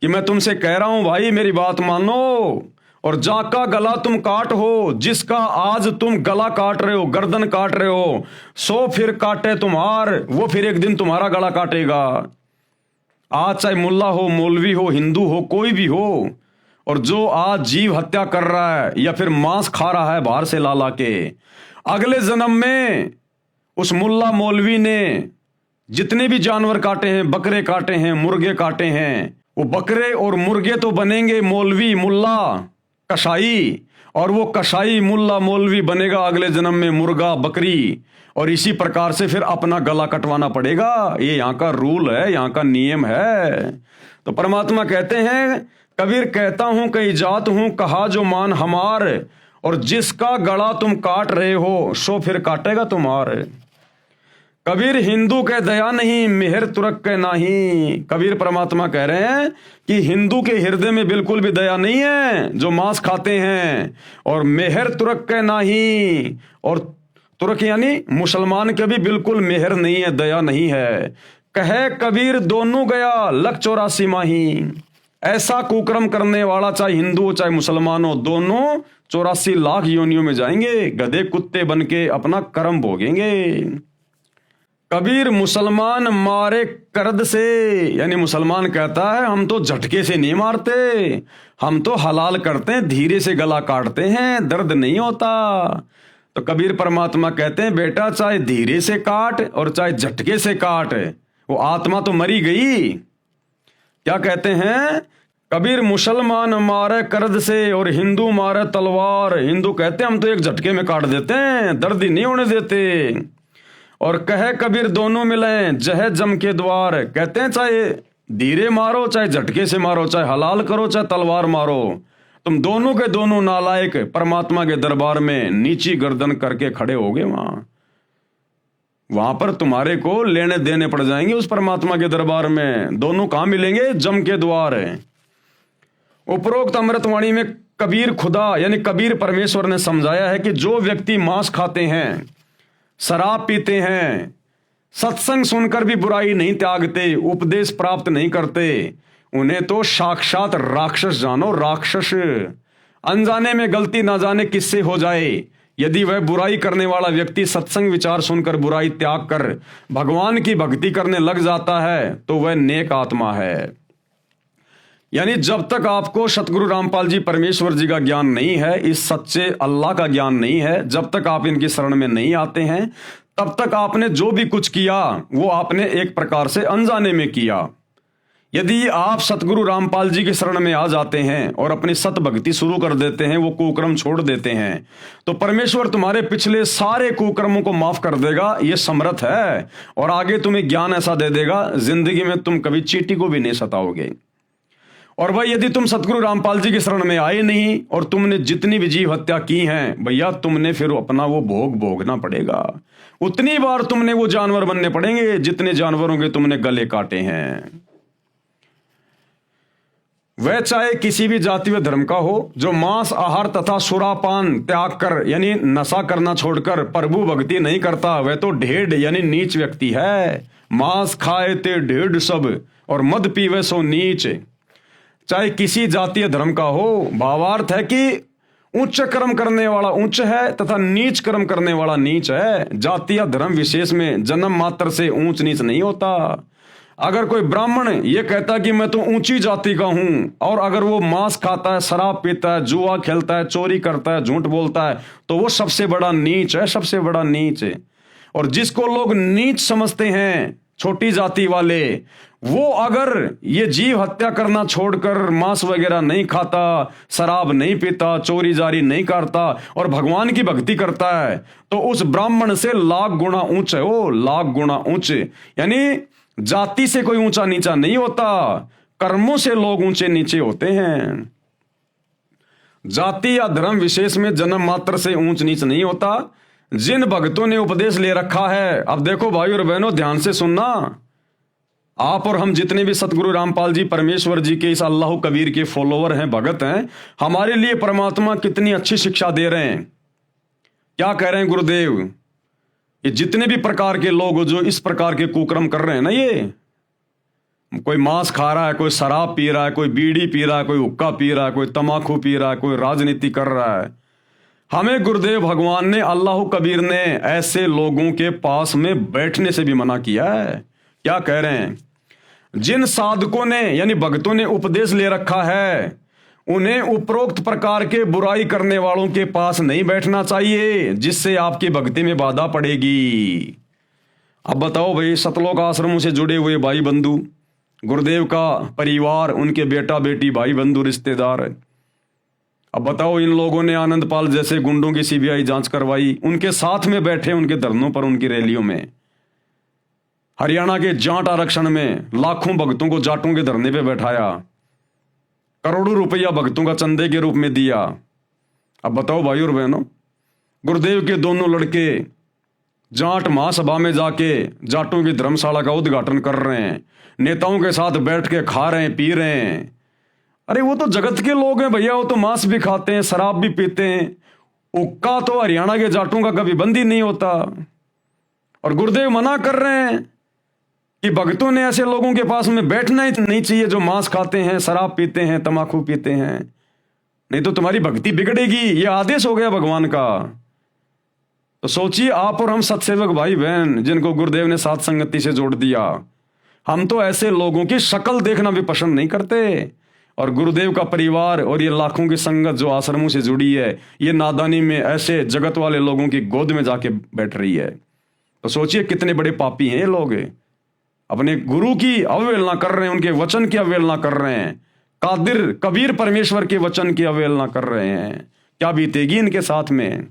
कि मैं तुमसे कह रहा हूं भाई मेरी बात मानो। और जाका गला तुम काट हो, जिसका आज तुम गला काट रहे हो, गर्दन काट रहे हो, सो फिर काटे तुम्हार, वो फिर एक दिन तुम्हारा गला काटेगा। आज चाहे मुल्ला हो, मौलवी हो, हिंदू हो, कोई भी हो, और जो आज जीव हत्या कर रहा है या फिर मांस खा रहा है बाहर से ला के, अगले जन्म में उस मुल्ला मौलवी ने जितने भी जानवर काटे हैं, बकरे काटे हैं, मुर्गे काटे हैं, वो बकरे और मुर्गे तो बनेंगे मौलवी, मुल्ला, कसाई, और वो कसाई मुल्ला मौलवी बनेगा अगले जन्म में मुर्गा, बकरी, और इसी प्रकार से फिर अपना गला कटवाना पड़ेगा। ये यहाँ का रूल है, यहाँ का नियम है। तो परमात्मा कहते हैं, कबीर कहता हूं कहीं जात हूं कहा जो मान हमार, और जिसका गला तुम काट रहे हो सो फिर काटेगा तुम्हारे। कबीर हिंदू के दया नहीं, मेहर तुरक के नाही। कबीर परमात्मा कह रहे हैं कि हिंदू के हृदय में बिल्कुल भी दया नहीं है जो मांस खाते हैं, और मेहर तुरक के नाही, और तुर्क यानी मुसलमान के भी बिल्कुल मेहर नहीं है, दया नहीं है। कहे कबीर दोनों गया लख 84 माही। ऐसा कुकर्म करने वाला चाहे हिंदू हो चाहे मुसलमान हो, दोनों 84 लाख योनियों में जाएंगे, गधे कुत्ते बन के अपना कर्म भोगेंगे। कबीर मुसलमान मारे करद से, यानी मुसलमान कहता है हम तो झटके से नहीं मारते, हम तो हलाल करते हैं, धीरे से गला काटते हैं, दर्द नहीं होता। तो कबीर परमात्मा कहते हैं बेटा चाहे धीरे से काट और चाहे झटके से काट, वो आत्मा तो मरी गई। क्या कहते हैं कबीर, मुसलमान मारे करद से और हिंदू मारे तलवार। हिंदू कहते हैं हम तो एक झटके में काट देते हैं, दर्द ही नहीं होने देते। और कहे कबीर दोनों मिले जह जम के द्वार। कहते हैं चाहे धीरे मारो चाहे झटके से मारो, चाहे हलाल करो चाहे तलवार मारो, तुम दोनों के दोनों नालायक परमात्मा के दरबार में नीची गर्दन करके खड़े होगे। वहां पर तुम्हारे को लेने देने पड़ जाएंगे उस परमात्मा के दरबार में। दोनों कहां मिलेंगे? जम के द्वार है। उपरोक्त अमृतवाणी में कबीर खुदा यानी कबीर परमेश्वर ने समझाया है कि जो व्यक्ति मांस खाते हैं, शराब पीते हैं, सत्संग सुनकर भी बुराई नहीं त्यागते, उपदेश प्राप्त नहीं करते, उन्हें तो साक्षात राक्षस जानो, राक्षस। अनजाने में गलती ना जाने किससे हो जाए, यदि वह बुराई करने वाला व्यक्ति सत्संग विचार सुनकर बुराई त्याग कर भगवान की भक्ति करने लग जाता है तो वह नेक आत्मा है। यानी जब तक आपको सतगुरु रामपाल जी परमेश्वर जी का ज्ञान नहीं है, इस सच्चे अल्लाह का ज्ञान नहीं है, जब तक आप इनकी शरण में नहीं आते हैं, तब तक आपने जो भी कुछ किया वो आपने एक प्रकार से अनजाने में किया। यदि आप सतगुरु रामपाल जी की शरण में आ जाते हैं और अपनी सत भक्ति शुरू कर देते हैं, वो कुकर्म छोड़ देते हैं, तो परमेश्वर तुम्हारे पिछले सारे कुकर्मों को माफ कर देगा, ये समर्थ है। और आगे तुम्हें ज्ञान ऐसा दे देगा, जिंदगी में तुम कभी चींटी को भी नहीं सताओगे। और भाई यदि तुम सतगुरु रामपाल जी की शरण में आए नहीं और तुमने जितनी भी जीव हत्या की हैं, भैया तुमने फिर अपना वो भोग भोगना पड़ेगा। उतनी बार तुमने वो जानवर बनने पड़ेंगे जितने जानवरों के तुमने गले काटे हैं। वह चाहे किसी भी जाति व धर्म का हो, जो मांस आहार तथा सुरापान त्याग कर यानी नशा करना छोड़कर प्रभु भक्ति नहीं करता, वह तो ढेढ़ यानी नीच व्यक्ति है। मांस खाए ते ढेढ़ सब और मद पीवे सो नीच। चाहे किसी जातीय धर्म का हो, भावार्थ है कि उच्च कर्म करने वाला उच्च है तथा नीच कर्म करने वाला नीच है। जातीय धर्म विशेष में जन्म मात्र से ऊंच नीच नहीं होता। अगर कोई ब्राह्मण ये कहता कि मैं तो ऊंची जाति का हूं, और अगर वो मांस खाता है, शराब पीता है, जुआ खेलता है, चोरी करता है, झूठ बोलता है, तो वो सबसे बड़ा नीच है, सबसे बड़ा नीच है। और जिसको लोग नीच समझते हैं, छोटी जाति वाले, वो अगर ये जीव हत्या करना छोड़कर मांस वगैरह नहीं खाता, शराब नहीं पीता, चोरी जारी नहीं करता और भगवान की भक्ति करता है, तो उस ब्राह्मण से लाख गुना ऊंच है वो, लाख गुना ऊंच। यानी जाति से कोई ऊंचा नीचा नहीं होता, कर्मों से लोग ऊंचे नीचे होते हैं। जाति या धर्म विशेष में जन्म मात्र से ऊंच नीच नहीं होता। जिन भक्तों ने उपदेश ले रखा है, अब देखो भाई और बहनों ध्यान से सुनना, आप और हम जितने भी सतगुरु रामपाल जी परमेश्वर जी के इस अल्लाह कबीर के फॉलोवर हैं, भगत हैं, हमारे लिए परमात्मा कितनी अच्छी शिक्षा दे रहे हैं। क्या कह रहे हैं गुरुदेव? ये जितने भी प्रकार के लोग जो इस प्रकार के कुकर्म कर रहे हैं ना, ये कोई मांस खा रहा है, कोई शराब पी रहा है, कोई बीड़ी पी रहा है, कोई हुक्का पी रहा है, कोई तमाकू पी रहा है, कोई राजनीति कर रहा है, हमें गुरुदेव भगवान ने, अल्लाह कबीर ने ऐसे लोगों के पास में बैठने से भी मना किया है। क्या कह रहे हैं? जिन साधकों ने यानी भक्तों ने उपदेश ले रखा है, उन्हें उपरोक्त प्रकार के बुराई करने वालों के पास नहीं बैठना चाहिए, जिससे आपकी भक्ति में बाधा पड़ेगी। अब बताओ भाई, सतलोक आश्रमों से जुड़े हुए भाई बंधु, गुरुदेव का परिवार, उनके बेटा बेटी, भाई बंधु, रिश्तेदार, अब बताओ इन लोगों ने आनंदपाल जैसे गुंडों की सीबीआई जांच करवाई, उनके साथ में बैठे, उनके धरनों पर, उनकी रैलियों में। हरियाणा के जाट आरक्षण में लाखों भक्तों को जाटों के धरने पे बैठाया, करोड़ों रुपया भक्तों का चंदे के रूप में दिया। अब बताओ भाई और बहनों, गुरुदेव के दोनों लड़के जाट महासभा में जाके जाटों की धर्मशाला का उद्घाटन कर रहे हैं, नेताओं के साथ बैठ के खा रहे हैं, पी रहे हैं। अरे वो तो जगत के लोग हैं भैया, वो तो मांस भी खाते हैं, शराब भी पीते हैं। उक्का तो हरियाणा के जाटों का कभी बंदी नहीं होता। और गुरुदेव मना कर रहे हैं कि भक्तों ने ऐसे लोगों के पास में बैठना ही नहीं चाहिए जो मांस खाते हैं, शराब पीते हैं, तम्बाकू पीते हैं, नहीं तो तुम्हारी भक्ति बिगड़ेगी। ये आदेश हो गया भगवान का। तो सोचिए आप और हम सत्सेवक भाई बहन जिनको गुरुदेव ने साथ संगति से जोड़ दिया, हम तो ऐसे लोगों की शक्ल देखना भी पसंद नहीं करते। और गुरुदेव का परिवार और ये लाखों की संगत जो आश्रमों से जुड़ी है, ये नादानी में ऐसे जगत वाले लोगों की गोद में जाके बैठ रही है। तो सोचिए कितने बड़े पापी हैं ये लोग, अपने गुरु की अवहेलना कर रहे हैं, उनके वचन की अवहेलना कर रहे हैं, कादिर कबीर परमेश्वर के वचन की अवहेलना कर रहे हैं। क्या बीतेगी इनके साथ में।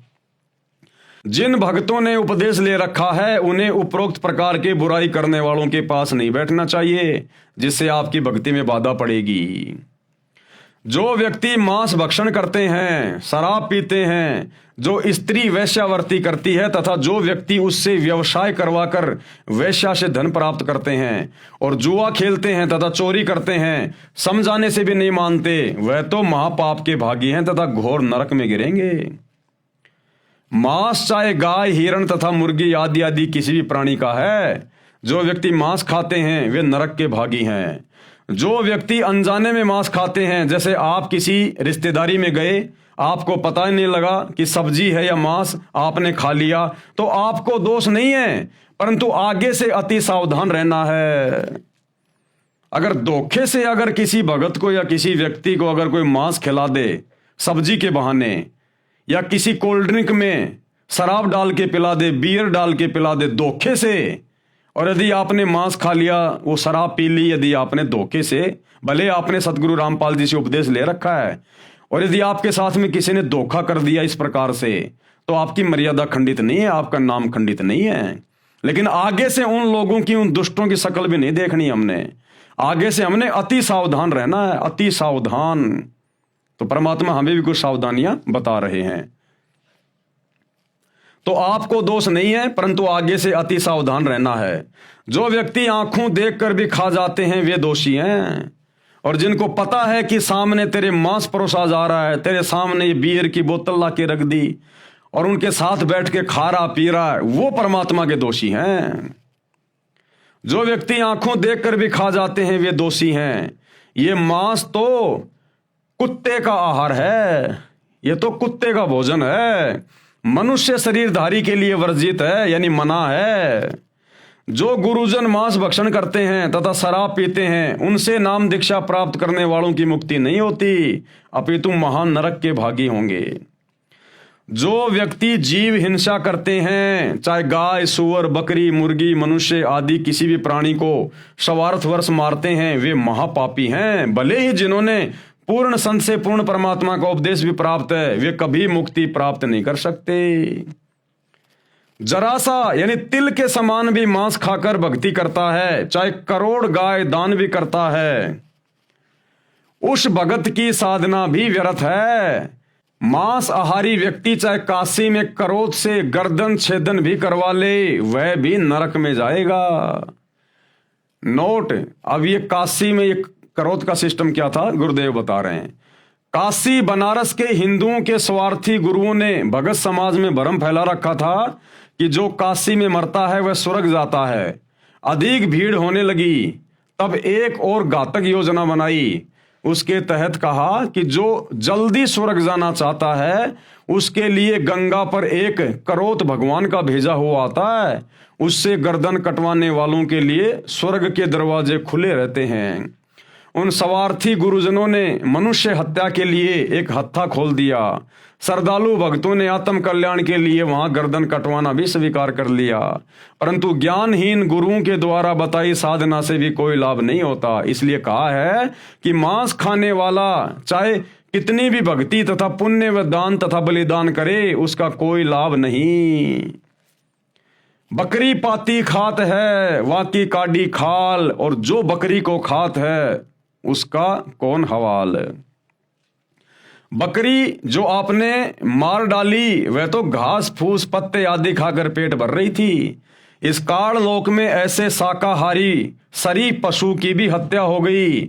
जिन भक्तों ने उपदेश ले रखा है उन्हें उपरोक्त प्रकार के बुराई करने वालों के पास नहीं बैठना चाहिए, जिससे आपकी भक्ति में बाधा पड़ेगी। जो व्यक्ति मांस भक्षण करते हैं, शराब पीते हैं, जो स्त्री वैश्यावर्ती करती है तथा जो व्यक्ति उससे व्यवसाय करवाकर वैश्या से धन प्राप्त करते हैं और जुआ खेलते हैं तथा चोरी करते हैं, समझाने से भी नहीं मानते, वह तो महापाप के भागी हैं तथा घोर नरक में गिरेंगे। मांस चाहे गाय, हिरण तथा मुर्गी आदि आदि किसी भी प्राणी का है, जो व्यक्ति मांस खाते हैं वे नरक के भागी हैं। जो व्यक्ति अनजाने में मांस खाते हैं, जैसे आप किसी रिश्तेदारी में गए, आपको पता ही नहीं लगा कि सब्जी है या मांस, आपने खा लिया, तो आपको दोष नहीं है, परंतु आगे से अति सावधान रहना है। अगर धोखे से अगर किसी भगत को या किसी व्यक्ति को अगर कोई मांस खिला दे सब्जी के बहाने, या किसी कोल्ड ड्रिंक में शराब डाल के पिला दे, बियर डाल के पिला दे धोखे से, और यदि आपने मांस खा लिया, वो शराब पी ली, यदि आपने धोखे से, भले आपने सतगुरु रामपाल जी से उपदेश ले रखा है, और यदि आपके साथ में किसी ने धोखा कर दिया इस प्रकार से, तो आपकी मर्यादा खंडित नहीं है, आपका नाम खंडित नहीं है। लेकिन आगे से उन लोगों की, उन दुष्टों की शक्ल भी नहीं देखनी हमने। आगे से हमने अति सावधान रहना है, अति सावधान। तो परमात्मा हमें भी कुछ सावधानियां बता रहे हैं। तो आपको दोष नहीं है, परंतु आगे से अति सावधान रहना है। जो व्यक्ति आंखों देखकर भी खा जाते हैं वे दोषी हैं। और जिनको पता है कि सामने तेरे मांस परोसा जा रहा है, तेरे सामने ये बियर की बोतल ला के रख दी और उनके साथ बैठ के खा रहा पी रहा है, वो परमात्मा के दोषी हैं। जो व्यक्ति आंखों देखकर भी खा जाते हैं वे दोषी हैं। ये मांस तो कुत्ते का आहार है, ये तो कुत्ते का भोजन है, मनुष्य शरीरधारी के लिए वर्जित है, यानी मना है। जो गुरुजन मांस भक्षण करते हैं तथा शराब पीते हैं, उनसे नाम दीक्षा प्राप्त करने वालों की मुक्ति नहीं होती, अपितु महान नरक के भागी होंगे। जो व्यक्ति जीव हिंसा करते हैं, चाहे गाय, सुअर, बकरी, मुर्गी, मनुष्य आदि किसी भी प्राणी को स्वार्थवश मारते हैं, वे महापापी हैं। भले ही जिन्होंने पूर्ण संत से पूर्ण परमात्मा का उपदेश भी प्राप्त है, वे कभी मुक्ति प्राप्त नहीं कर सकते। जरा सा यानी तिल के समान भी मांस खाकर भक्ति करता है, चाहे करोड़ गाय दान भी करता है, उस भगत की साधना भी व्यर्थ है। मांस आहारी व्यक्ति चाहे काशी में क्रोध से गर्दन छेदन भी करवा ले, वह भी नरक में जाएगा। नोट, अब ये काशी में एक क्रोध का सिस्टम क्या था, गुरुदेव बता रहे हैं। काशी बनारस के हिंदुओं के स्वार्थी गुरुओं ने भगत समाज में भ्रम फैला रखा था कि जो काशी में मरता है वह स्वर्ग जाता है। अधिक भीड़ होने लगी, तब एक और घातक योजना बनाई। उसके तहत कहा कि जो जल्दी स्वर्ग जाना चाहता है उसके लिए गंगा पर एक करोत भगवान का भेजा हुआ आता है, उससे गर्दन कटवाने वालों के लिए स्वर्ग के दरवाजे खुले रहते हैं। उन स्वार्थी गुरुजनों ने मनुष्य हत्या के लिए एक हत्था खोल दिया। श्रद्धालु भक्तों ने आत्म कल्याण के लिए वहां गर्दन कटवाना भी स्वीकार कर लिया, परंतु ज्ञानहीन गुरुओं के द्वारा बताई साधना से भी कोई लाभ नहीं होता। इसलिए कहा है कि मांस खाने वाला चाहे कितनी भी भक्ति तथा पुण्य व दान तथा बलिदान करे, उसका कोई लाभ नहीं। बकरी पाती खात है, वाकी काडी खाल, और जो बकरी को खात है उसका कौन हवाल। बकरी जो आपने मार डाली वह तो घास फूस पत्ते आदि खाकर पेट भर रही थी। इस काल लोक में ऐसे शाकाहारी शरीफ पशु की भी हत्या हो गई,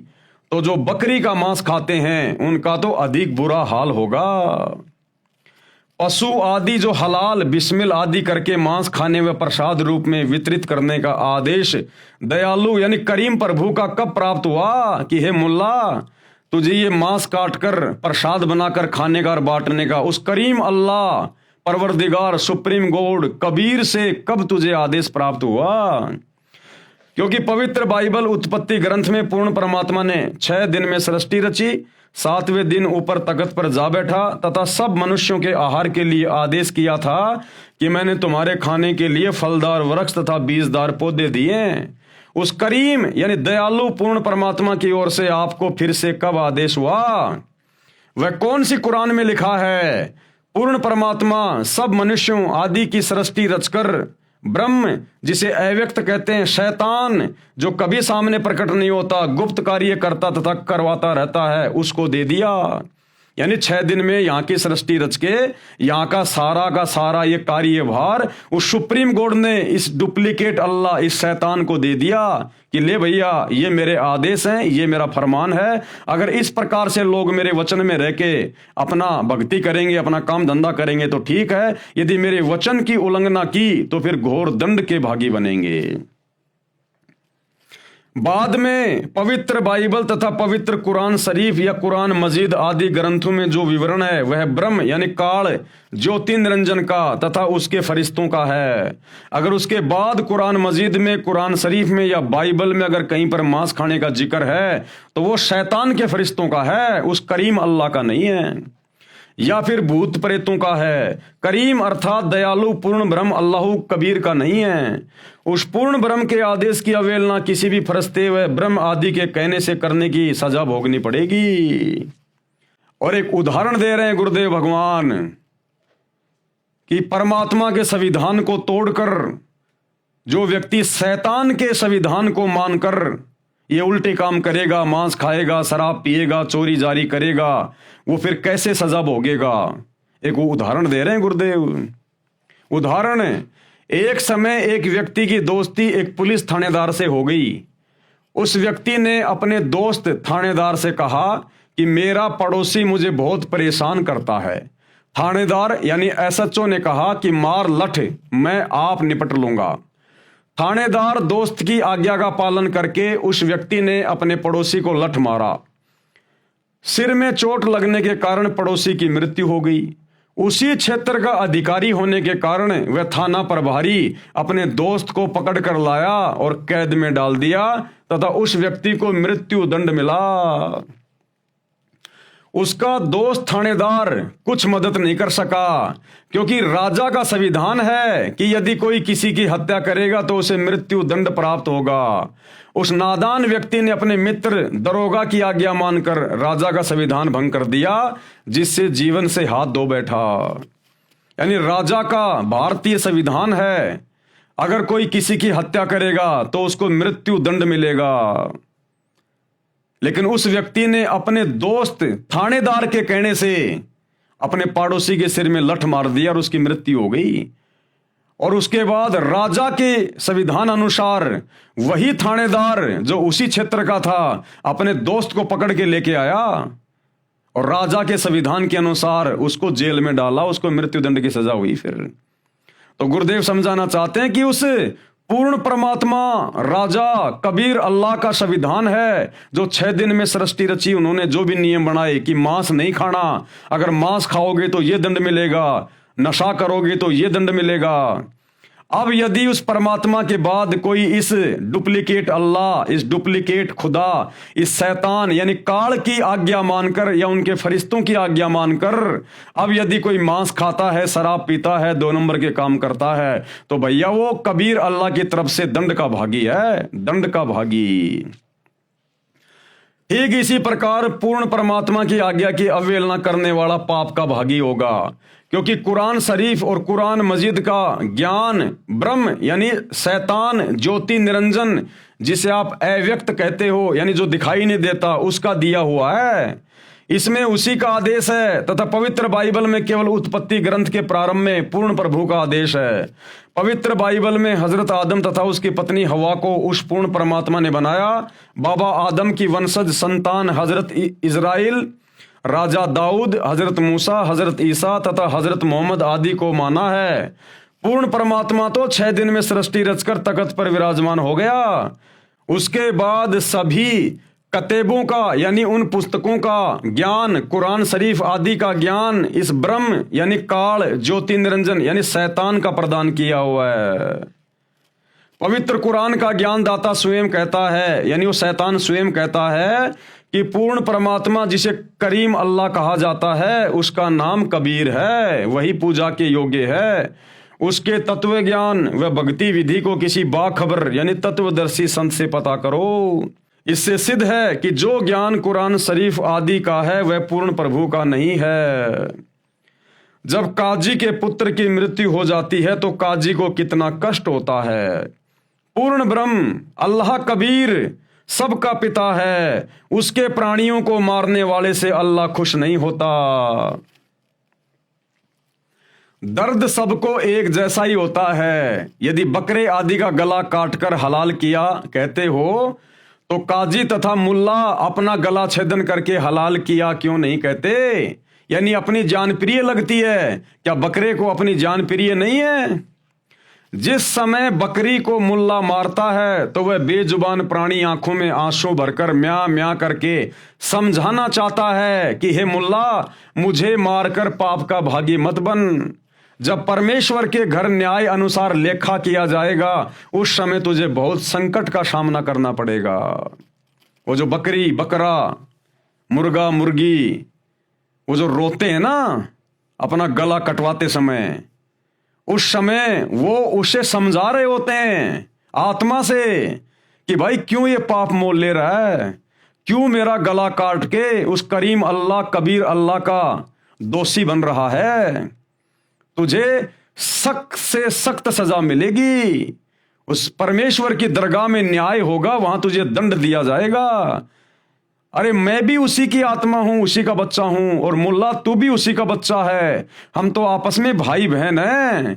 तो जो बकरी का मांस खाते हैं उनका तो अधिक बुरा हाल होगा। पशु आदि जो हलाल बिस्मिल आदि करके मांस खाने व प्रसाद रूप में वितरित करने का आदेश दयालु यानी करीम प्रभु का कब प्राप्त हुआ कि हे मुल्ला, तुझे ये मांस काटकर प्रसाद बनाकर खाने का और बांटने का उस करीम अल्लाह परवरदिगार सुप्रीम गॉड कबीर से कब तुझे आदेश प्राप्त हुआ? क्योंकि पवित्र बाइबल उत्पत्ति ग्रंथ में पूर्ण परमात्मा ने 6 दिन में सृष्टि रची, 7वें दिन ऊपर तख्त पर जा बैठा तथा सब मनुष्यों के आहार के लिए आदेश किया था कि मैंने तुम्हारे खाने के लिए फलदार वृक्ष तथा बीजदार पौधे दिए। उस करीम यानी दयालु पूर्ण परमात्मा की ओर से आपको फिर से कब आदेश हुआ? वह कौन सी कुरान में लिखा है? पूर्ण परमात्मा सब मनुष्यों आदि की सृष्टि रचकर ब्रह्म जिसे अव्यक्त कहते हैं, शैतान जो कभी सामने प्रकट नहीं होता, गुप्त कार्य करता तथा करवाता रहता है, उसको दे दिया। यानी 6 दिन में यहाँ की सृष्टि रच के यहाँ का सारा ये कार्यभार उस सुप्रीम गॉड ने इस डुप्लीकेट अल्लाह इस शैतान को दे दिया कि ले भैया, ये मेरे आदेश हैं, ये मेरा फरमान है। अगर इस प्रकार से लोग मेरे वचन में रह के अपना भक्ति करेंगे, अपना काम धंधा करेंगे तो ठीक है, यदि मेरे वचन की उल्लंघना की तो फिर घोर दंड के भागी बनेंगे। बाद में पवित्र बाइबल तथा पवित्र कुरान शरीफ या कुरान मजीद आदि ग्रंथों में जो विवरण है वह ब्रह्म यानी काल ज्योति निरंजन का तथा उसके फरिश्तों का है। अगर उसके बाद कुरान मजीद में, कुरान शरीफ में या बाइबल में अगर कहीं पर मांस खाने का जिक्र है तो वो शैतान के फरिश्तों का है, उस करीम अल्लाह का नहीं है। या फिर भूत प्रेतों का है। करीम अर्थात दयालु पूर्ण ब्रह्म अल्लाह कबीर का नहीं है। उस पूर्ण ब्रह्म के आदेश की अवहेलना किसी भी फरिश्ते व ब्रह्म आदि के कहने से करने की सजा भोगनी पड़ेगी। और एक उदाहरण दे रहे हैं गुरुदेव भगवान कि परमात्मा के संविधान को तोड़कर जो व्यक्ति शैतान के संविधान को मानकर ये उल्टे काम करेगा, मांस खाएगा, शराब पिएगा, चोरी जारी करेगा, वो फिर कैसे सजा भोगेगा। एक उदाहरण दे रहे हैं गुरुदेव। उदाहरण, एक समय एक व्यक्ति की दोस्ती एक पुलिस थानेदार से हो गई। उस व्यक्ति ने अपने दोस्त थानेदार से कहा कि मेरा पड़ोसी मुझे बहुत परेशान करता है। थानेदार यानी एसएचओ ने कहा कि मार लठ, मैं आप निपट लूंगा। थानेदार दोस्त की आज्ञा का पालन करके उस व्यक्ति ने अपने पड़ोसी को लठ मारा। सिर में चोट लगने के कारण पड़ोसी की मृत्यु हो गई। उसी क्षेत्र का अधिकारी होने के कारण वह थाना प्रभारी अपने दोस्त को पकड़ कर लाया और कैद में डाल दिया तथा उस व्यक्ति को मृत्यु दंड मिला। उसका दोस्त थानेदार कुछ मदद नहीं कर सका, क्योंकि राजा का संविधान है कि यदि कोई किसी की हत्या करेगा तो उसे मृत्यु दंड प्राप्त होगा। उस नादान व्यक्ति ने अपने मित्र दरोगा की आज्ञा मानकर राजा का संविधान भंग कर दिया, जिससे जीवन से हाथ धो बैठा। यानी राजा का भारतीय संविधान है, अगर कोई किसी की हत्या करेगा तो उसको मृत्यु दंड मिलेगा। लेकिन उस व्यक्ति ने अपने दोस्त थानेदार के कहने से अपने पड़ोसी के सिर में लठ मार दिया और उसकी मृत्यु हो गई। और उसके बाद राजा के संविधान अनुसार वही थानेदार जो उसी क्षेत्र का था अपने दोस्त को पकड़ के लेके आया और राजा के संविधान के अनुसार उसको जेल में डाला, उसको मृत्युदंड की सजा हुई। फिर तो गुरुदेव समझाना चाहते हैं कि उस पूर्ण परमात्मा राजा कबीर अल्लाह का संविधान है जो 6 दिन में सृष्टि रची। उन्होंने जो भी नियम बनाए कि मांस नहीं खाना, अगर मांस खाओगे तो ये दंड मिलेगा, नशा करोगे तो ये दंड मिलेगा। अब यदि उस परमात्मा के बाद कोई इस डुप्लीकेट अल्लाह, इस डुप्लीकेट खुदा, इस शैतान यानी काल की आज्ञा मानकर या उनके फरिश्तों की आज्ञा मानकर अब यदि कोई मांस खाता है, शराब पीता है, 2 नंबर के काम करता है, तो भैया वो कबीर अल्लाह की तरफ से दंड का भागी है, दंड का भागी। ठीक इसी प्रकार पूर्ण परमात्मा की आज्ञा की अवहेलना करने वाला पाप का भागी होगा, क्योंकि कुरान शरीफ और कुरान मजीद का ज्ञान ब्रह्म यानी शैतान ज्योति निरंजन जिसे आप अव्यक्त कहते हो, यानी जो दिखाई नहीं देता, उसका दिया हुआ है। इसमें उसी का आदेश है तथा पवित्र बाइबल में केवल उत्पत्ति ग्रंथ के प्रारंभ में पूर्ण प्रभु का आदेश है। पवित्र बाइबल में हजरत आदम तथा उसकी पत्नी हवा को उस पूर्ण परमात्मा ने बनाया। बाबा आदम की वंशज संतान हजरत इजराइल, राजा दाऊद, हजरत मूसा, हजरत ईसा तथा हजरत मोहम्मद आदि को माना है। पूर्ण परमात्मा तो 6 दिन में सृष्टि रचकर तख्त पर विराजमान हो गया। उसके बाद सभी कतेबों का यानी उन पुस्तकों का ज्ञान, कुरान शरीफ आदि का ज्ञान इस ब्रह्म यानी काल ज्योति निरंजन यानी शैतान का प्रदान किया हुआ है। पवित्र कुरान का ज्ञान दाता स्वयं कहता है, यानी वो शैतान स्वयं कहता है कि पूर्ण परमात्मा जिसे करीम अल्लाह कहा जाता है उसका नाम कबीर है, वही पूजा के योग्य है। उसके तत्व ज्ञान व भक्ति विधि को किसी बाखबर यानी तत्वदर्शी संत से पता करो। इससे सिद्ध है कि जो ज्ञान कुरान शरीफ आदि का है वह पूर्ण प्रभु का नहीं है। जब काजी के पुत्र की मृत्यु हो जाती है तो काजी को कितना कष्ट होता है। पूर्ण ब्रह्म अल्लाह कबीर सबका पिता है, उसके प्राणियों को मारने वाले से अल्लाह खुश नहीं होता। दर्द सबको एक जैसा ही होता है। यदि बकरे आदि का गला काटकर हलाल किया कहते हो तो काजी तथा मुल्ला अपना गला छेदन करके हलाल किया क्यों नहीं कहते? यानी अपनी जान प्रिय लगती है, क्या बकरे को अपनी जान प्रिय नहीं है? जिस समय बकरी को मुल्ला मारता है तो वह बेजुबान प्राणी आंखों में आंसू भरकर म्या म्या करके समझाना चाहता है कि हे मुल्ला, मुझे मारकर पाप का भागी मत बन। जब परमेश्वर के घर न्याय अनुसार लेखा किया जाएगा उस समय तुझे बहुत संकट का सामना करना पड़ेगा। वो जो बकरी, बकरा, मुर्गा, मुर्गी वो जो रोते हैं ना अपना गला कटवाते समय, उस समय वो उसे समझा रहे होते हैं आत्मा से कि भाई क्यों ये पाप मोल ले रहा है, क्यों मेरा गला काट के उस करीम अल्लाह कबीर अल्लाह का दोषी बन रहा है। तुझे सख्त से सख्त सजा मिलेगी। उस परमेश्वर की दरगाह में न्याय होगा, वहां तुझे दंड दिया जाएगा। अरे मैं भी उसी की आत्मा हूं, उसी का बच्चा हूं, और मुल्ला तू भी उसी का बच्चा है। हम तो आपस में भाई बहन हैं।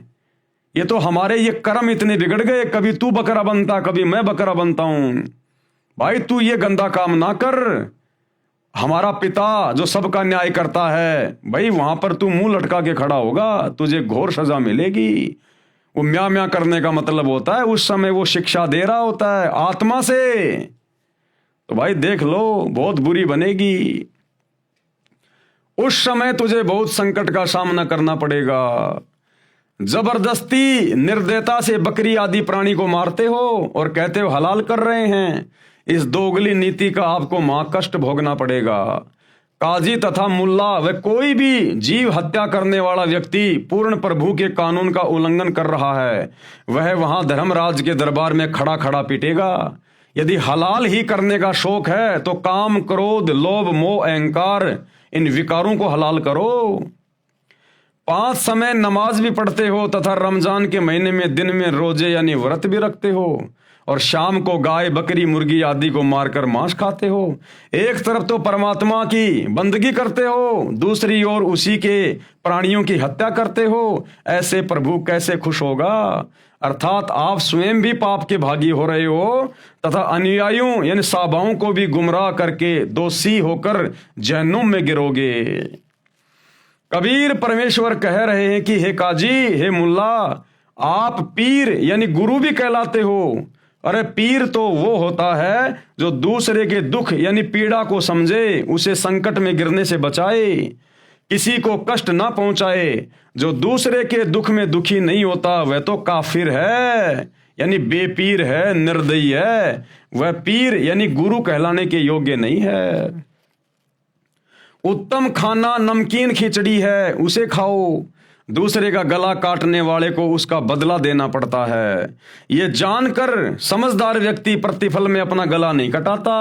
ये तो हमारे ये कर्म इतने बिगड़ गए, कभी तू बकरा बनता, कभी मैं बकरा बनता हूं। भाई तू ये गंदा काम ना कर। हमारा पिता जो सबका न्याय करता है, भाई वहां पर तू मुंह लटका के खड़ा होगा, तुझे घोर सजा मिलेगी। वो म्या म्या करने का मतलब होता है उस समय वो शिक्षा दे रहा होता है आत्मा से। तो भाई देख लो, बहुत बुरी बनेगी। उस समय तुझे बहुत संकट का सामना करना पड़ेगा। जबरदस्ती निर्दयता से बकरी आदि प्राणी को मारते हो और कहते हो हलाल कर रहे हैं। इस दोगली नीति का आपको महाकष्ट भोगना पड़ेगा। काजी तथा मुल्ला व कोई भी जीव हत्या करने वाला व्यक्ति पूर्ण प्रभु के कानून का उल्लंघन कर रहा है, वह वहां धर्मराज के दरबार में खड़ा खड़ा पीटेगा। यदि हलाल ही करने का शौक है तो काम, क्रोध, लोभ, मोह, अहंकार इन विकारों को हलाल करो। 5 समय नमाज भी पढ़ते हो तथा रमजान के महीने में दिन में रोजे यानी व्रत भी रखते हो और शाम को गाय, बकरी, मुर्गी आदि को मारकर मांस खाते हो। एक तरफ तो परमात्मा की बंदगी करते हो, दूसरी ओर उसी के प्राणियों की हत्या करते हो। ऐसे प्रभु कैसे खुश होगा? अर्थात आप स्वयं भी पाप के भागी हो रहे हो तथा अनुयायियों यानी साबाओं को भी गुमराह करके दोषी होकर जहन्नुम में गिरोगे। कबीर परमेश्वर कह रहे हैं कि हे काजी, हे मुल्ला, आप पीर यानी गुरु भी कहलाते हो। अरे पीर तो वो होता है जो दूसरे के दुख यानी पीड़ा को समझे, उसे संकट में गिरने से बचाए, किसी को कष्ट ना पहुंचाए। जो दूसरे के दुख में दुखी नहीं होता वह तो काफिर है यानी बेपीर है, निर्दयी है। वह पीर यानी गुरु कहलाने के योग्य नहीं है। उत्तम खाना नमकीन खिचड़ी है, उसे खाओ। दूसरे का गला काटने वाले को उसका बदला देना पड़ता है। ये जानकर समझदार व्यक्ति प्रतिफल में अपना गला नहीं कटाता।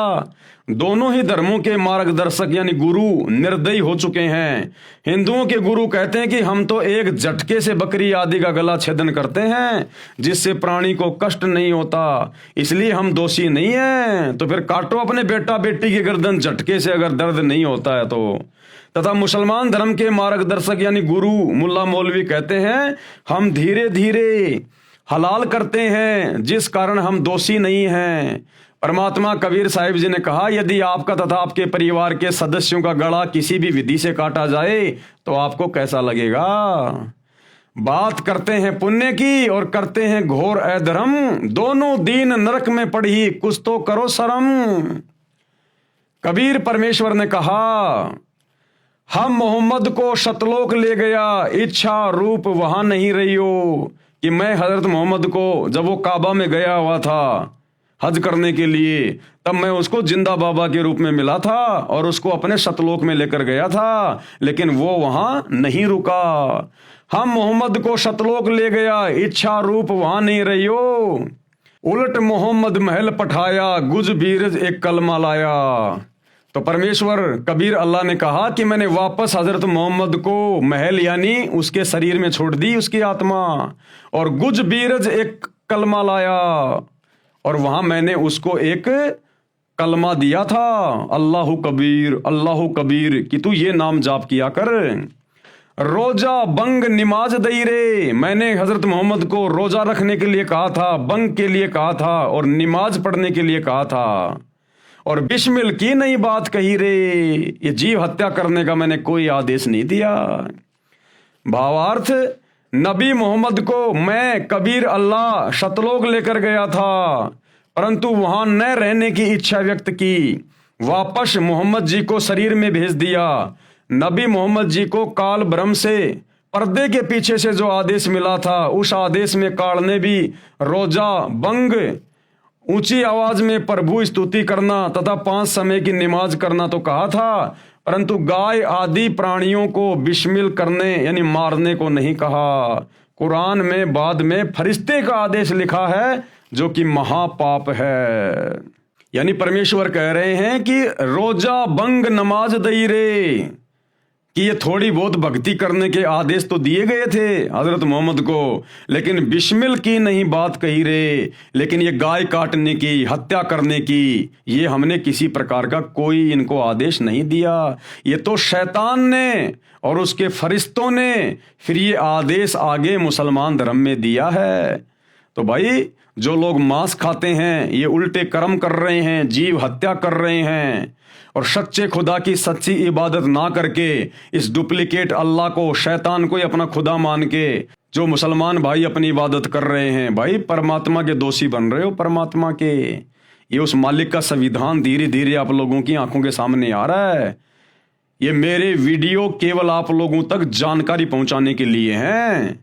दोनों ही धर्मों के मार्गदर्शक यानी गुरु निर्दयी हो चुके हैं। हिंदुओं के गुरु कहते हैं कि हम तो एक झटके से बकरी आदि का गला छेदन करते हैं जिससे प्राणी को कष्ट नहीं होता, इसलिए हम दोषी नहीं हैं। तो फिर काटो अपने बेटा बेटी की गर्दन झटके से अगर दर्द नहीं होता है तो। तथा मुसलमान धर्म के मार्गदर्शक यानी गुरु मुल्ला मौलवी कहते हैं हम धीरे धीरे हलाल करते हैं जिस कारण हम दोषी नहीं हैं। परमात्मा कबीर साहिब जी ने कहा यदि आपका तथा आपके परिवार के सदस्यों का गला किसी भी विधि से काटा जाए तो आपको कैसा लगेगा। बात करते हैं पुण्य की और करते हैं घोर अधर्म, दोनों दीन नरक में पड़ी कुछ तो करो शर्म। कबीर परमेश्वर ने कहा हम मोहम्मद को शतलोक ले गया, इच्छा रूप वहां नहीं रही हो। कि मैं हजरत मोहम्मद को जब वो काबा में गया हुआ था हज करने के लिए, तब मैं उसको जिंदा बाबा के रूप में मिला था और उसको अपने शतलोक में लेकर गया था, लेकिन वो वहां नहीं रुका। हम मोहम्मद को शतलोक ले गया, इच्छा रूप वहां नहीं रही हो। उलट मोहम्मद महल पठाया, गुज बीरज एक कलमा लाया। तो परमेश्वर कबीर अल्लाह ने कहा कि मैंने वापस हजरत मोहम्मद को महल यानी उसके शरीर में छोड़ दी उसकी आत्मा, और गुज बीरज एक कलमा लाया, और वहां मैंने उसको एक कलमा दिया था, अल्लाहु कबीर कि तू ये नाम जाप किया कर। रोजा बंग निमाज दई रे, मैंने हजरत मोहम्मद को रोजा रखने के लिए कहा था, बंग के लिए कहा था और निमाज पढ़ने के लिए कहा था, और बिस्मिल की नहीं बात कही रे, ये जीव हत्या करने का मैंने कोई आदेश नहीं दिया। भावार्थ नबी मोहम्मद को मैं कबीर अल्लाह शतलोक लेकर गया था, परंतु वहां न रहने की इच्छा व्यक्त की, वापस मोहम्मद जी को शरीर में भेज दिया। नबी मोहम्मद जी को काल ब्रह्म से पर्दे के पीछे से जो आदेश मिला था, उस आदेश में काल ने भी रोजा बंग, ऊंची आवाज में प्रभु स्तुति करना तथा 5 समय की नमाज करना तो कहा था, परंतु गाय आदि प्राणियों को बिस्मिल करने यानी मारने को नहीं कहा। कुरान में बाद में फरिश्ते का आदेश लिखा है जो कि महापाप है। यानी परमेश्वर कह रहे हैं कि रोजा बंग नमाज दई रे, कि ये थोड़ी बहुत भक्ति करने के आदेश तो दिए गए थे हजरत मोहम्मद को, लेकिन बिस्मिल की नहीं बात कही रे, लेकिन ये गाय काटने की, हत्या करने की, ये हमने किसी प्रकार का कोई इनको आदेश नहीं दिया। ये तो शैतान ने और उसके फरिश्तों ने फिर ये आदेश आगे मुसलमान धर्म में दिया है। तो भाई जो लोग मांस खाते हैं ये उल्टे कर्म कर रहे हैं, जीव हत्या कर रहे हैं, और सच्चे खुदा की सच्ची इबादत ना करके इस डुप्लीकेट अल्लाह को, शैतान को ही अपना खुदा मान के जो मुसलमान भाई अपनी इबादत कर रहे हैं, भाई परमात्मा के दोषी बन रहे हो। परमात्मा के ये उस मालिक का संविधान धीरे धीरे आप लोगों की आंखों के सामने आ रहा है। ये मेरे वीडियो केवल आप लोगों तक जानकारी पहुंचाने के लिए हैं,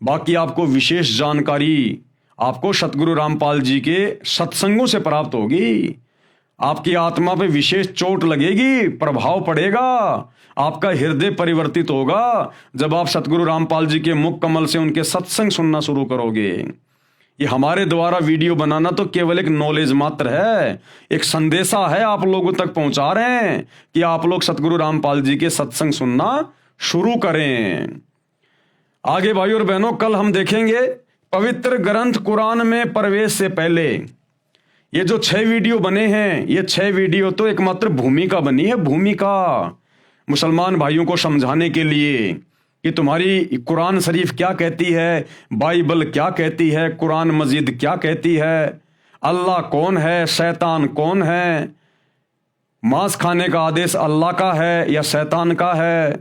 बाकी आपको विशेष जानकारी आपको सतगुरु रामपाल जी के सत्संगों से प्राप्त होगी। आपकी आत्मा पे विशेष चोट लगेगी, प्रभाव पड़ेगा, आपका हृदय परिवर्तित होगा जब आप सतगुरु रामपाल जी के मुख कमल से उनके सत्संग सुनना शुरू करोगे। ये हमारे द्वारा वीडियो बनाना तो केवल एक नॉलेज मात्र है, एक संदेशा है आप लोगों तक पहुंचा रहे हैं कि आप लोग सतगुरु रामपाल जी के सत्संग सुनना शुरू करें। आगे भाई और बहनों, कल हम देखेंगे पवित्र ग्रंथ कुरान में प्रवेश से पहले ये जो 6 वीडियो बने हैं, ये 6 वीडियो तो एकमात्र भूमिका बनी है, भूमिका मुसलमान भाइयों को समझाने के लिए कि तुम्हारी कुरान शरीफ क्या कहती है, बाइबल क्या कहती है, कुरान मजीद क्या कहती है, अल्लाह कौन है, शैतान कौन है, मांस खाने का आदेश अल्लाह का है या शैतान का है,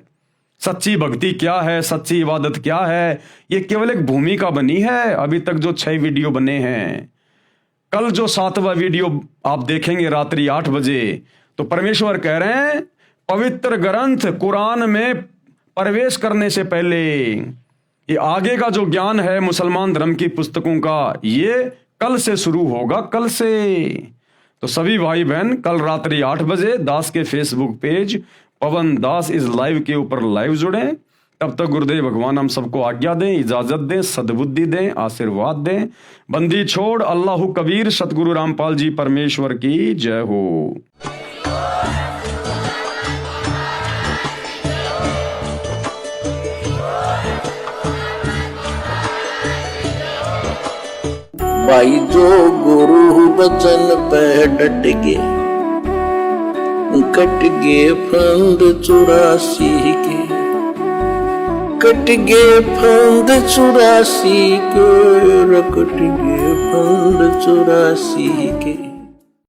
सच्ची भक्ति क्या है, सच्ची इबादत क्या है। ये केवल एक भूमिका बनी है अभी तक जो 6 वीडियो बने हैं। कल जो 7वां वीडियो आप देखेंगे रात्रि 8 बजे, तो परमेश्वर कह रहे हैं पवित्र ग्रंथ कुरान में प्रवेश करने से पहले ये आगे का जो ज्ञान है मुसलमान धर्म की पुस्तकों का, ये कल से शुरू होगा, कल से। तो सभी भाई बहन कल रात्रि 8 बजे दास के Facebook page Pawan Das is live के ऊपर लाइव जुड़ें तब तक गुरुदेव भगवान हम सबको आज्ञा दें, इजाजत दें, सद्बुद्धि दें, आशीर्वाद दें। बंदी छोड़ अल्लाह कबीर, सतगुरु रामपाल जी परमेश्वर की जय हो। भाई जो गुरु बचन पे डट गे, कट गे फंद 84 के, कट गे फंद 84 के, कट गे फंद 84 के।